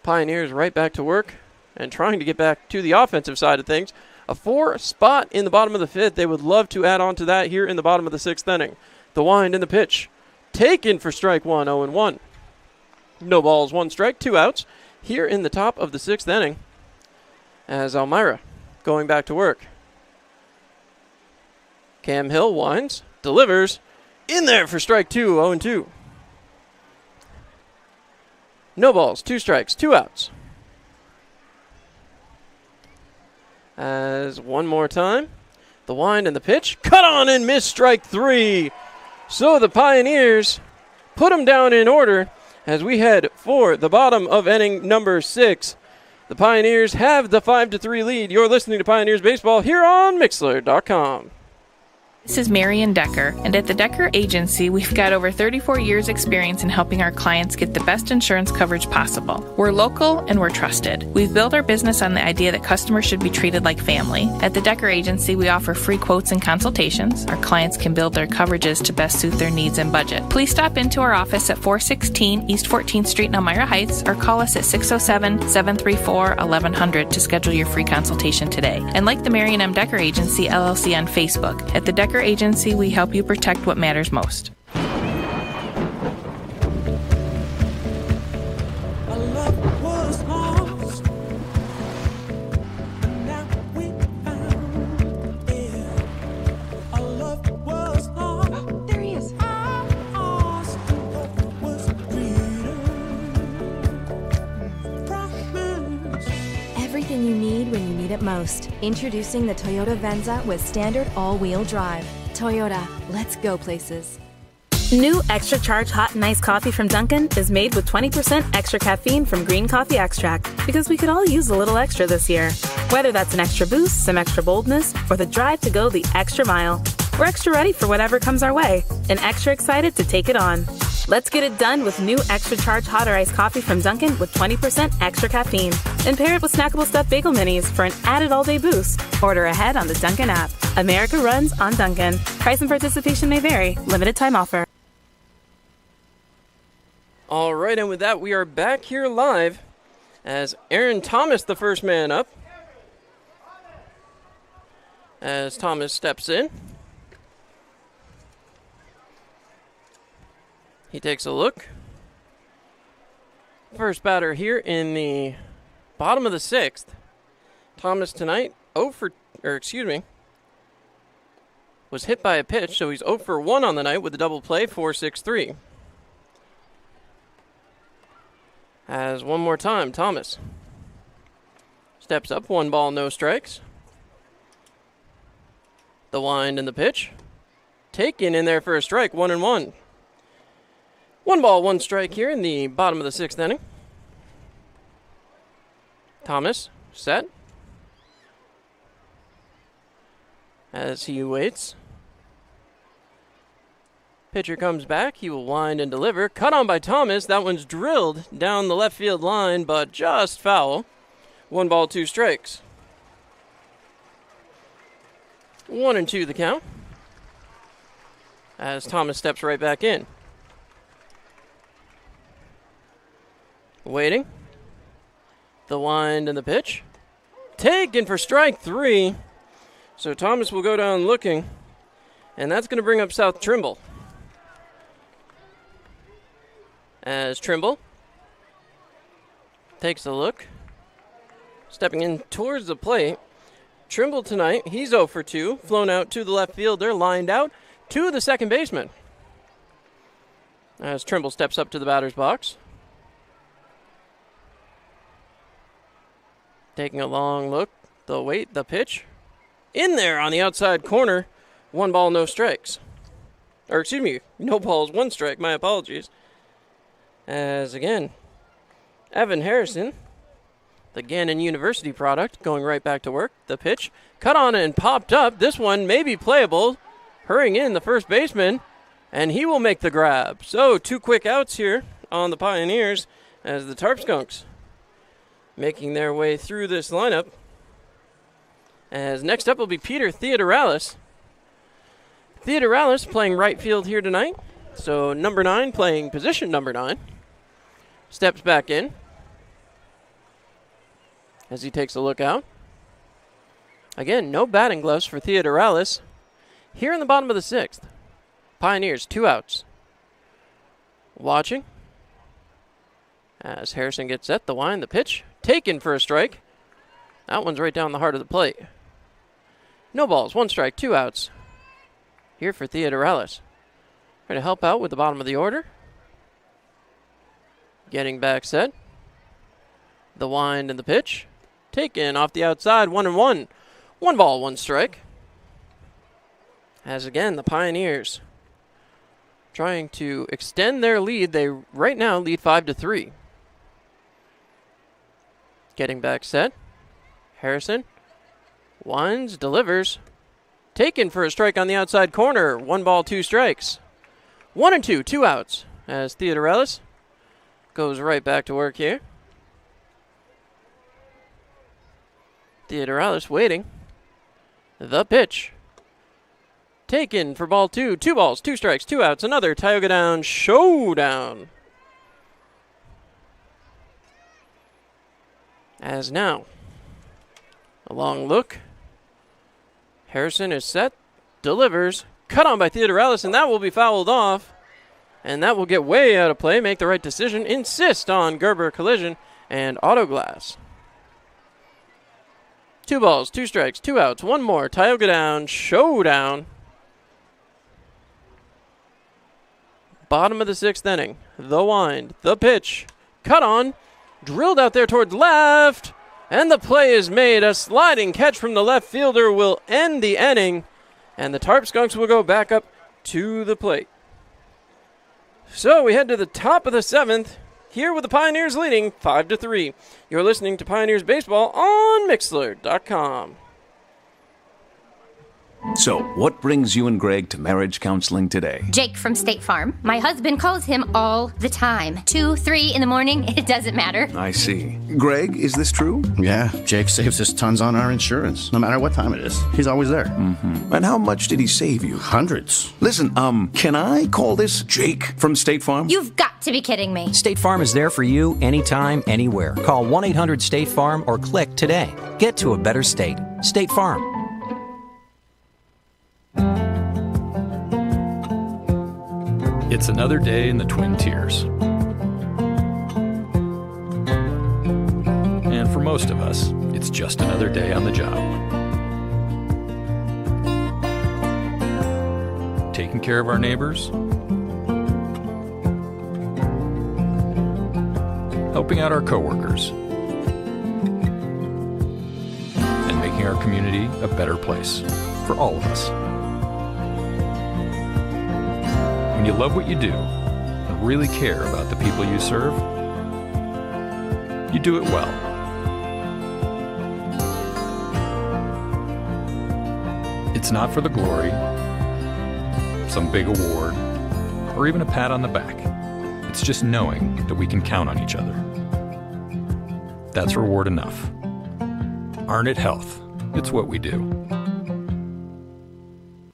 Pioneers right back to work and trying to get back to the offensive side of things. A 4 spot in the bottom of the 5th. They would love to add on to that here in the bottom of the 6th inning. The wind and the pitch. Taken for strike 1, 0-1. No balls, 1 strike, 2 outs. Here in the top of the 6th inning. As Elmira going back to work. Cam Hill winds, delivers. In there for strike 2, 0-2. No balls, 2 strikes, 2 outs. As one more time, the wind and the pitch. Cut on and miss, strike 3. So the Pioneers put them down in order as we head for the bottom of inning number 6. The Pioneers have the 5-3 lead. You're listening to Pioneers Baseball here on Mixlr.com. This is Marion Decker, and at the Decker Agency, we've got over 34 years' experience in helping our clients get the best insurance coverage possible. We're local and we're trusted. We've built our business on the idea that customers should be treated like family. At the Decker Agency, we offer free quotes and consultations. Our clients can build their coverages to best suit their needs and budget. Please stop into our office at 416 East 14th Street in Elmira Heights or call us at 607-734-1100 to schedule your free consultation today. And like the Marion M. Decker Agency, LLC on Facebook. At the Decker Agency, we help you protect what matters most. Everything you need when you need it most. Introducing the Toyota Venza with standard all-wheel drive. Toyota, let's go places. New Extra Charge Hot and Iced Coffee from Dunkin' is made with 20% extra caffeine from green coffee extract because we could all use a little extra this year. Whether that's an extra boost, some extra boldness, or the drive to go the extra mile, we're extra ready for whatever comes our way and extra excited to take it on. Let's get it done with new Extra Charge Hot or Iced Coffee from Dunkin' with 20% extra caffeine. And pair it with snackable stuffed bagel minis for an added all-day boost. Order ahead on the Dunkin' app. America runs on Dunkin'. Price and participation may vary. Limited time offer. All right, and with that, we are back here live as Aaron Thomas, the first man up. As Thomas steps in. He takes a look. First batter here in the bottom of the sixth. Thomas tonight was hit by a pitch, so he's 0 for 1 on the night with a double play, 4-6-3. As one more time, Thomas steps up, 1 ball, no strikes. The wind and the pitch. Taken in there for a strike, 1-1. 1 ball, 1 strike here in the bottom of the sixth inning. Thomas set. As he waits. Pitcher comes back. He will wind and deliver. Cut on by Thomas. That one's drilled down the left field line, but just foul. 1 ball, 2 strikes. 1-2 the count. As Thomas steps right back in. Waiting. The wind and the pitch. Taken for strike 3. So Thomas will go down looking. And that's going to bring up South Trimble. As Trimble takes a look. Stepping in towards the plate. Trimble tonight, he's 0 for 2. Flown out to the left fielder. Lined out to the second baseman. As Trimble steps up to the batter's box. Taking a long look, the wait, the pitch. In there on the outside corner, 1 ball, no strikes. Or excuse me, no balls, 1 strike, my apologies. As again, Evan Harrison, the Gannon University product, going right back to work. The pitch, cut on and popped up. This one may be playable. Hurrying in the first baseman, and he will make the grab. So 2 quick outs here on the Pioneers as the Tarp Skunks making their way through this lineup. As next up will be Peter Theodoralis. Theodoralis playing right field here tonight. So number 9 playing position number 9. Steps back in as he takes a look out. Again, no batting gloves for Theodoralis. Here in the bottom of the 6th. Pioneers, 2 outs. Watching. As Harrison gets set, the wind, the pitch. Taken for a strike. That one's right down the heart of the plate. No balls, 1 strike, 2 outs. Here for Theodoralis. Trying to help out with the bottom of the order. Getting back set. The wind and the pitch. Taken off the outside, 1-1. 1 ball, 1 strike. As again, the Pioneers trying to extend their lead. They right now lead 5-3. Getting back set. Harrison winds, delivers. Taken for a strike on the outside corner. 1 ball, 2 strikes. 1-2, 2 outs. As Theodoralis goes right back to work here. Theodoralis waiting. The pitch. Taken for ball 2. 2 balls, 2 strikes, 2 outs. Another Tioga Down showdown. As now, a long look. Harrison is set, delivers, cut on by Theodoralis, and that will be fouled off. And that will get way out of play, make the right decision, insist on Gerber collision and auto glass. 2 balls, 2 strikes, 2 outs, 1 more. Tioga Down showdown. Bottom of the 6th inning. The wind, the pitch, cut on. Drilled out there towards left. And the play is made. A sliding catch from the left fielder will end the inning. And the Tarp Skunks will go back up to the plate. So we head to the top of the 7th. Here with the Pioneers leading 5-3. You're listening to Pioneers Baseball on Mixlr.com. So, what brings you and Greg to marriage counseling today? Jake from State Farm. My husband calls him all the time. 2, 3 in the morning, it doesn't matter. I see. Greg, is this true? Yeah, Jake saves us tons on our insurance. No matter what time it is, he's always there. Mm-hmm. And how much did he save you? Hundreds. Listen, can I call this Jake from State Farm? You've got to be kidding me. State Farm is there for you anytime, anywhere. Call 1-800-STATE-FARM or click today. Get to a better state. State Farm. It's another day in the Twin Tiers. And for most of us, it's just another day on the job. Taking care of our neighbors, helping out our coworkers, and making our community a better place for all of us. When you love what you do and really care about the people you serve, you do it well. It's not for the glory, some big award, or even a pat on the back. It's just knowing that we can count on each other. That's reward enough. Arnett Health. It's what we do.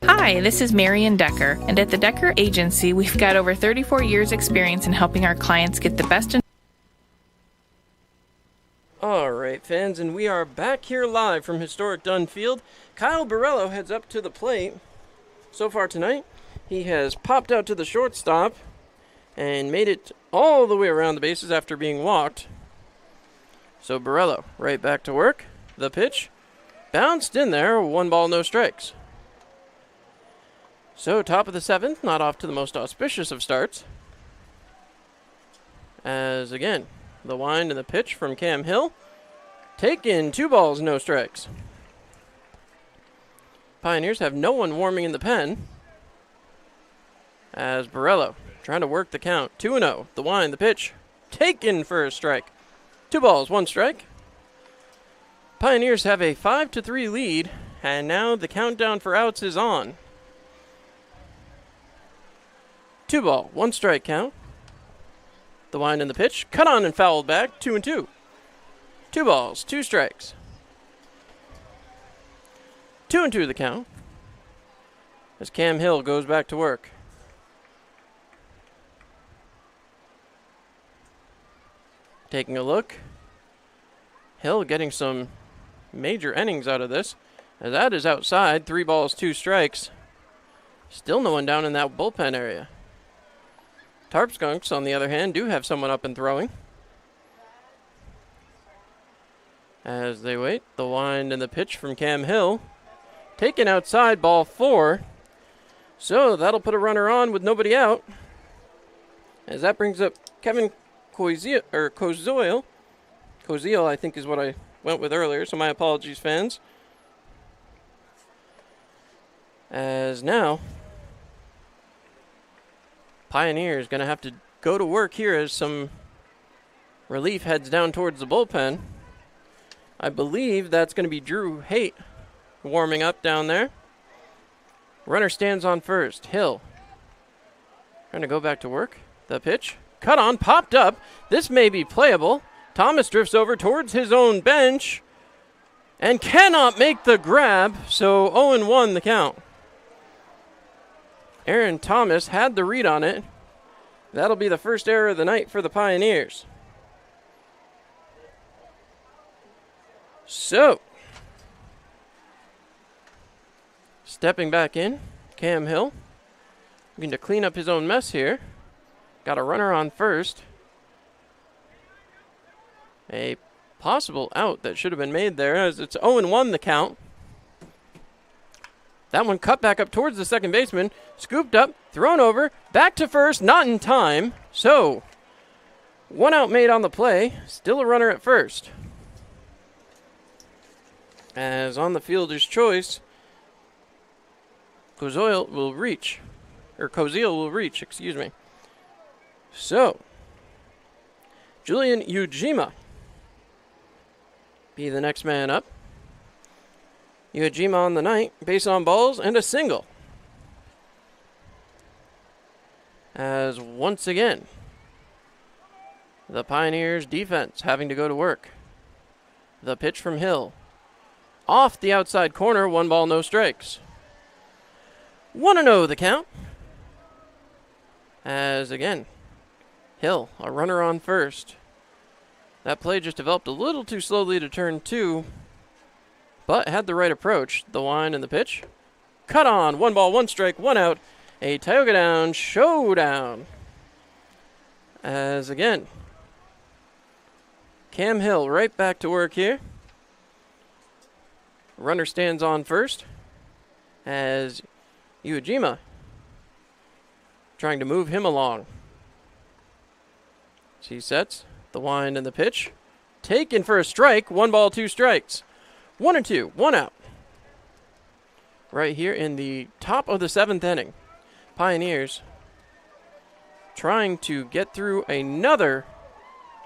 Hi, this is Marion Decker, and at the Decker Agency, we've got over 34 years experience in helping our clients get the best in. All right, fans, and we are back here live from historic Dunn Field. Kyle Borello heads up to the plate. So far tonight, he has popped out to the shortstop and made it all the way around the bases after being walked. So Borello right back to work. The pitch bounced in there, 1 ball, no strikes. So, top of the 7th, not off to the most auspicious of starts. As, again, the wind and the pitch from Cam Hill. Taken, 2 balls, no strikes. Pioneers have no one warming in the pen. As Borello trying to work the count. 2-0, the wind, the pitch. Taken for a strike. 2 balls, 1 strike. Pioneers have a 5-3 lead, and now the countdown for outs is on. 2 ball, 1 strike count. The wind and the pitch. Cut on and fouled back. 2-2. 2 balls, 2 strikes. 2-2 the count. As Cam Hill goes back to work. Taking a look. Hill getting some major innings out of this. As that is outside. 3 balls, 2 strikes. Still no one down in that bullpen area. Tarp Skunks, on the other hand, do have someone up and throwing. As they wait, the wind and the pitch from Cam Hill. Taken outside, ball 4. So that'll put a runner on with nobody out. As that brings up Kevin Koziel, I think is what I went with earlier, so my apologies, fans. As now, Pioneers going to have to go to work here as some relief heads down towards the bullpen. I believe that's going to be Drew Haight warming up down there. Runner stands on first. Hill trying to go back to work. The pitch. Cut on. Popped up. This may be playable. Thomas drifts over towards his own bench and cannot make the grab, so 0-1 the count. Aaron Thomas had the read on it. That'll be the first error of the night for the Pioneers. So, stepping back in, Cam Hill, looking to clean up his own mess here. Got a runner on first. A possible out that should have been made there, as it's 0-1 the count. That one cut back up towards the second baseman, scooped up, thrown over, back to first, not in time. So, 1 out made on the play, still a runner at first. As on the fielder's choice, Koziel will reach. So, Julian Ujima be the next man up. Ujima on the night, base on balls, and a single. As once again, the Pioneers defense having to go to work. The pitch from Hill. Off the outside corner, 1 ball, no strikes. 1-0 the count. As again, Hill, a runner on first. That play just developed a little too slowly to turn 2, but had the right approach. The wind and the pitch. Cut on, 1 ball, 1 strike, 1 out. A Tioga Down showdown. As again, Cam Hill right back to work here. Runner stands on first as Ujima trying to move him along. He sets the wind and the pitch. Taken for a strike. 1 ball, 2 strikes. 1-2, 1 out. Right here in the top of the 7th inning. Pioneers trying to get through another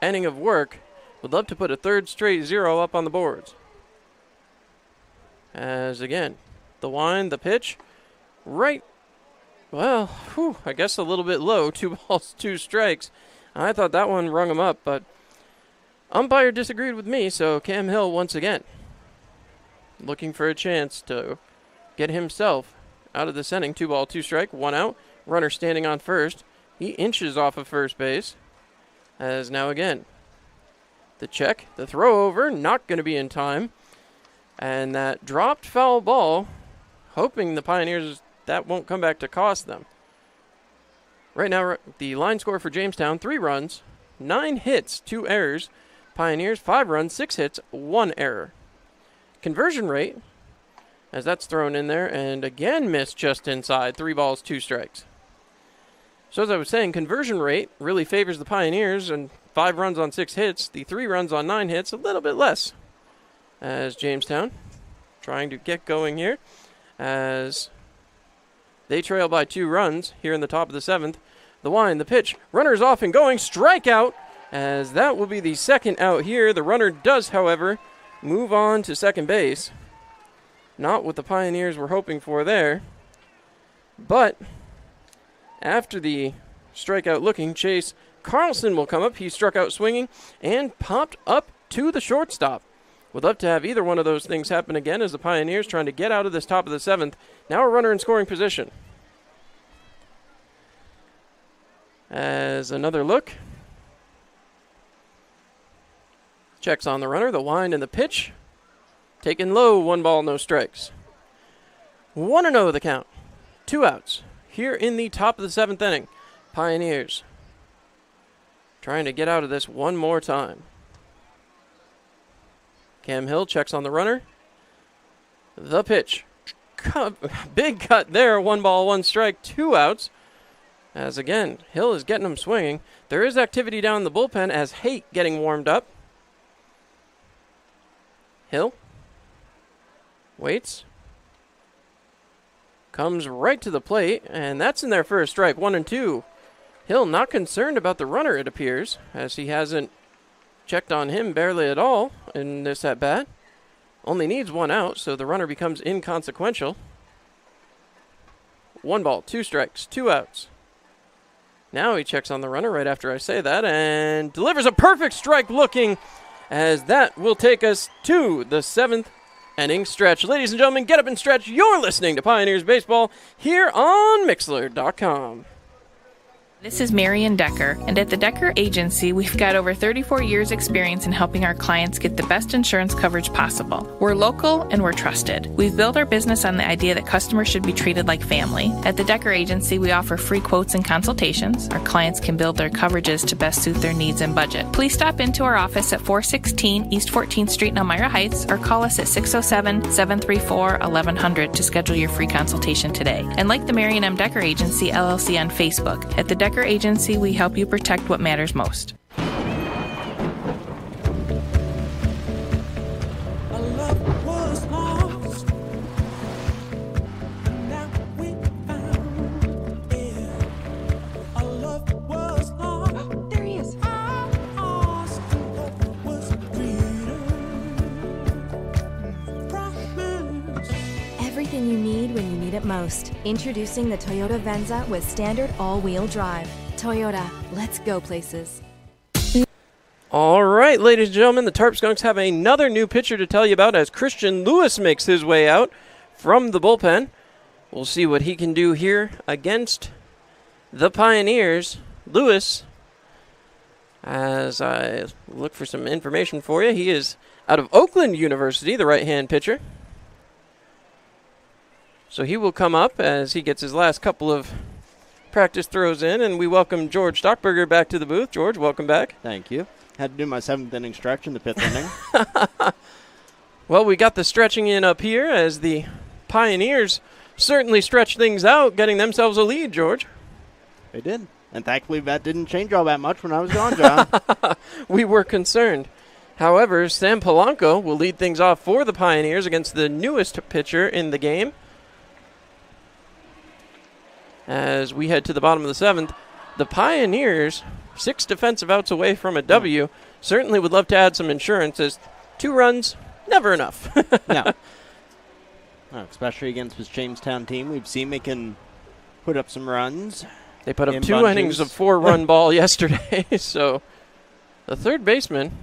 inning of work. Would love to put a 3rd straight 0 up on the boards. As again, the wind, the pitch, right, well, I guess a little bit low. 2 balls, 2 strikes. I thought that one rung him up, but umpire disagreed with me, so Cam Hill once again looking for a chance to get himself out of this inning. 2 ball, 2 strike, 1 out. Runner standing on first. He inches off of first base. As now again, the check, the throw over, not going to be in time. And that dropped foul ball, hoping the Pioneers that won't come back to cost them. Right now, the line score for Jamestown, 3 runs, 9 hits, 2 errors. Pioneers, 5 runs, 6 hits, 1 error. Conversion rate, as that's thrown in there, and again missed just inside. 3 balls, 2 strikes. So as I was saying, conversion rate really favors the Pioneers, and 5 runs on 6 hits. The 3 runs on 9 hits, a little bit less. As Jamestown trying to get going here, as they trail by 2 runs here in the top of the 7th. The wind, the pitch, runners off and going, strikeout, as that will be the 2nd out here. The runner does, however, move on to second base. Not what the Pioneers were hoping for there. But after the strikeout looking, Chase Carlson will come up. He struck out swinging and popped up to the shortstop. Would love to have either one of those things happen again as the Pioneers trying to get out of this top of the 7th. Now a runner in scoring position. As another look. Checks on the runner, the wind and the pitch. Taken low, 1 ball, no strikes. 1-0 the count. 2 outs. Here in the top of the 7th inning. Pioneers trying to get out of this one more time. Cam Hill checks on the runner. The pitch. Big cut there. 1 ball, 1 strike, 2 outs. As again, Hill is getting him swinging. There is activity down in the bullpen as Haight getting warmed up. Hill waits. Comes right to the plate, and that's in there for a strike. 1-2. Hill not concerned about the runner, it appears, as he hasn't checked on him barely at all in this at-bat. Only needs 1 out, so the runner becomes inconsequential. 1 ball, 2 strikes, 2 outs. Now he checks on the runner right after I say that and delivers a perfect strike looking, as that will take us to the 7th inning stretch. Ladies and gentlemen, get up and stretch. You're listening to Pioneers Baseball here on Mixlr.com. This is Marian Decker, and at the Decker Agency, we've got over 34 years experience in helping our clients get the best insurance coverage possible. We're local and we're trusted. We've built our business on the idea that customers should be treated like family. At the Decker Agency, we offer free quotes and consultations. Our clients can build their coverages to best suit their needs and budget. Please stop into our office at 416 East 14th Street in Elmira Heights, or call us at 607-734-1100 to schedule your free consultation today. And like the Marian M. Decker Agency, LLC on Facebook. At the Decker Agency, we help you protect what matters most. My love was it most. Introducing the Toyota Venza with standard all-wheel drive. Toyota, let's go places. All right, ladies and gentlemen, the Tarp Skunks have another new pitcher to tell you about as Christian Lewis makes his way out from the bullpen. We'll see what he can do here against the Pioneers. Lewis, as I look for some information for you, he is out of Oakland University, the right-hand pitcher. So he will come up as he gets his last couple of practice throws in, and we welcome George Stockberger back to the booth. George, welcome back. Thank you. Had to do my 7th inning stretch in the 5th inning. Well, we got the stretching in up here as the Pioneers certainly stretched things out, getting themselves a lead, George. They did. And thankfully that didn't change all that much when I was gone, John. We were concerned. However, Sam Polanco will lead things off for the Pioneers against the newest pitcher in the game. As we head to the bottom of the 7th, the Pioneers, 6 defensive outs away from a W, certainly would love to add some insurance as 2 runs, never enough. No. Well, especially against this Jamestown team. We've seen they can put up some runs. They put up 2 innings of 4-run ball yesterday. So the third baseman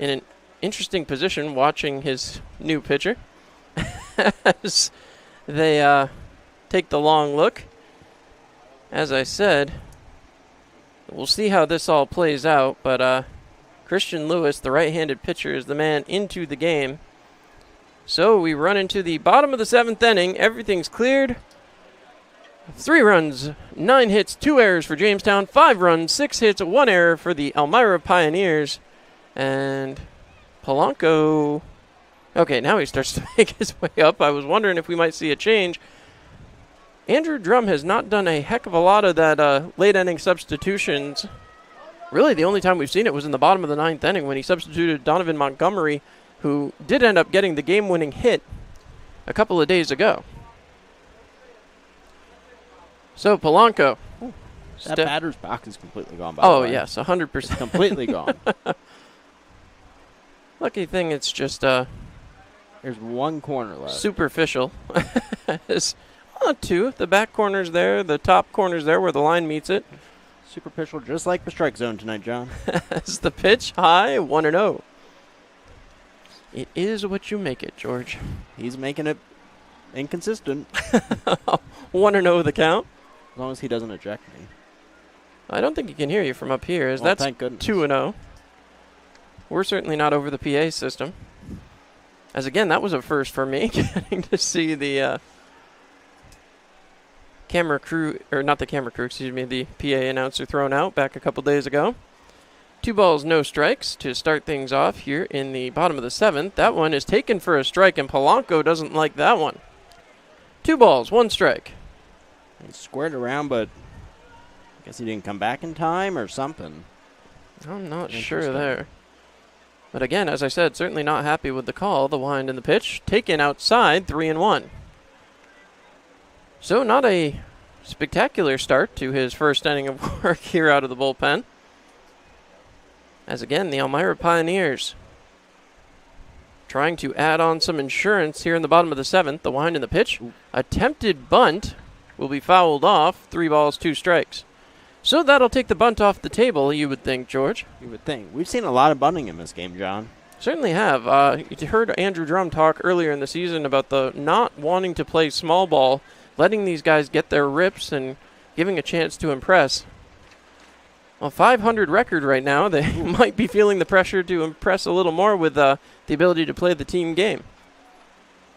in an interesting position watching his new pitcher as they take the long look. As I said, we'll see how this all plays out, but Christian Lewis, the right-handed pitcher, is the man into the game. So we run into the bottom of the 7th inning. Everything's cleared. 3 runs, 9 hits, 2 errors for Jamestown, 5 runs, 6 hits, 1 error for the Elmira Pioneers. And Polanco, okay, now he starts to make his way up. I was wondering if we might see a change. Andrew Drum has not done a heck of a lot of that late inning substitutions. Really, the only time we've seen it was in the bottom of the 9th inning when he substituted Donovan Montgomery, who did end up getting the game-winning hit a couple of days ago. So Polanco. That batter's box is completely gone, by the way. Oh, yes, 100%. It's completely gone. Lucky thing it's just there's 1 corner left. Superficial. Two. The back corner's there. The top corner's there where the line meets it. Superficial, just like the strike zone tonight, John. As the pitch, high, 1-0. It is what you make it, George. He's making it inconsistent. 1-0 the count. As long as he doesn't eject me. I don't think he can hear you from up here. Well, that's thank goodness. 2-0. We're certainly not over the PA system. As again, that was a first for me, getting to see the camera crew, or not the camera crew, excuse me, the PA announcer thrown out back a couple days ago. 2 balls, no strikes to start things off here in the bottom of the 7th. That one is taken for a strike, and Polanco doesn't like that one. 2 balls, 1 strike. He squared around, but I guess he didn't come back in time or something. I'm not sure there. But again, as I said, certainly not happy with the call. The wind and the pitch taken outside, 3-1. So not a spectacular start to his first inning of work here out of the bullpen. As again, the Elmira Pioneers trying to add on some insurance here in the bottom of the 7th. The wind and the pitch. Attempted bunt will be fouled off. 3 balls, 2 strikes. So that'll take the bunt off the table, you would think, George. You would think. We've seen a lot of bunting in this game, John. Certainly have. You heard Andrew Drum talk earlier in the season about the not wanting to play small ball, letting these guys get their rips and giving a chance to impress. Well, 500 record right now. They might be feeling the pressure to impress a little more with the ability to play the team game.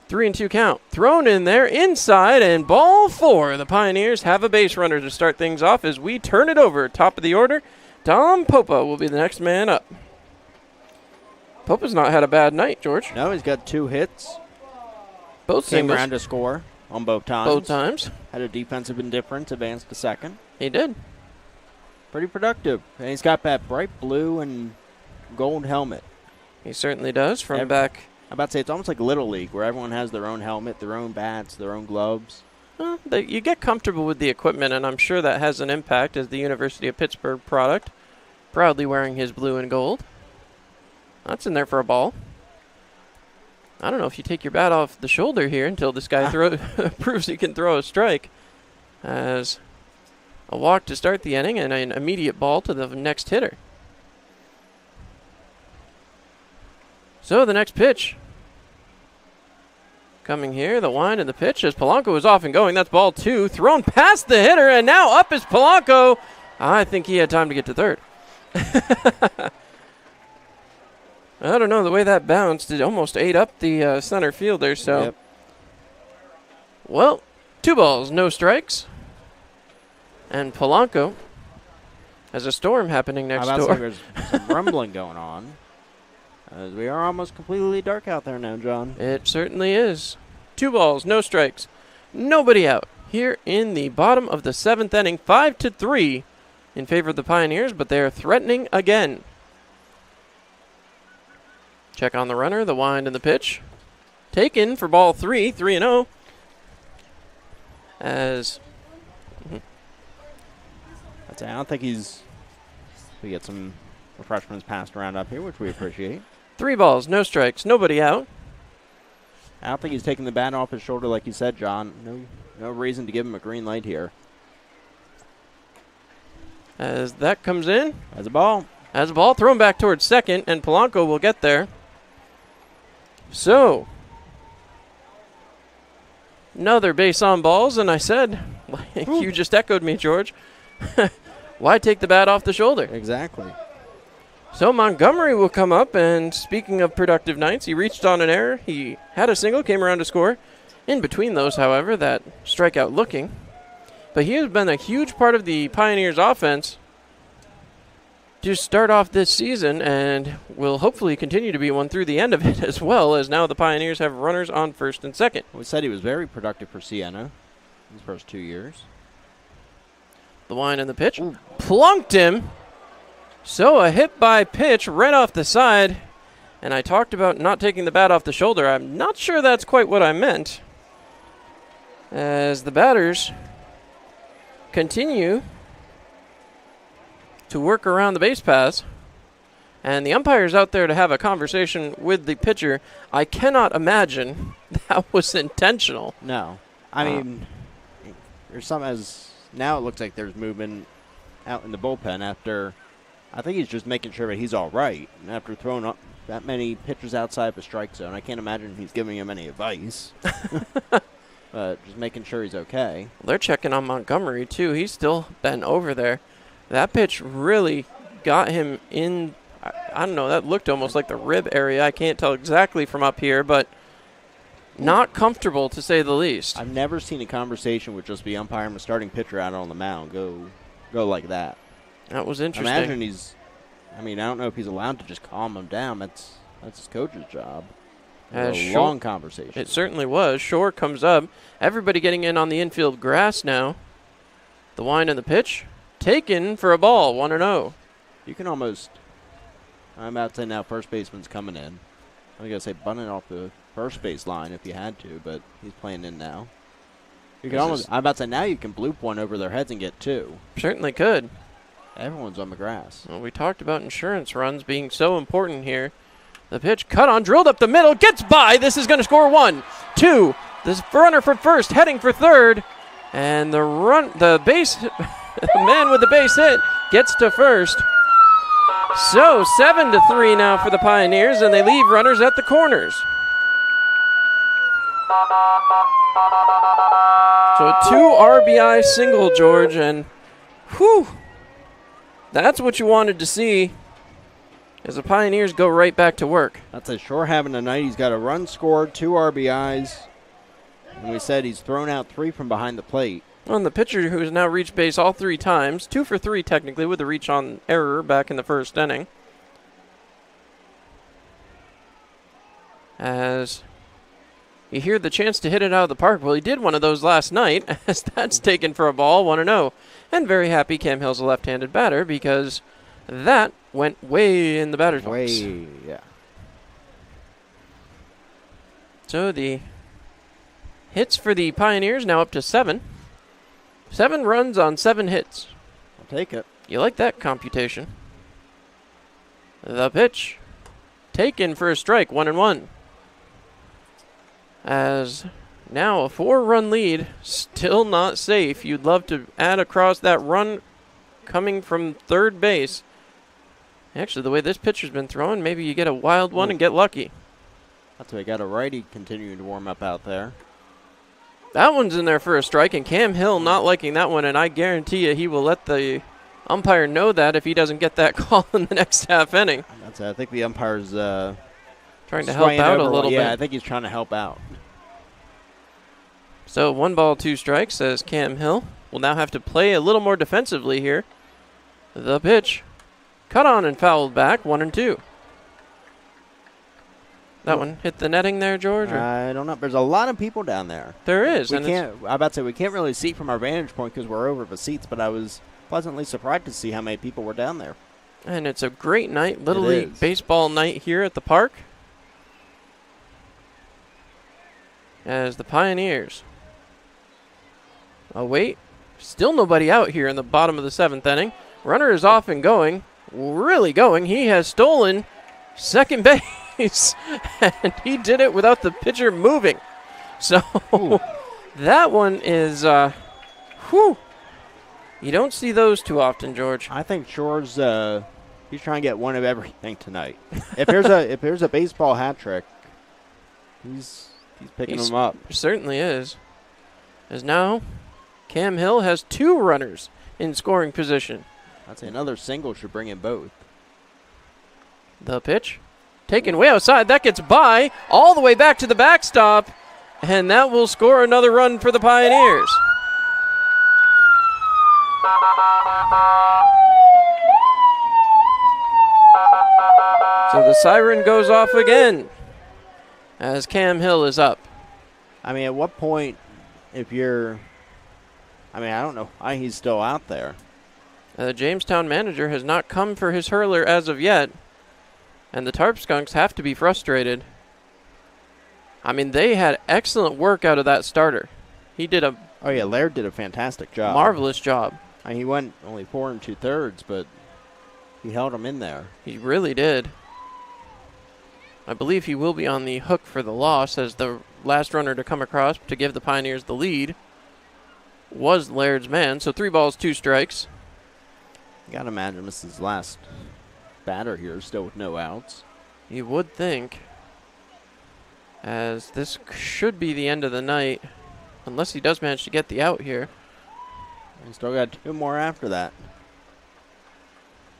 3-2 count. Thrown in there, inside, and ball 4. The Pioneers have a base runner to start things off as we turn it over. Top of the order, Tom Popa will be the next man up. Popa's not had a bad night, George. No, he's got 2 hits. Both came singles. around to score on both times. Both times. Had a defensive indifference, advanced to second. He did. Pretty productive. And he's got that bright blue and gold helmet. He certainly does from back. I'm about to say it's almost like Little League where everyone has their own helmet, their own bats, their own gloves. Well, you get comfortable with the equipment, and I'm sure that has an impact as the University of Pittsburgh product. Proudly wearing his blue and gold. That's in there for a ball. I don't know if you take your bat off the shoulder here until this guy proves he can throw a strike. As a walk to start the inning and an immediate ball to the next hitter. So the next pitch coming here, the wind and the pitch as Polanco is off and going. That's ball 2, thrown past the hitter, and now up is Polanco. I think he had time to get to third. I don't know, the way that bounced, it almost ate up the center fielder. So, yep. Well, 2 balls, no strikes. And Polanco has a storm happening next door. There's some rumbling going on. As we are almost completely dark out there now, John. It certainly is. 2 balls, no strikes, nobody out. Here in the bottom of the 7th inning, 5-3 in favor of the Pioneers, but they are threatening again. Check on the runner, the wind and the pitch. Taken for ball 3, 3-0. As I don't think we get some refreshments passed around up here, which we appreciate. 3 balls, no strikes, nobody out. I don't think he's taking the bat off his shoulder like you said, John. No reason to give him a green light here. As that comes in. As a ball. As a ball thrown back towards second, and Polanco will get there. So, another base on balls, and I said, like you just echoed me, George, why take the bat off the shoulder? Exactly. So Montgomery will come up, and speaking of productive nights, he reached on an error. He had a single, came around to score. In between those, however, that strikeout looking. But he has been a huge part of the Pioneers' offense to start off this season, and will hopefully continue to be one through the end of it as well, as now the Pioneers have runners on first and second. We said he was very productive for Siena in his first 2 years. The wind and the pitch. Ooh. Plunked him. So a hit by pitch right off the side. And I talked about not taking the bat off the shoulder. I'm not sure that's quite what I meant. As the batters continue to work around the base paths. And the umpire's out there to have a conversation with the pitcher. I cannot imagine that was intentional. No. I mean, there's some as now it looks like there's movement out in the bullpen after. I think he's just making sure that he's all right. And after throwing up that many pitchers outside the strike zone, I can't imagine he's giving him any advice. But just making sure he's okay. Well, they're checking on Montgomery, too. He's still been over there. That pitch really got him in, I don't know, that looked almost like the rib area. I can't tell exactly from up here, but not comfortable to say the least. I've never seen a conversation with just the umpire and the starting pitcher out on the mound go like that. That was interesting. Imagine I don't know if he's allowed to just calm him down. That's his coach's job. A long conversation. It certainly was. Shore comes up. Everybody getting in on the infield grass now. The wind and the pitch. Taken for a ball, 1-0. You can almost, I'm about to say now first baseman's coming in. I'm going to say bunting off the first base line if you had to, but he's playing in now. You can I'm about to say now you can bloop one over their heads and get 2. Certainly could. Everyone's on the grass. Well, we talked about insurance runs being so important here. The pitch cut on, drilled up the middle, gets by. This is going to score 1, 2. This runner for first, heading for third. And the man with the base hit gets to first. So 7-3 now for the Pioneers, and they leave runners at the corners. So a 2 RBI single, George, and whew, that's what you wanted to see as the Pioneers go right back to work. That's a Shore having a night. He's got a run scored, 2 RBIs. And we said he's thrown out 3 from behind the plate. On the pitcher who has now reached base all 3 times, 2 for 3 technically with a reach on error back in the first inning. As you hear the chance to hit it out of the park. Well, he did one of those last night, as that's taken for a ball, 1-0. And very happy Cam Hill's a left-handed batter because that went way in the batter's box. Yeah. So the hits for the Pioneers now up to 7. 7 runs on 7 hits. I'll take it. You like that computation. The pitch. Taken for a strike, 1-1. As now a 4-run lead, still not safe. You'd love to add across that run coming from third base. Actually, the way this pitcher's been throwing, maybe you get a wild one and get lucky. That's why we got a righty continuing to warm up out there. That one's in there for a strike, and Cam Hill not liking that one, and I guarantee you he will let the umpire know that if he doesn't get that call in the next half inning. That's it. I think the umpire's trying to help out a little bit. Yeah, I think he's trying to help out. So 1 ball, 2 strikes, says Cam Hill. Will now have to play a little more defensively here. The pitch. Cut on and fouled back, 1-2. That one hit the netting there, George? I don't know. There's a lot of people down there. There is. I'm about to say we can't really see from our vantage point because we're over the seats, but I was pleasantly surprised to see how many people were down there. And it's a great night, Little League baseball night here at the park. As the Pioneers. Oh, wait. Still nobody out here in the bottom of the 7th inning. Runner is off and going. Really going. He has stolen second base. And he did it without the pitcher moving. So that one is, whew. You don't see those too often, George. I think Shore's, he's trying to get one of everything tonight. if there's a baseball hat trick, he's picking them up. Certainly is. As now, Cam Hill has 2 runners in scoring position. I'd say another single should bring in both. The pitch. Taken way outside. That gets by all the way back to the backstop. And that will score another run for the Pioneers. So the siren goes off again as Cam Hill is up. I mean, at what point, if you're, I don't know why he's still out there. The Jamestown manager has not come for his hurler as of yet, and the Tarp Skunks have to be frustrated. I mean, they had excellent work out of that starter. He did a Laird did a fantastic job. Marvelous job. I mean, he went only 4 2/3, but he held him in there. He really did. I believe he will be on the hook for the loss as the last runner to come across to give the Pioneers the lead was Laird's man. So 3 balls, 2 strikes. You got to imagine this is his last batter here, still with no outs. You would think, as this should be the end of the night, unless he does manage to get the out here. He's still got 2 more after that.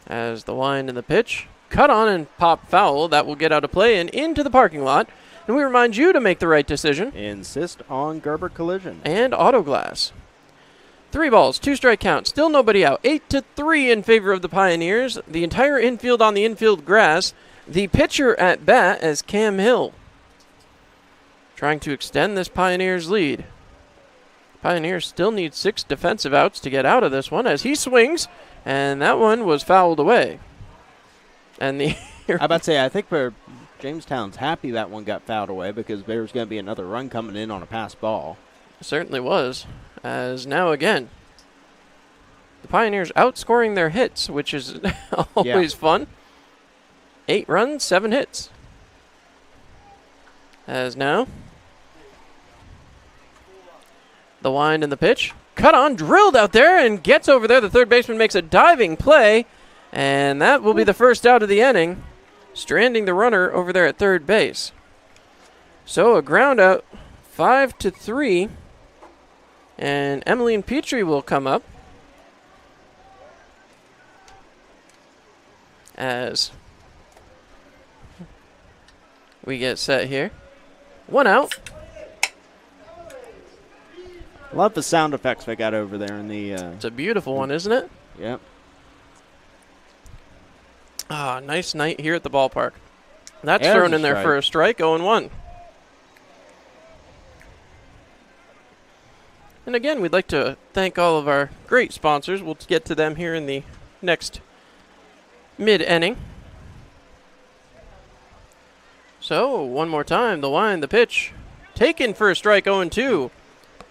As the wind and the pitch. Cut on and pop foul. That will get out of play and into the parking lot. And we remind you to make the right decision. Insist on Gerber Collision. And Auto Glass. 3 balls, 2 strike count. Still nobody out. 8-3 in favor of the Pioneers. The entire infield on the infield grass. The pitcher at bat as Cam Hill. Trying to extend this Pioneers lead. Pioneers still need 6 defensive outs to get out of this one as he swings. And that one was fouled away. And the I'm about to say, I think for Jamestown's happy that one got fouled away because there's going to be another run coming in on a pass ball. Certainly was. As now again, the Pioneers outscoring their hits, which is always fun. 8 runs, 7 hits. As now, the wind and the pitch. Cut on, drilled out there, and gets over there. The third baseman makes a diving play, and that will be the first out of the inning, stranding the runner over there at third base. So a ground out, 5-3, and Emmeline Petrie will come up as we get set here. 1 out. Love the sound effects they got over there in the... It's a beautiful one, isn't it? Yep. Ah, nice night here at the ballpark. That's thrown in there for a strike, 0-1. And again, we'd like to thank all of our great sponsors. We'll get to them here in the next mid-inning. So, one more time, the wind, the pitch. Taken for a strike, 0-2.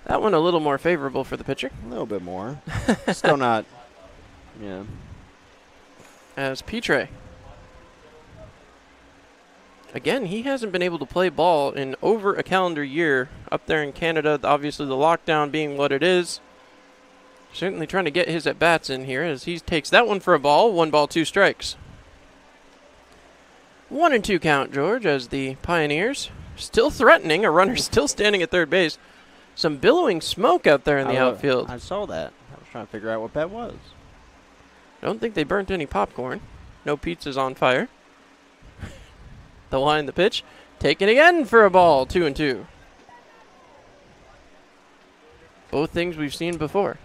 That one a little more favorable for the pitcher. A little bit more. Still not, As Petrie Again, he hasn't been able to play ball in over a calendar year up there in Canada. Obviously, the lockdown being what it is. Certainly trying to get his at-bats in here as he takes that one for a ball. 1 ball, 2 strikes. 1-2 count, George, as the Pioneers still threatening. A runner still standing at third base. Some billowing smoke out there in the outfield. I saw that. I was trying to figure out what that was. I don't think they burnt any popcorn. No pizza's on fire. The line, the pitch. Taken again for a ball. 2-2. Both things we've seen before.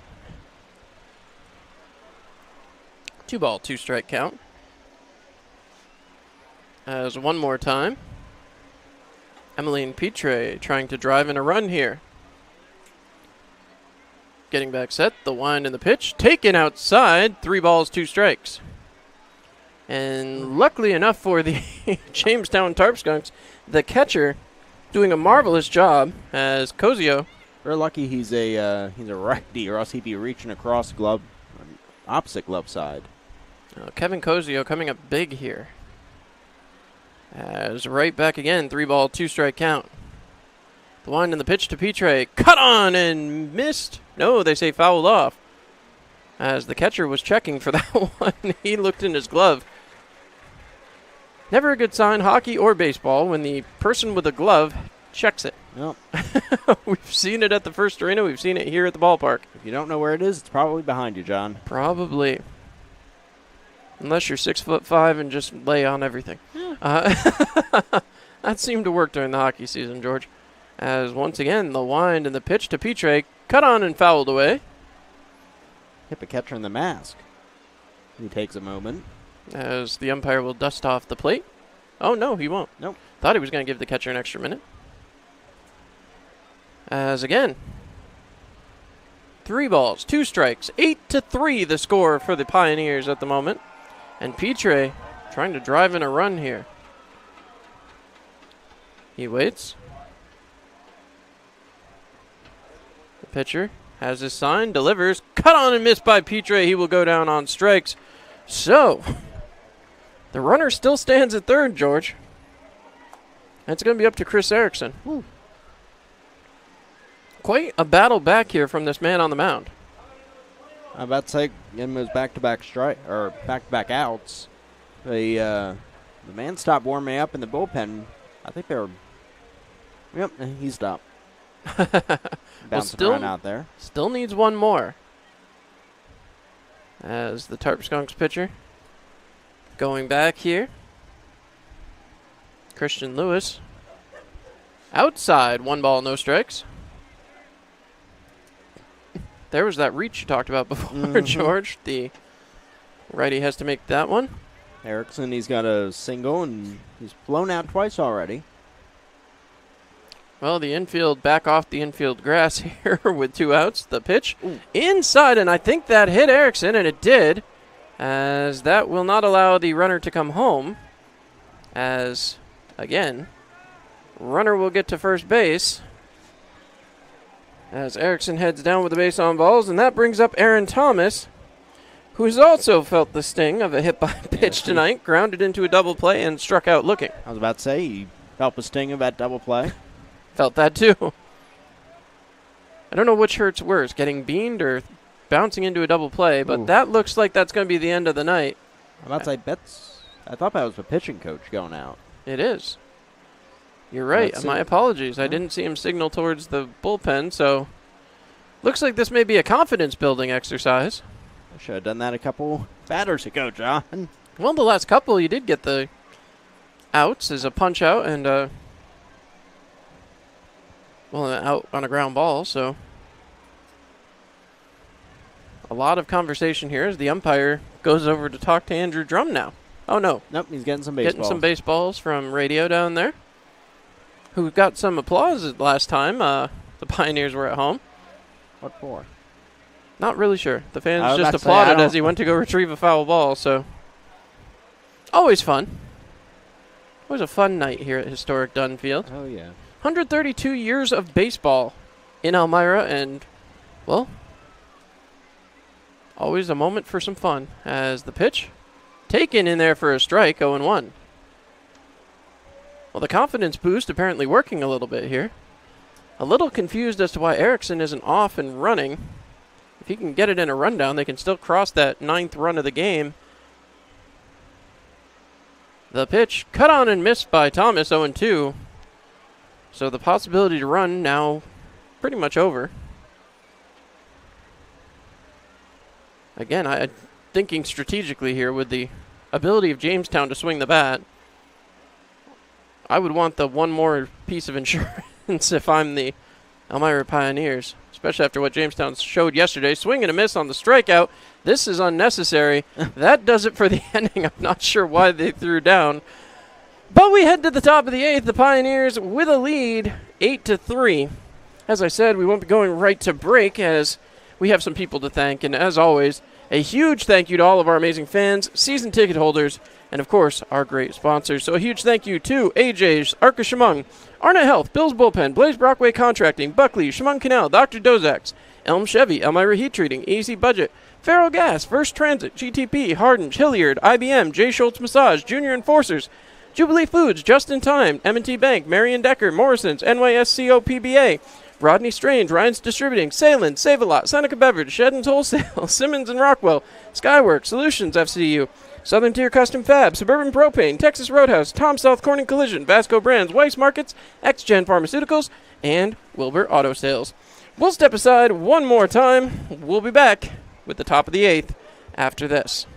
2 ball, 2 strike count. As one more time. Emmeline Pitre trying to drive in a run here. Getting back set. The wind and the pitch. Taken outside. 3 balls, 2 strikes. And luckily enough for the Jamestown Tarp Skunks, the catcher doing a marvelous job as Cozio. We're lucky he's a righty, or else he'd be reaching across glove, opposite glove side. Kevin Cozio coming up big here. As right back again, 3 ball, 2 strike count. The wind and the pitch to Pitre. Cut on and missed. No, they say fouled off. As the catcher was checking for that one, he looked in his glove. Never a good sign, hockey or baseball, when the person with the glove checks it. Nope. We've seen it at the first arena. We've seen it here at the ballpark. If you don't know where it is, it's probably behind you, John. Probably. Unless you're 6'5" and just lay on everything. Yeah. That seemed to work during the hockey season, George. As once again, the wind and the pitch to Pitre. Cut on and fouled away. Hit the catcher in the mask. He takes a moment. As the umpire will dust off the plate. Oh, no, he won't. Nope. Thought he was going to give the catcher an extra minute. As again, 3 balls, 2 strikes, 8-3 the score for the Pioneers at the moment. And Pitre trying to drive in a run here. He waits. The pitcher has his sign, delivers, cut on and missed by Pitre. He will go down on strikes. So, the runner still stands at third, George. And it's going to be up to Chris Erickson. Ooh. Quite a battle back here from this man on the mound. I'm about to say, in those back-to-back back-to-back outs, the man stopped warming up in the bullpen. I think they were. Yep, he stopped. Bouncing around out there. Still needs one more. As the Tarp Skunks pitcher going back here. Christian Lewis. Outside, 1 ball, no strikes. There was that reach you talked about before, George. The righty has to make that one. Erickson, he's got a single, and he's flown out twice already. Well, the infield, back off the infield grass here with 2 outs. The pitch inside, and I think that hit Erickson, and it did, as that will not allow the runner to come home. As, again, runner will get to first base. As Erickson heads down with the base on balls, and that brings up Aaron Thomas, who has also felt the sting of a hit by pitch tonight, grounded into a double play and struck out looking. I was about to say, he felt the sting of that double play. Felt that too. I don't know which hurts worse, getting beamed or bouncing into a double play, but that looks like that's going to be the end of the night. I'm about to say, I thought that was the pitching coach going out. It is. You're right. My apologies. I didn't see him signal towards the bullpen, so looks like this may be a confidence-building exercise. I should have done that a couple batters ago, John. Well, the last couple, you did get the outs as a punch-out and an out on a ground ball, so a lot of conversation here as the umpire goes over to talk to Andrew Drum now. Oh, no. Nope, he's getting some baseballs. Getting some baseballs from radio down there, who got some applause last time the Pioneers were at home. What for? Not really sure. The fans just applauded as he went to go retrieve a foul ball, so always fun. Always a fun night here at historic Dunn Field. Oh, yeah. 132 years of baseball in Elmira, and, well, always a moment for some fun as the pitch taken in there for a strike, 0-1. Well, the confidence boost apparently working a little bit here. A little confused as to why Erickson isn't off and running. If he can get it in a rundown, they can still cross that 9th run of the game. The pitch cut on and missed by Thomas, 0-2. So the possibility to run now pretty much over. Again, I'm thinking strategically here with the ability of Jamestown to swing the bat. I would want the one more piece of insurance if I'm the Elmira Pioneers, especially after what Jamestown showed yesterday. Swing and a miss on the strikeout. This is unnecessary. That does it for the inning. I'm not sure why they threw down. But we head to the top of the 8th. The Pioneers with a lead, 8-3. As I said, we won't be going right to break as we have some people to thank. And as always, a huge thank you to all of our amazing fans, season ticket holders, and of course, our great sponsors. So a huge thank you to AJ's, Arca Chemung, Arna Health, Bill's Bullpen, Blaze Brockway Contracting, Buckley, Chemung Canal, Dr. Dozax, Elm Chevy, Elmira Heat Treating, Easy Budget, Faro Gas, First Transit, GTP, Hardin, Hilliard, IBM, J. Schultz Massage, Junior Enforcers, Jubilee Foods, Just in Time, M&T Bank, Marion Decker, Morrison's, NYSCO PBA, Rodney Strange, Ryan's Distributing, Salem, Save-A-Lot, Seneca Beverage, Shedden's Wholesale, Simmons and Rockwell, Skyworks, Solutions FCU, Southern Tier Custom Fab, Suburban Propane, Texas Roadhouse, Tom South Corning Collision, Vasco Brands, Weiss Markets, X-Gen Pharmaceuticals, and Wilbur Auto Sales. We'll step aside one more time. We'll be back with the top of the 8th after this.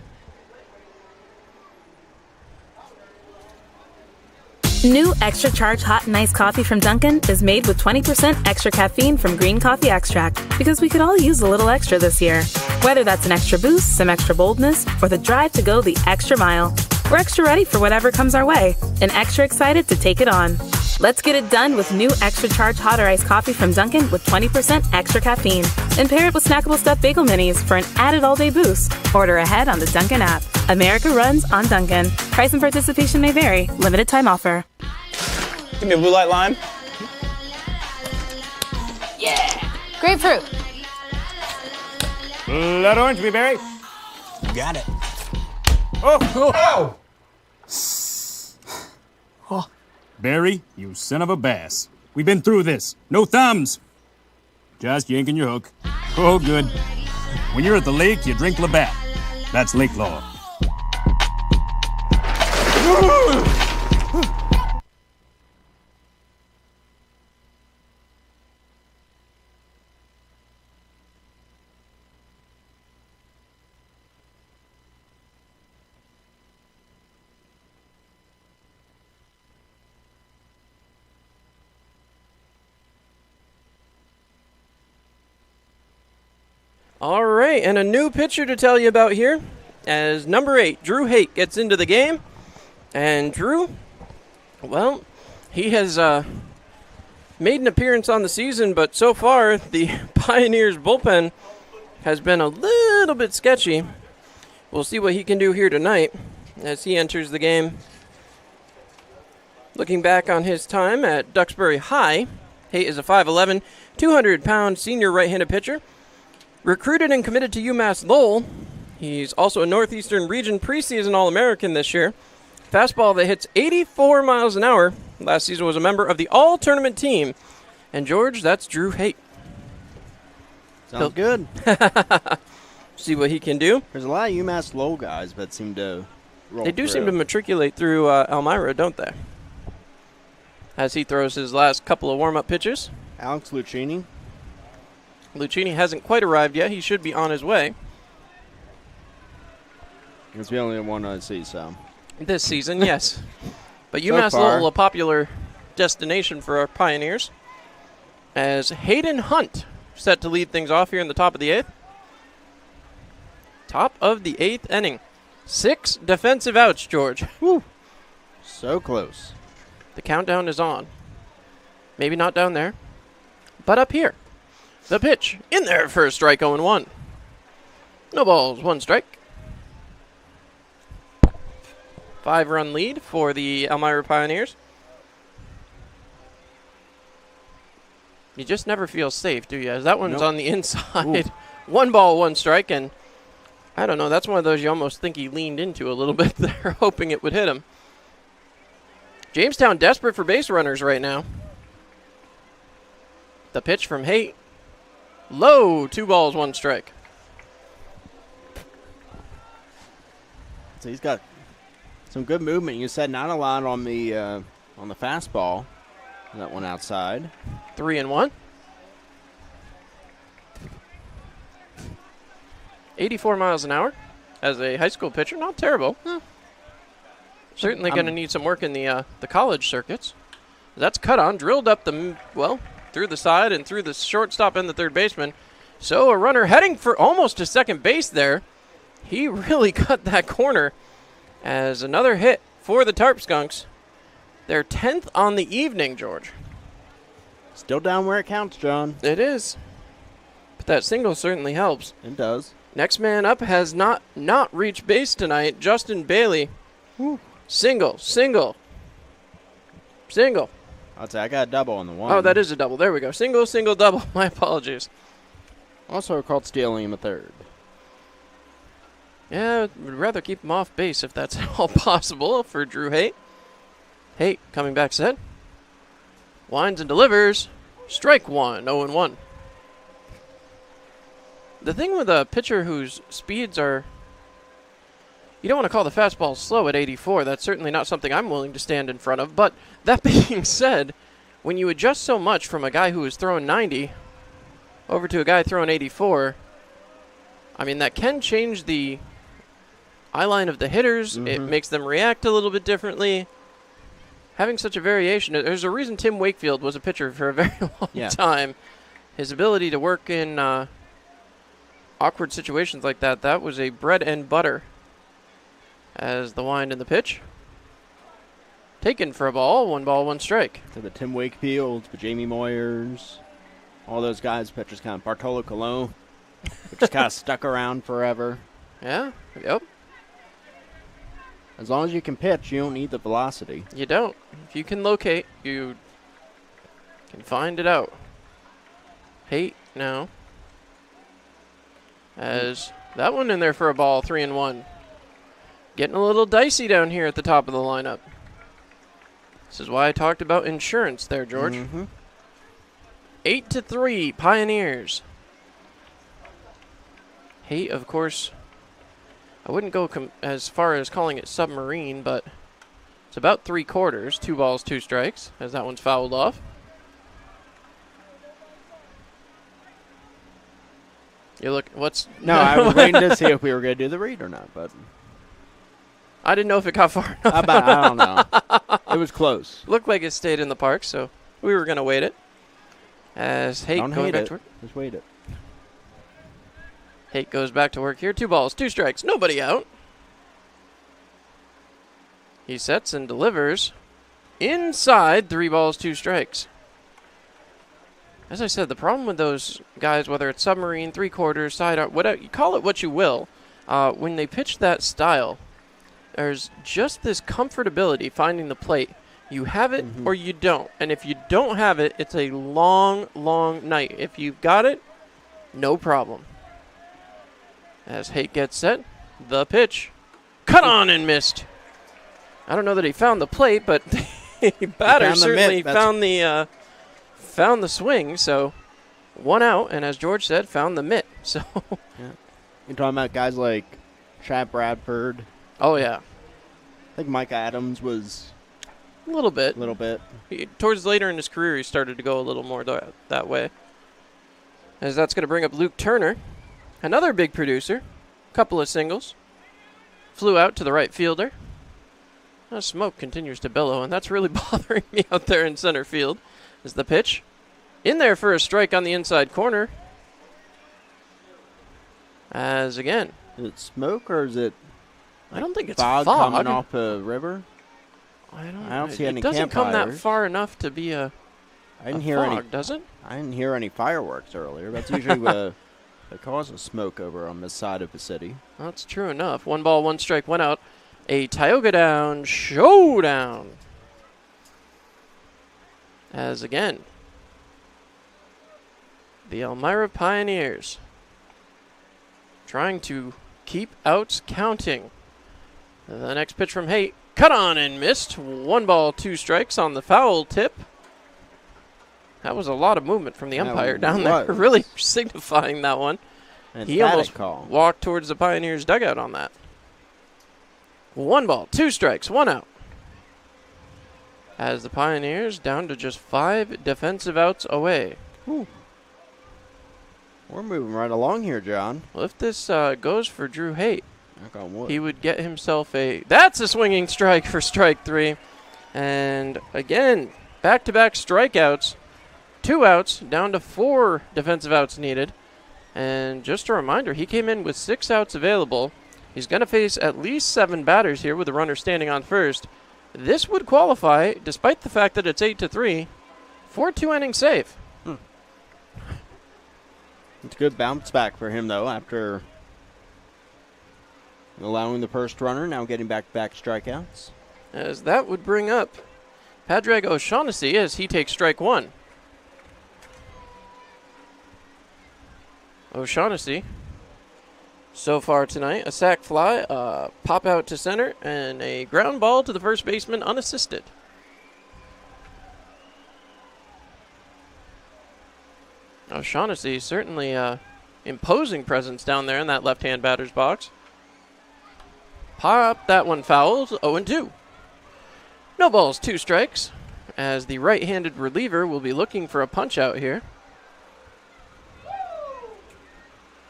New Extra Charge Hot and Iced Coffee from Dunkin' is made with 20% extra caffeine from green coffee extract because we could all use a little extra this year. Whether that's an extra boost, some extra boldness, or the drive to go the extra mile, we're extra ready for whatever comes our way and extra excited to take it on. Let's get it done with new Extra Charge Hot or Iced Coffee from Dunkin' with 20% extra caffeine. And pair it with snackable stuffed bagel minis for an added all-day boost. Order ahead on the Dunkin' app. America runs on Dunkin'. Price and participation may vary. Limited time offer. Give me a blue light lime. Yeah! Grapefruit. Blood orange, blueberry. Got it. Oh! Barry, you son of a bass. We've been through this. No thumbs. Just yanking your hook. Oh, good. When you're at the lake, you drink Labatt. That's lake law. All right, and a new pitcher to tell you about here as number 8, Drew Haight, gets into the game. And Drew, well, he has made an appearance on the season, but so far the Pioneers bullpen has been a little bit sketchy. We'll see what he can do here tonight as he enters the game. Looking back on his time at Duxbury High, Haight is a 5'11", 200-pound senior right-handed pitcher. Recruited and committed to UMass Lowell. He's also a Northeastern Region preseason All-American this year. Fastball that hits 84 miles an hour. Last season was a member of the All-Tournament team. And George, that's Drew Haight. Sounds good. See what he can do. There's a lot of UMass Lowell guys that seem to roll They do through. seem to matriculate through Elmira, don't they? As he throws his last couple of warm-up pitches. Alex Lucchini. Lucchini hasn't quite arrived yet. He should be on his way. It's the only one I see, so. This season, yes. But So UMass far. Lowell, a popular destination for our Pioneers. As Hayden Hunt set to lead things off here in the top of the 8th. Top of the 8th inning. 6 defensive outs, George. Woo. So close. The countdown is on. Maybe not down there, but up here. The pitch in there for a strike, 0-1. No balls, 1 strike. 5-run lead for the Elmira Pioneers. You just never feel safe, do you? As that one's Nope. on the inside. 1 ball, 1 strike, and I don't know. That's one of those you almost think he leaned into a little bit there, hoping it would hit him. Jamestown desperate for base runners right now. The pitch from Haight. Low, 2 balls, 1 strike. So he's got some good movement. You said not a lot on the fastball. That one outside. 3-1. 84 miles an hour as a high school pitcher. Not terrible. Certainly going to need some work in the college circuits. That's cut on, drilled up through the side and through the shortstop and the third baseman. So a runner heading for almost to second base there. He really cut that corner as another hit for the Tarp Skunks. They're 10th on the evening, George. Still down where it counts, John. It is. But that single certainly helps. It does. Next man up has not reached base tonight. Justin Bailey. Whew. Single. I'd say I got a double on the one. Oh, that is a double. There we go. Single, double. My apologies. Also called stealing him a third. Yeah, would rather keep him off base if that's at all possible for Drew Haight. Haight coming back set. Winds and delivers. Strike 1, 0-1. The thing with a pitcher whose speeds are... You don't want to call the fastball slow at 84. That's certainly not something I'm willing to stand in front of. But that being said, when you adjust so much from a guy who is throwing 90 over to a guy throwing 84, I mean, that can change the eye line of the hitters. It makes them react a little bit differently. Having such a variation, there's a reason Tim Wakefield was a pitcher for a very long time. His ability to work in awkward situations like that was a bread and butter. As the wind and the pitch. Taken for a ball, 1 ball, 1 strike. To the Tim Wakefields, the Jamie Moyers, all those guys, pitchers kind of Bartolo Colon, which just kind of stuck around forever. Yeah, yep. As long as you can pitch, you don't need the velocity. You don't. If you can locate, you can find it out. Haight now. As that one in there for a ball, 3-1. Getting a little dicey down here at the top of the lineup. This is why I talked about insurance there, George. 8-3, Pioneers. Haight, of course, I wouldn't go as far as calling it submarine, but it's about 3/4, 2 balls, 2 strikes, as that one's fouled off. You look, what's... No, I was waiting to see if we were going to do the read or not, but... I didn't know if it got far enough. I don't know. It was close. Looked like it stayed in the park, so we were going to wait it. As Haight going back to work. Just wait it. Haight goes back to work here. 2 balls, 2 strikes. Nobody out. He sets and delivers. Inside, 3 balls, 2 strikes. As I said, the problem with those guys, whether it's submarine, 3/4, side arm, whatever, you call it what you will, when they pitch that style, there's just this comfortability finding the plate. You have it or you don't. And if you don't have it, it's a long, long night. If you've got it, no problem. As Haight gets set, the pitch. Cut on and missed. I don't know that he found the plate, but the batter certainly found the swing. So 1 out, and as George said, found the mitt. So You're talking about guys like Chad Bradford. Oh, yeah. I think Mike Adams was... A little bit. Towards later in his career, he started to go a little more that way. As that's going to bring up Luke Turner, another big producer. Couple of singles. Flew out to the right fielder. Smoke continues to billow, and that's really bothering me out there in center field. Is the pitch. In there for a strike on the inside corner. As again. Is it smoke or is it... I don't think it's fog fog. Coming off a river? I don't see any campfires. It doesn't come that far enough to be a fog, does it? I didn't hear any fireworks earlier. That's usually the cause of smoke over on this side of the city. That's true enough. 1 ball, 1 strike, 1 out. A Tioga Down showdown. As again, the Elmira Pioneers trying to keep outs counting. The next pitch from Haight Cut on and missed. 1 ball, 2 strikes on the foul tip. That was a lot of movement from the umpire down there, really signifying that one. He almost walked towards the Pioneers' dugout on that. 1 ball, 2 strikes, 1 out. As the Pioneers down to just 5 defensive outs away. Ooh. We're moving right along here, John. Well, if this goes for Drew Haight, he would get himself a... That's a swinging strike for strike 3. And again, back-to-back strikeouts. 2 outs, down to 4 defensive outs needed. And just a reminder, he came in with 6 outs available. He's going to face at least 7 batters here with a runner standing on first. This would qualify, despite the fact that it's 8-3, for a 2-inning save. It's a good bounce back for him, though, after allowing the first runner, now getting back-to-back strikeouts. As that would bring up Padraig O'Shaughnessy as he takes strike 1. O'Shaughnessy, so far tonight, a sac fly, a pop out to center, and a ground ball to the first baseman unassisted. O'Shaughnessy certainly imposing presence down there in that left-hand batter's box. Pop, that one fouls, 0-2. No balls, 2 strikes, as the right-handed reliever will be looking for a punch out here.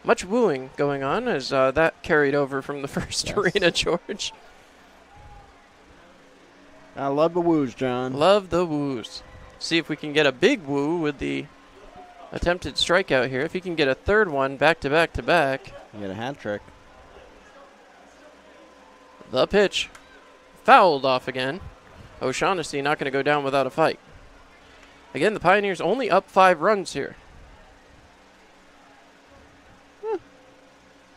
Much wooing going on as that carried over from the first arena, George. I love the woos, John. Love the woos. See if we can get a big woo with the attempted strikeout here. If he can get a third one back-to-back-to-back. Get a hat trick. The pitch. Fouled off again. O'Shaughnessy not going to go down without a fight. Again, the Pioneers only up 5 runs here.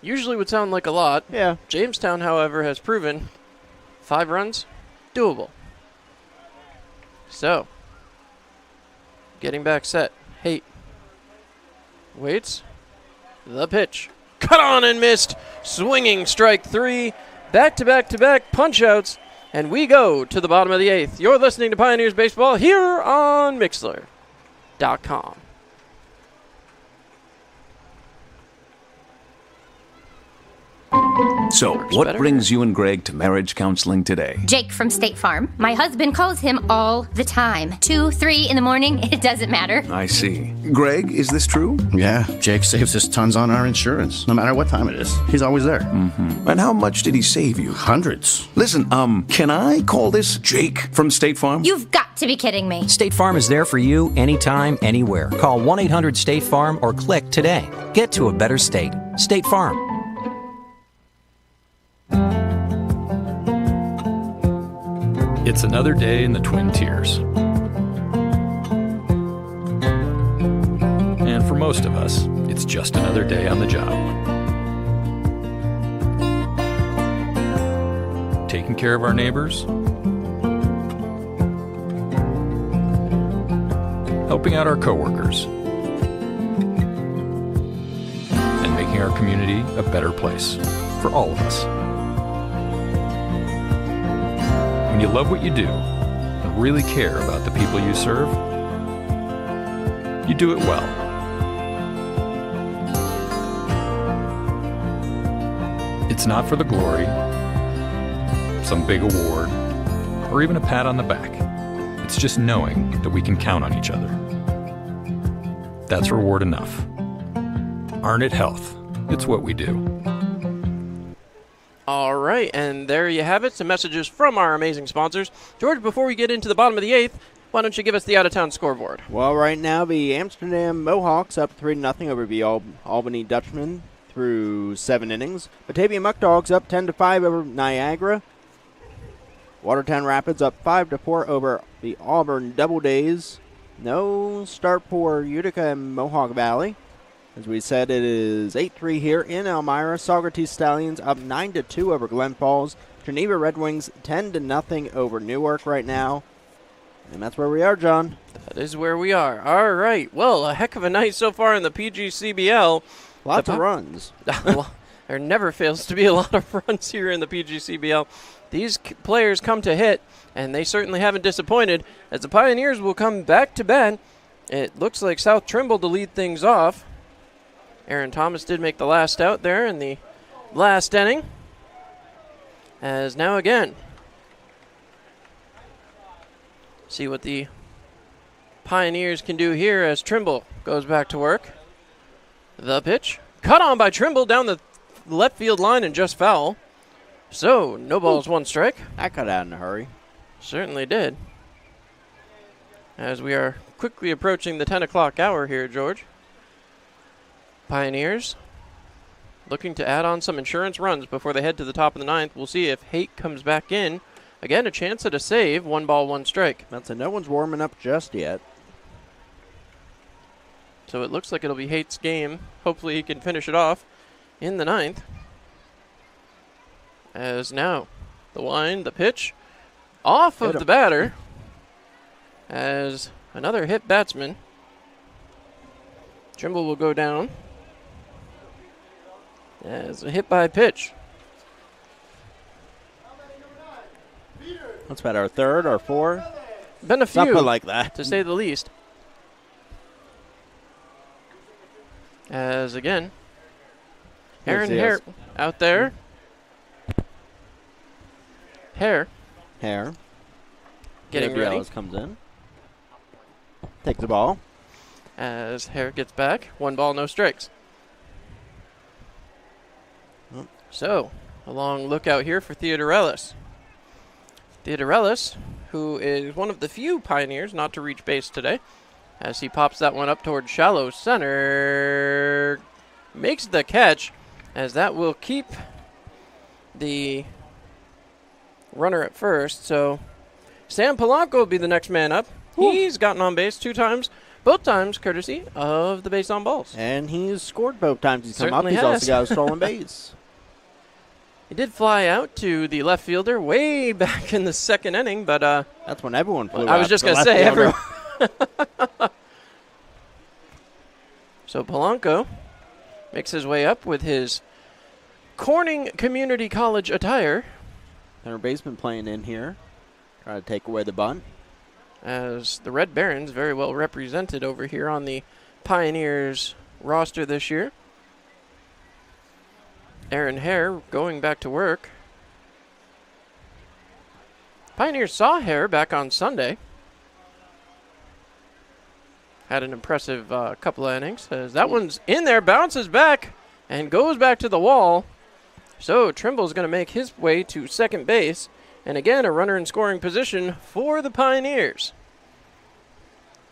Usually would sound like a lot. Yeah. Jamestown, however, has proven 5 runs, doable. So, getting back set. Haight. Waits. The pitch. Cut on and missed. Swinging strike 3. Back-to-back-to-back punch-outs. And we go to the bottom of the 8th. You're listening to Pioneers Baseball here on Mixler.com. So, what brings you and Greg to marriage counseling today? Jake from State Farm. My husband calls him all the time. 2, 3 in the morning, it doesn't matter. I see. Greg, is this true? Yeah, Jake saves us tons on our insurance, no matter what time it is. He's always there. Mm-hmm. And how much did he save you? Hundreds. Listen, can I call this Jake from State Farm? You've got to be kidding me. State Farm is there for you anytime, anywhere. Call 1-800-STATE-FARM or click today. Get to a better state. State Farm. It's another day in the Twin Tiers. And for most of us, it's just another day on the job. Taking care of our neighbors, helping out our coworkers, and making our community a better place for all of us. When you love what you do and really care about the people you serve, you do it well. It's not for the glory, some big award, or even a pat on the back. It's just knowing that we can count on each other. That's reward enough. Arn It Health. It's what we do. All right, and there you have it. Some messages from our amazing sponsors. George, before we get into the bottom of the 8th, why don't you give us the out-of-town scoreboard? Well, right now, the Amsterdam Mohawks up 3-0 over the Albany Dutchmen through 7 innings. Batavia Muckdogs up 10-5 over Niagara. Watertown Rapids up 5-4 over the Auburn Double Days. No start for Utica and Mohawk Valley. As we said, it is 8-3 here in Elmira. Saugerties Stallions up 9-2 over Glen Falls. Geneva Red Wings 10-0 over Newark right now. And that's where we are, John. That is where we are. All right. Well, a heck of a night so far in the PGCBL. Lots of runs. Well, there never fails to be a lot of runs here in the PGCBL. these players come to hit, and they certainly haven't disappointed, as the Pioneers will come back to bat. It looks like South Trimble to lead things off. Aaron Thomas did make the last out there in the last inning. As now again, see what the Pioneers can do here as Trimble goes back to work. The pitch, cut on by Trimble down the left field line and just foul. So, no balls, one strike. That got out in a hurry. Certainly did. As we are quickly approaching the 10 o'clock hour here, George. Pioneers looking to add on some insurance runs before they head to the top of the ninth. We'll see if Haight comes back in. Again, a chance at a save. 1 ball, 1 strike. That's no one's warming up just yet. So it looks like it'll be Haight's game. Hopefully he can finish it off in the ninth. As now, the wind, the pitch, off of the batter. As another hit batsman. Trimble will go down. As a hit by pitch. What's about our third or fourth? Been a few, something like that, to say the least. As again, Aaron Hare out there. Hare getting ready. Comes in. Take the ball. As Hare gets back. 1 ball, no strikes. So, a long lookout here for Theodorellis. Theodorellis, who is one of the few Pioneers not to reach base today, as he pops that one up towards shallow center, makes the catch, as that will keep the runner at first. So Sam Polanco will be the next man up. Ooh. He's gotten on base 2 times, both times courtesy of the base on balls. And he's scored both times he's come Certainly up. He's also got a stolen base. He did fly out to the left fielder way back in the 2nd inning, but that's when everyone flew out. I was just going to say, everyone. So Polanco makes his way up with his Corning Community College attire. Third baseman playing in here, trying to take away the bunt. As the Red Barons very well represented over here on the Pioneers roster this year. Aaron Hare going back to work. Pioneers saw Hare back on Sunday. Had an impressive couple of innings. As that one's in there, bounces back, and goes back to the wall. So Trimble's going to make his way to second base. And again, a runner in scoring position for the Pioneers.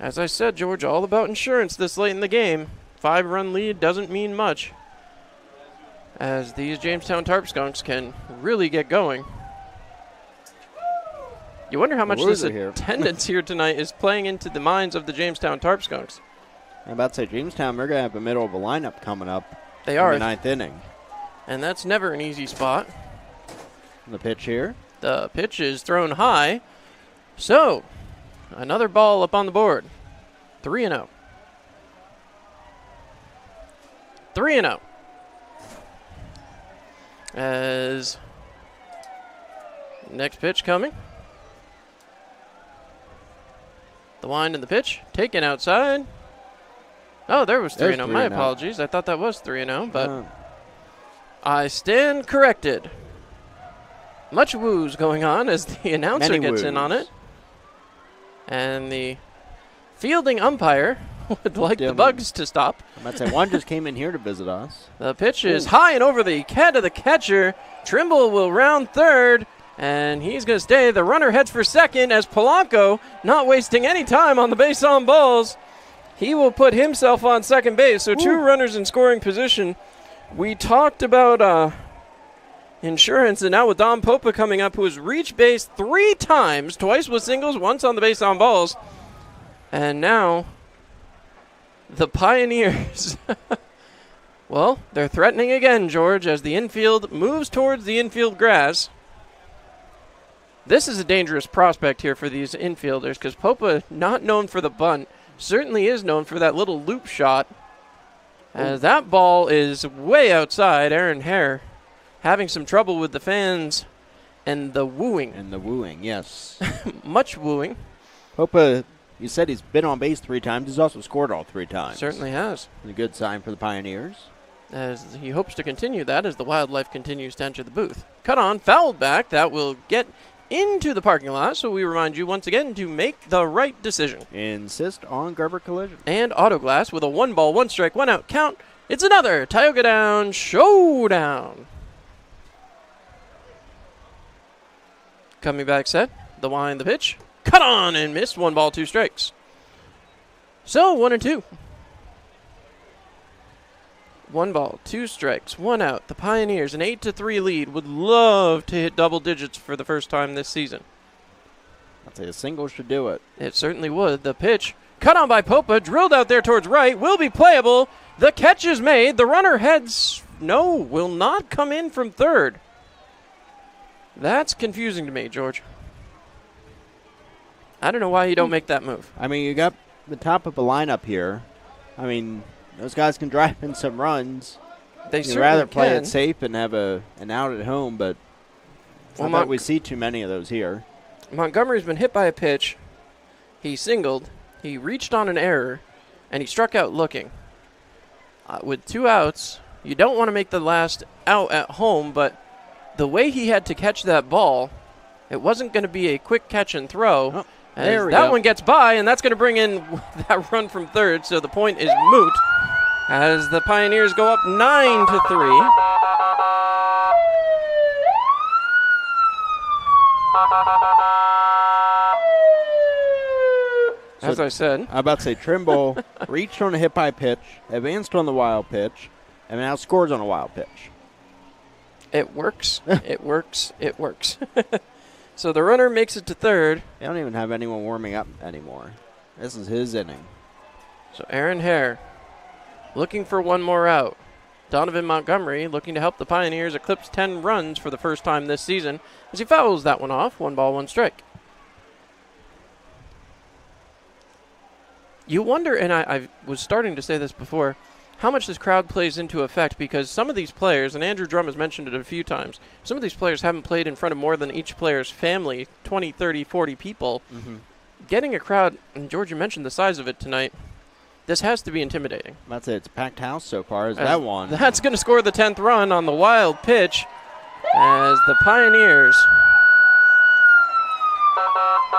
As I said, George, all about insurance this late in the game. 5-run lead doesn't mean much, as these Jamestown Tarp Skunks can really get going. You wonder how much this attendance here tonight is playing into the minds of the Jamestown Tarp Skunks. I'm about to say, Jamestown, they're going to have the middle of a lineup coming up. They are. In the 9th inning. And that's never an easy spot. The pitch here. The pitch is thrown high. So, another ball up on the board. 3-0. 3-0. As next pitch coming. The wind and the pitch taken outside. Oh, there was 3-0. My apologies. I thought that was 3-0, but I stand corrected. Much woos going on as the announcer gets in on it. And the fielding umpire would like the Bugs to stop. I'm about to say, one just came in here to visit us. The pitch is high and over the head of the catcher. Trimble will round third, and he's going to stay. The runner heads for second as Polanco, not wasting any time on the base on balls, he will put himself on second base. So 2 runners in scoring position. We talked about insurance, and now with Dom Popa coming up, who has reached base 3 times, twice with singles, once on the base on balls. And now the Pioneers, well, they're threatening again, George, as the infield moves towards the infield grass. This is a dangerous prospect here for these infielders, because Popa, not known for the bunt, certainly is known for that little loop shot. As that ball is way outside. Aaron Hare having some trouble with the fans and the wooing. Yes. Much wooing. Popa, you said he's been on base 3 times. He's also scored all 3 times. Certainly has. A good sign for the Pioneers. As he hopes to continue that as the Wildlife continues to enter the booth. Cut on, fouled back. That will get into the parking lot, so we remind you once again to make the right decision. Insist on Gerber collision. And Autoglass with a 1-ball, 1-strike, 1-out count. It's another Tioga Down showdown. Coming back set, the wind, the pitch. Cut on and missed. 1 ball, 2 strikes. So 1-2. 1 ball, 2 strikes, 1 out. The Pioneers, an 8-3 lead, would love to hit double digits for the first time this season. I'd say a single should do it. It certainly would. The pitch, cut on by Popa, drilled out there towards right, will be playable. The catch is made. The runner heads, no, will not come in from third. That's confusing to me, George. I don't know why you don't make that move. I mean, you got the top of a lineup here. I mean, those guys can drive in some runs. They You'd rather play can. it safe and have an out at home, but it's not that we see too many of those here. Montgomery's been hit by a pitch. He singled. He reached on an error, and he struck out looking. With 2 outs, you don't want to make the last out at home, but the way he had to catch that ball, it wasn't going to be a quick catch and throw. There we that go. one gets by, and that's going to bring in that run from third, so the point is moot as the Pioneers go up 9-3. As I said. I'm about to say Trimble reached on a hit by pitch, advanced on the wild pitch, and now scores on a wild pitch. It works. It works. It works. So the runner makes it to third. They don't even have anyone warming up anymore. This is his inning. So Aaron Hare looking for 1 more out. Donovan Montgomery looking to help the Pioneers eclipse 10 runs for the first time this season as he fouls that one off. 1 ball, 1 strike. You wonder, and I was starting to say this before, how much this crowd plays into effect, because some of these players, and Andrew Drum has mentioned it a few times, some of these players haven't played in front of more than each player's family, 20, 30, 40 people. Mm-hmm. Getting a crowd, and George, you mentioned the size of it tonight, this has to be intimidating. That's it. It's a packed house so far. That one? That's going to score the 10th run on the wild pitch as the Pioneers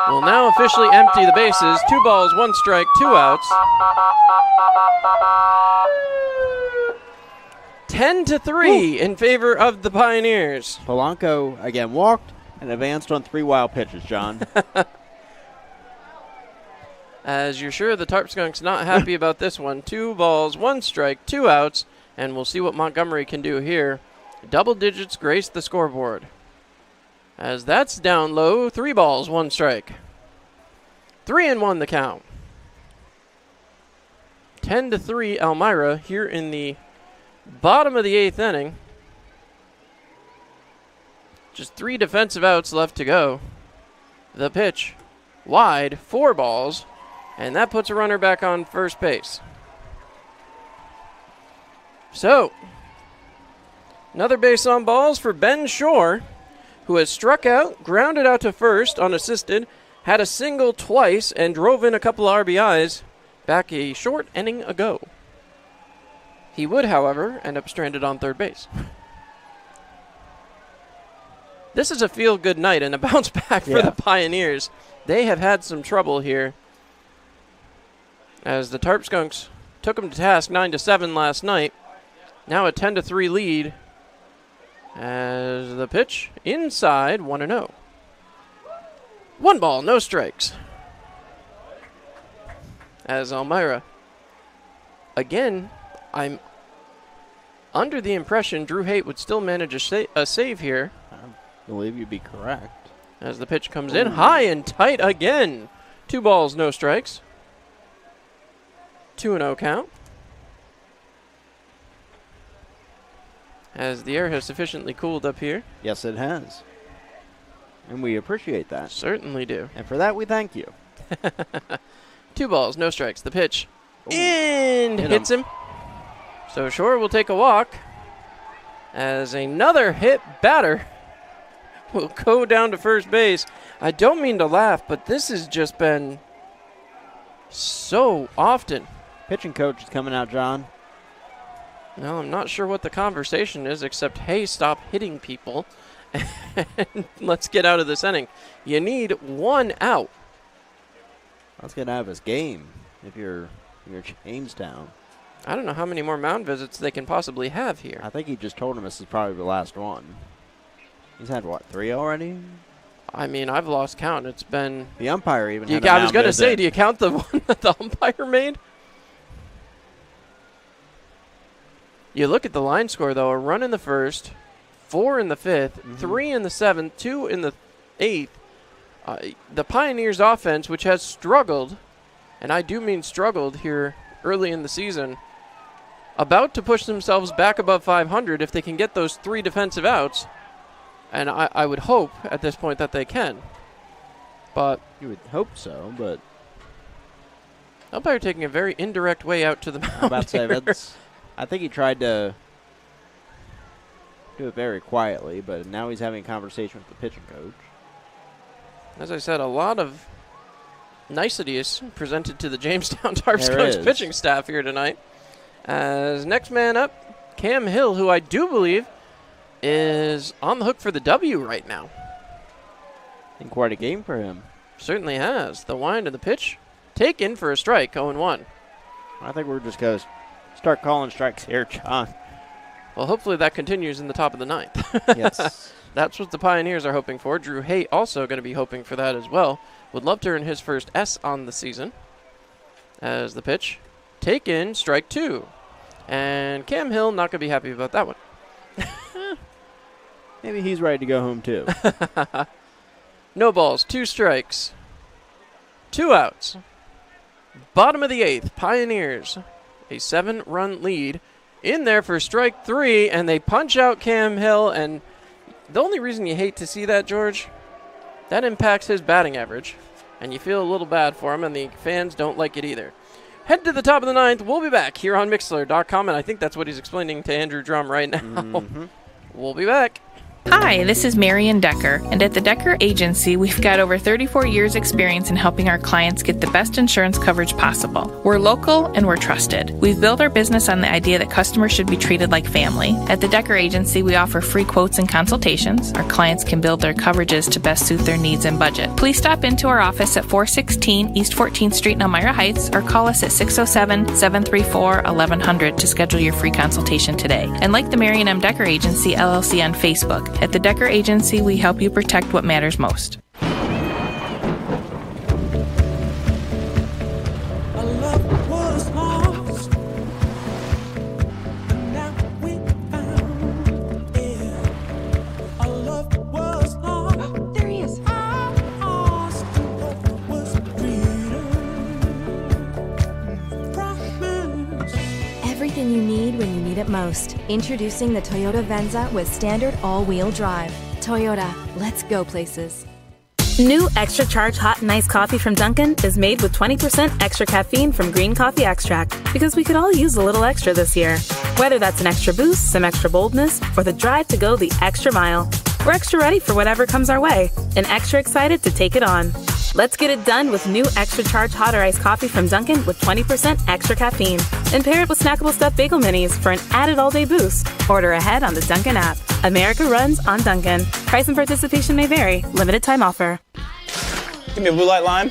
will now officially empty the bases. 2 balls, 1 strike, 2 outs. 10-3 in favor of the Pioneers. Polanco again walked and advanced on 3 wild pitches, John. As you're sure the Tarp Skunks not happy about this one. 2 balls, 1 strike, 2 outs, and we'll see what Montgomery can do here. Double digits grace the scoreboard. As that's down low, 3 balls, 1 strike. 3-1 the count. 10-3 Elmira here in the bottom of the 8th inning. Just 3 defensive outs left to go. The pitch wide, 4 balls, and that puts a runner back on first base. So, another base on balls for Ben Shore, who has struck out, grounded out to first unassisted, had a single twice, and drove in a couple of RBIs back a short inning ago. He would, however, end up stranded on third base. This is a feel-good night and a bounce back for the Pioneers. They have had some trouble here as the Tarp Skunks took them to task 9-7 last night. Now a 10-3 lead as the pitch inside 1-0. 1 ball, no strikes. As Elmira, again, I'm under the impression Drew Haight would still manage a save here. I believe you'd be correct. As the pitch comes in, high and tight again. 2 balls, no strikes. 2-0 count. As the air has sufficiently cooled up here. Yes, it has. And we appreciate that. Certainly do. And for that, we thank you. 2 balls, no strikes. The pitch hits him. So Shore will take a walk as another hit batter will go down to first base. I don't mean to laugh, but this has just been so often. Pitching coach is coming out, John. Well, I'm not sure what the conversation is, except, hey, stop hitting people. And let's get out of this inning. You need 1 out. Let's get out of this game if you're Jamestown. I don't know how many more mound visits they can possibly have here. I think he just told him this is probably the last one. He's had, what, 3 already? I mean, I've lost count. It's been... The umpire even had a I mound was going to visit. say, do you count the one that the umpire made? You look at the line score, though. A run in the first, 4 in the fifth, 3 in the seventh, 2 in the eighth. The Pioneers' offense, which has struggled, and I do mean struggled here early in the season, about to push themselves back above 500 if they can get those 3 defensive outs. And I would hope at this point that they can. But you would hope so, but umpire taking a very indirect way out to the mound. I'm about to say, here. I think he tried to do it very quietly, but now he's having a conversation with the pitching coach. As I said, a lot of niceties presented to the Jamestown Tarp Skunks pitching staff here tonight. As next man up, Cam Hill, who I do believe is on the hook for the W right now. And quite a game for him. Certainly has. The wind and the pitch taken for a strike, 0-1. I think we're just going to start calling strikes here, John. Well, hopefully that continues in the top of the ninth. Yes. That's what the Pioneers are hoping for. Drew Hay also going to be hoping for that as well. Would love to earn his first S on the season. As the pitch taken, strike 2. And Cam Hill not going to be happy about that one. Maybe he's ready to go home, too. No balls, 2 strikes. 2 outs. Bottom of the 8th, Pioneers. A 7-run lead. In there for strike 3, and they punch out Cam Hill. And the only reason you hate to see that, George, that impacts his batting average. And you feel a little bad for him, and the fans don't like it either. Head to the top of the 9th. We'll be back here on Mixlr.com, and I think that's what he's explaining to Andrew Drum right now. We'll be back. Hi, this is Marian Decker, and at the Decker Agency, we've got over 34 years' experience in helping our clients get the best insurance coverage possible. We're local and we're trusted. We've built our business on the idea that customers should be treated like family. At the Decker Agency, we offer free quotes and consultations. Our clients can build their coverages to best suit their needs and budget. Please stop into our office at 416 East 14th Street in Elmira Heights or call us at 607-734-1100 to schedule your free consultation today. And like the Marian M. Decker Agency, LLC on Facebook. At the Decker Agency, we help you protect what matters most. Everything you need when you need it most. Introducing the Toyota Venza with standard all-wheel drive. Toyota, let's go places. New Extra Charge Hot and Iced Coffee from Dunkin' is made with 20% extra caffeine from green coffee extract, because we could all use a little extra this year. Whether that's an extra boost, some extra boldness, or the drive to go the extra mile, we're extra ready for whatever comes our way and extra excited to take it on. Let's get it done with new Extra Charge Hot or Iced Coffee from Dunkin' with 20% extra caffeine. And pair it with snackable stuffed bagel minis for an added all-day boost. Order ahead on the Dunkin' app. America runs on Dunkin'. Price and participation may vary. Limited time offer. Give me a blue light lime.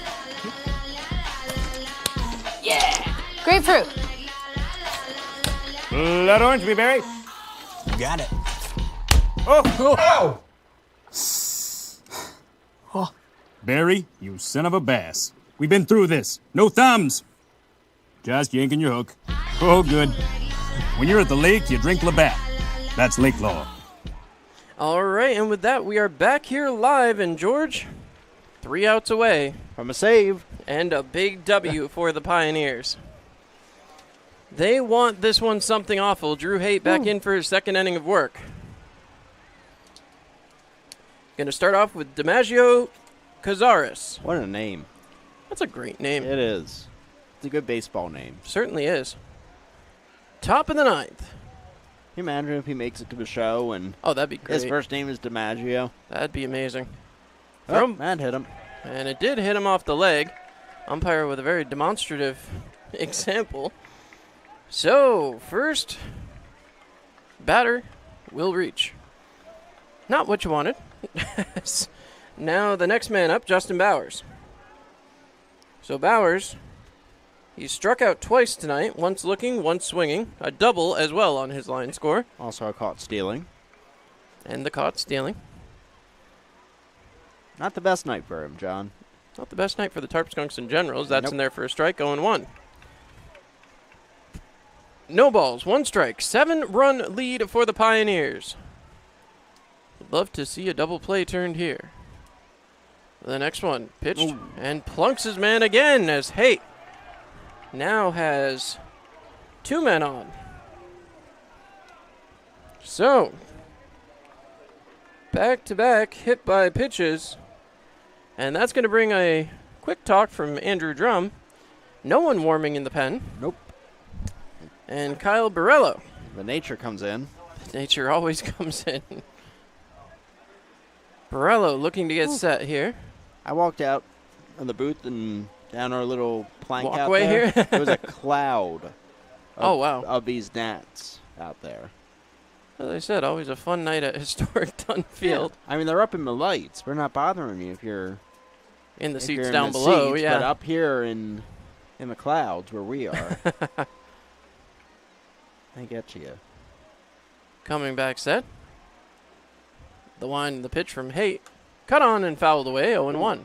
Yeah! Grapefruit. Blood orange, blueberry. Got it. Oh! Barry, you son of a bass. We've been through this. No thumbs. Just yanking your hook. Oh, good. When you're at the lake, you drink Labatt. That's lake law. All right, and with that, we are back here live, and George, 3 outs away from a save and a big W for the Pioneers. They want this one something awful. Drew Haight back in for his second inning of work. Going to start off with DiMaggio Cazares. What a name. That's a great name. It is. It's a good baseball name. Certainly is. Top of the 9th. you imagine if he makes it to the show and that'd be great. His first name is DiMaggio? That'd be amazing. That hit him. And it did hit him off the leg. Umpire with a very demonstrative example. So, first batter will reach. Not what you wanted. Now the next man up, Justin Bowers. So Bowers, he struck out twice tonight, once looking, once swinging. A double as well on his line score. Also a caught stealing. And the caught stealing. Not the best night for him, John. Not the best night for the Tarp Skunks in general. That's in there for a strike, 0-1. No balls, 1 strike. 7-run lead for the Pioneers. Would love to see a double play turned here. The next one, pitched and plunks his man again as Haight now has 2 men on. So, back-to-back hit by pitches. And that's going to bring a quick talk from Andrew Drum. No one warming in the pen. Nope. And Kyle Borello. The nature comes in. Nature always comes in. Borello looking to get set here. I walked out in the booth and down our little plank walkway out there. Here. There was a cloud of these gnats out there. As I said, always a fun night at historic Dunn Field. Yeah. I mean, they're up in the lights. We're not bothering you if you're in the seats down below. Seats, but up here in the clouds where we are, I get you. Coming back set. The pitch from Haight. Cut on and fouled away, 0-1.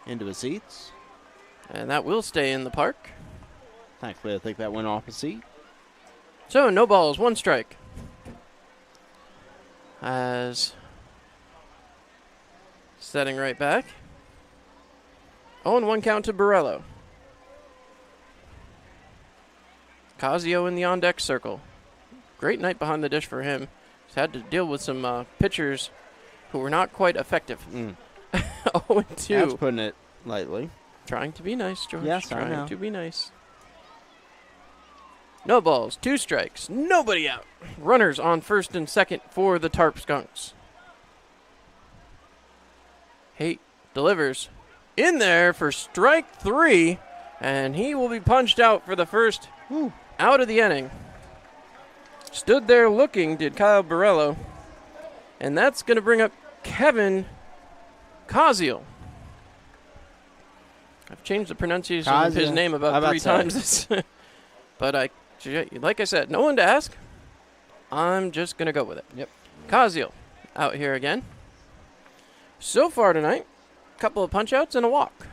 Into the seats. And that will stay in the park. Thankfully, I think that went off the seat. So, no balls, 1 strike. As setting right back. 0-1 count to Borello. Casio in the on-deck circle. Great night behind the dish for him. He's had to deal with some pitchers who were not quite effective. 0-2. That's putting it lightly. Trying to be nice, George. Yes, I know. Trying to be nice. No balls, 2 strikes, nobody out. Runners on first and second for the Tarp Skunks. Haight delivers in there for strike 3, and he will be punched out for the first out of the inning. Stood there looking, did Kyle Borello, and that's going to bring up Kevin Cosiel. I've changed the pronunciation of his name about 3 times, but like I said, no one to ask. I'm just going to go with it. Yep. Cosiel out here again. So far tonight, a couple of punch-outs and a walk.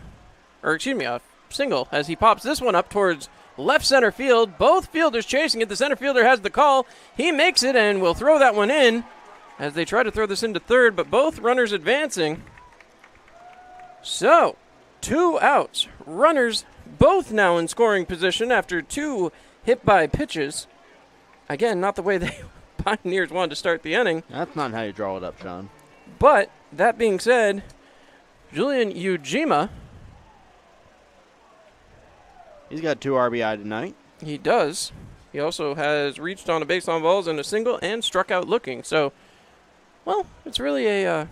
Or, excuse me, a single as he pops this one up towards left center field. Both fielders chasing it. The center fielder has the call. He makes it and will throw that one in as they try to throw this into third, but both runners advancing. So, 2 outs. Runners both now in scoring position after 2 hit by pitches. Again, not the way the Pioneers wanted to start the inning. That's not how you draw it up, John. But, that being said, Julian Ujima. He's got 2 RBI tonight. He does. He also has reached on a base on balls in a single and struck out looking. So, well, it's really a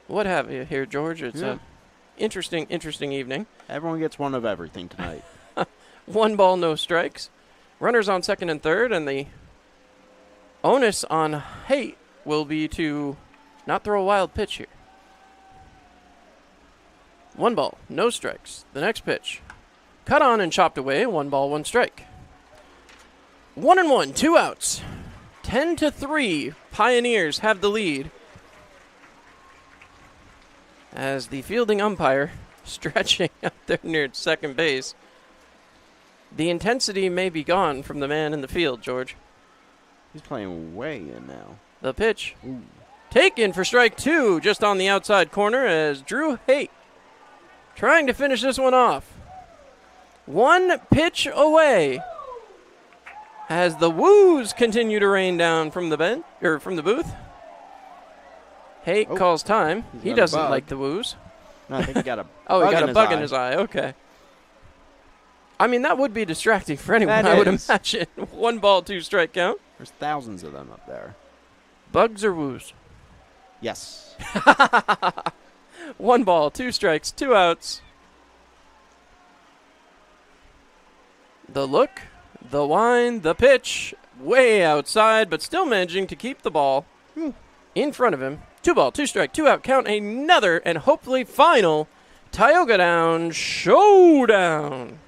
what have you here, George? It's a interesting evening. Everyone gets one of everything tonight. 1 ball, no strikes. Runners on second and third, and the onus on Haight will be to not throw a wild pitch here. 1 ball, no strikes. The next pitch. Cut on and chopped away. 1 ball, 1 strike. 1-1, 2 outs. 10-3. Pioneers have the lead. As the fielding umpire stretching out there near second base. The intensity may be gone from the man in the field, George. He's playing way in now. The pitch. Taken for strike 2 just on the outside corner as Drew Haight trying to finish this one off. 1 pitch away as the woos continue to rain down from the bench or from the booth. Haight calls time. He doesn't like the woos. No, I think he got a he got a bug in his eye. Okay. I mean, that would be distracting for anyone, That I would is. imagine. 1 ball, 2 strike count. There's thousands of them up there. Bugs or woos? Yes. 1 ball, 2 strikes, 2 outs. The look, the whine, the pitch, way outside, but still managing to keep the ball in front of him. 2 ball, 2 strike, 2 out. Count another and hopefully final Tioga Down showdown.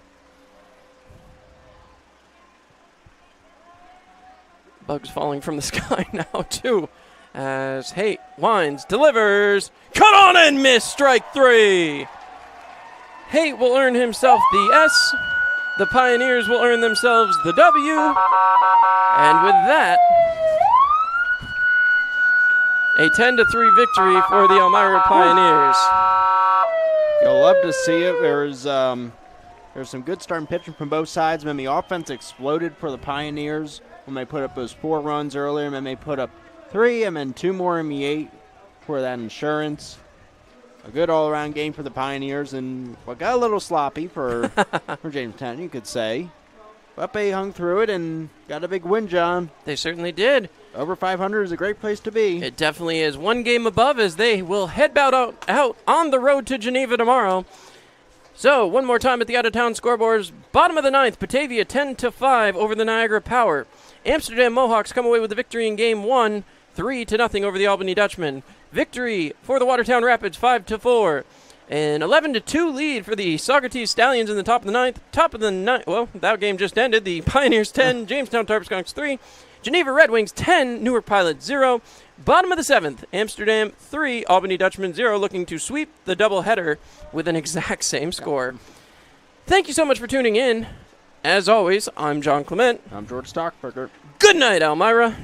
Bugs falling from the sky now, too. As Haight winds, delivers, cut on and miss, strike 3. Haight will earn himself the S. The Pioneers will earn themselves the W. And with that, a 10-3 victory for the Elmira Pioneers. You'll love to see it. There's some good starting pitching from both sides. Man, the offense exploded for the Pioneers when they put up those 4 runs earlier, and then they put up 3 and then 2 more in the 8 for that insurance. A good all-around game for the Pioneers, and what got a little sloppy for Jamestown, you could say. But they hung through it and got a big win, John. They certainly did. Over 500 is a great place to be. It definitely is. 1 game above as they will head out on the road to Geneva tomorrow. So, one more time at the out-of-town scoreboards. Bottom of the 9th, Batavia 10-5 over the Niagara Power. Amsterdam Mohawks come away with the victory in Game 1, 3-0 over the Albany Dutchmen. Victory for the Watertown Rapids, 5-4. An 11-2 lead for the Saugerties Stallions in the top of the 9th. Top of the 9th, well, that game just ended. The Pioneers 10, Jamestown Tarp Skunks 3. Geneva Red Wings 10, Newark Pilots 0. Bottom of the 7th, Amsterdam 3, Albany Dutchmen 0, looking to sweep the doubleheader with an exact same score. Thank you so much for tuning in. As always, I'm John Clement. I'm George Stockberger. Good night, Elmira.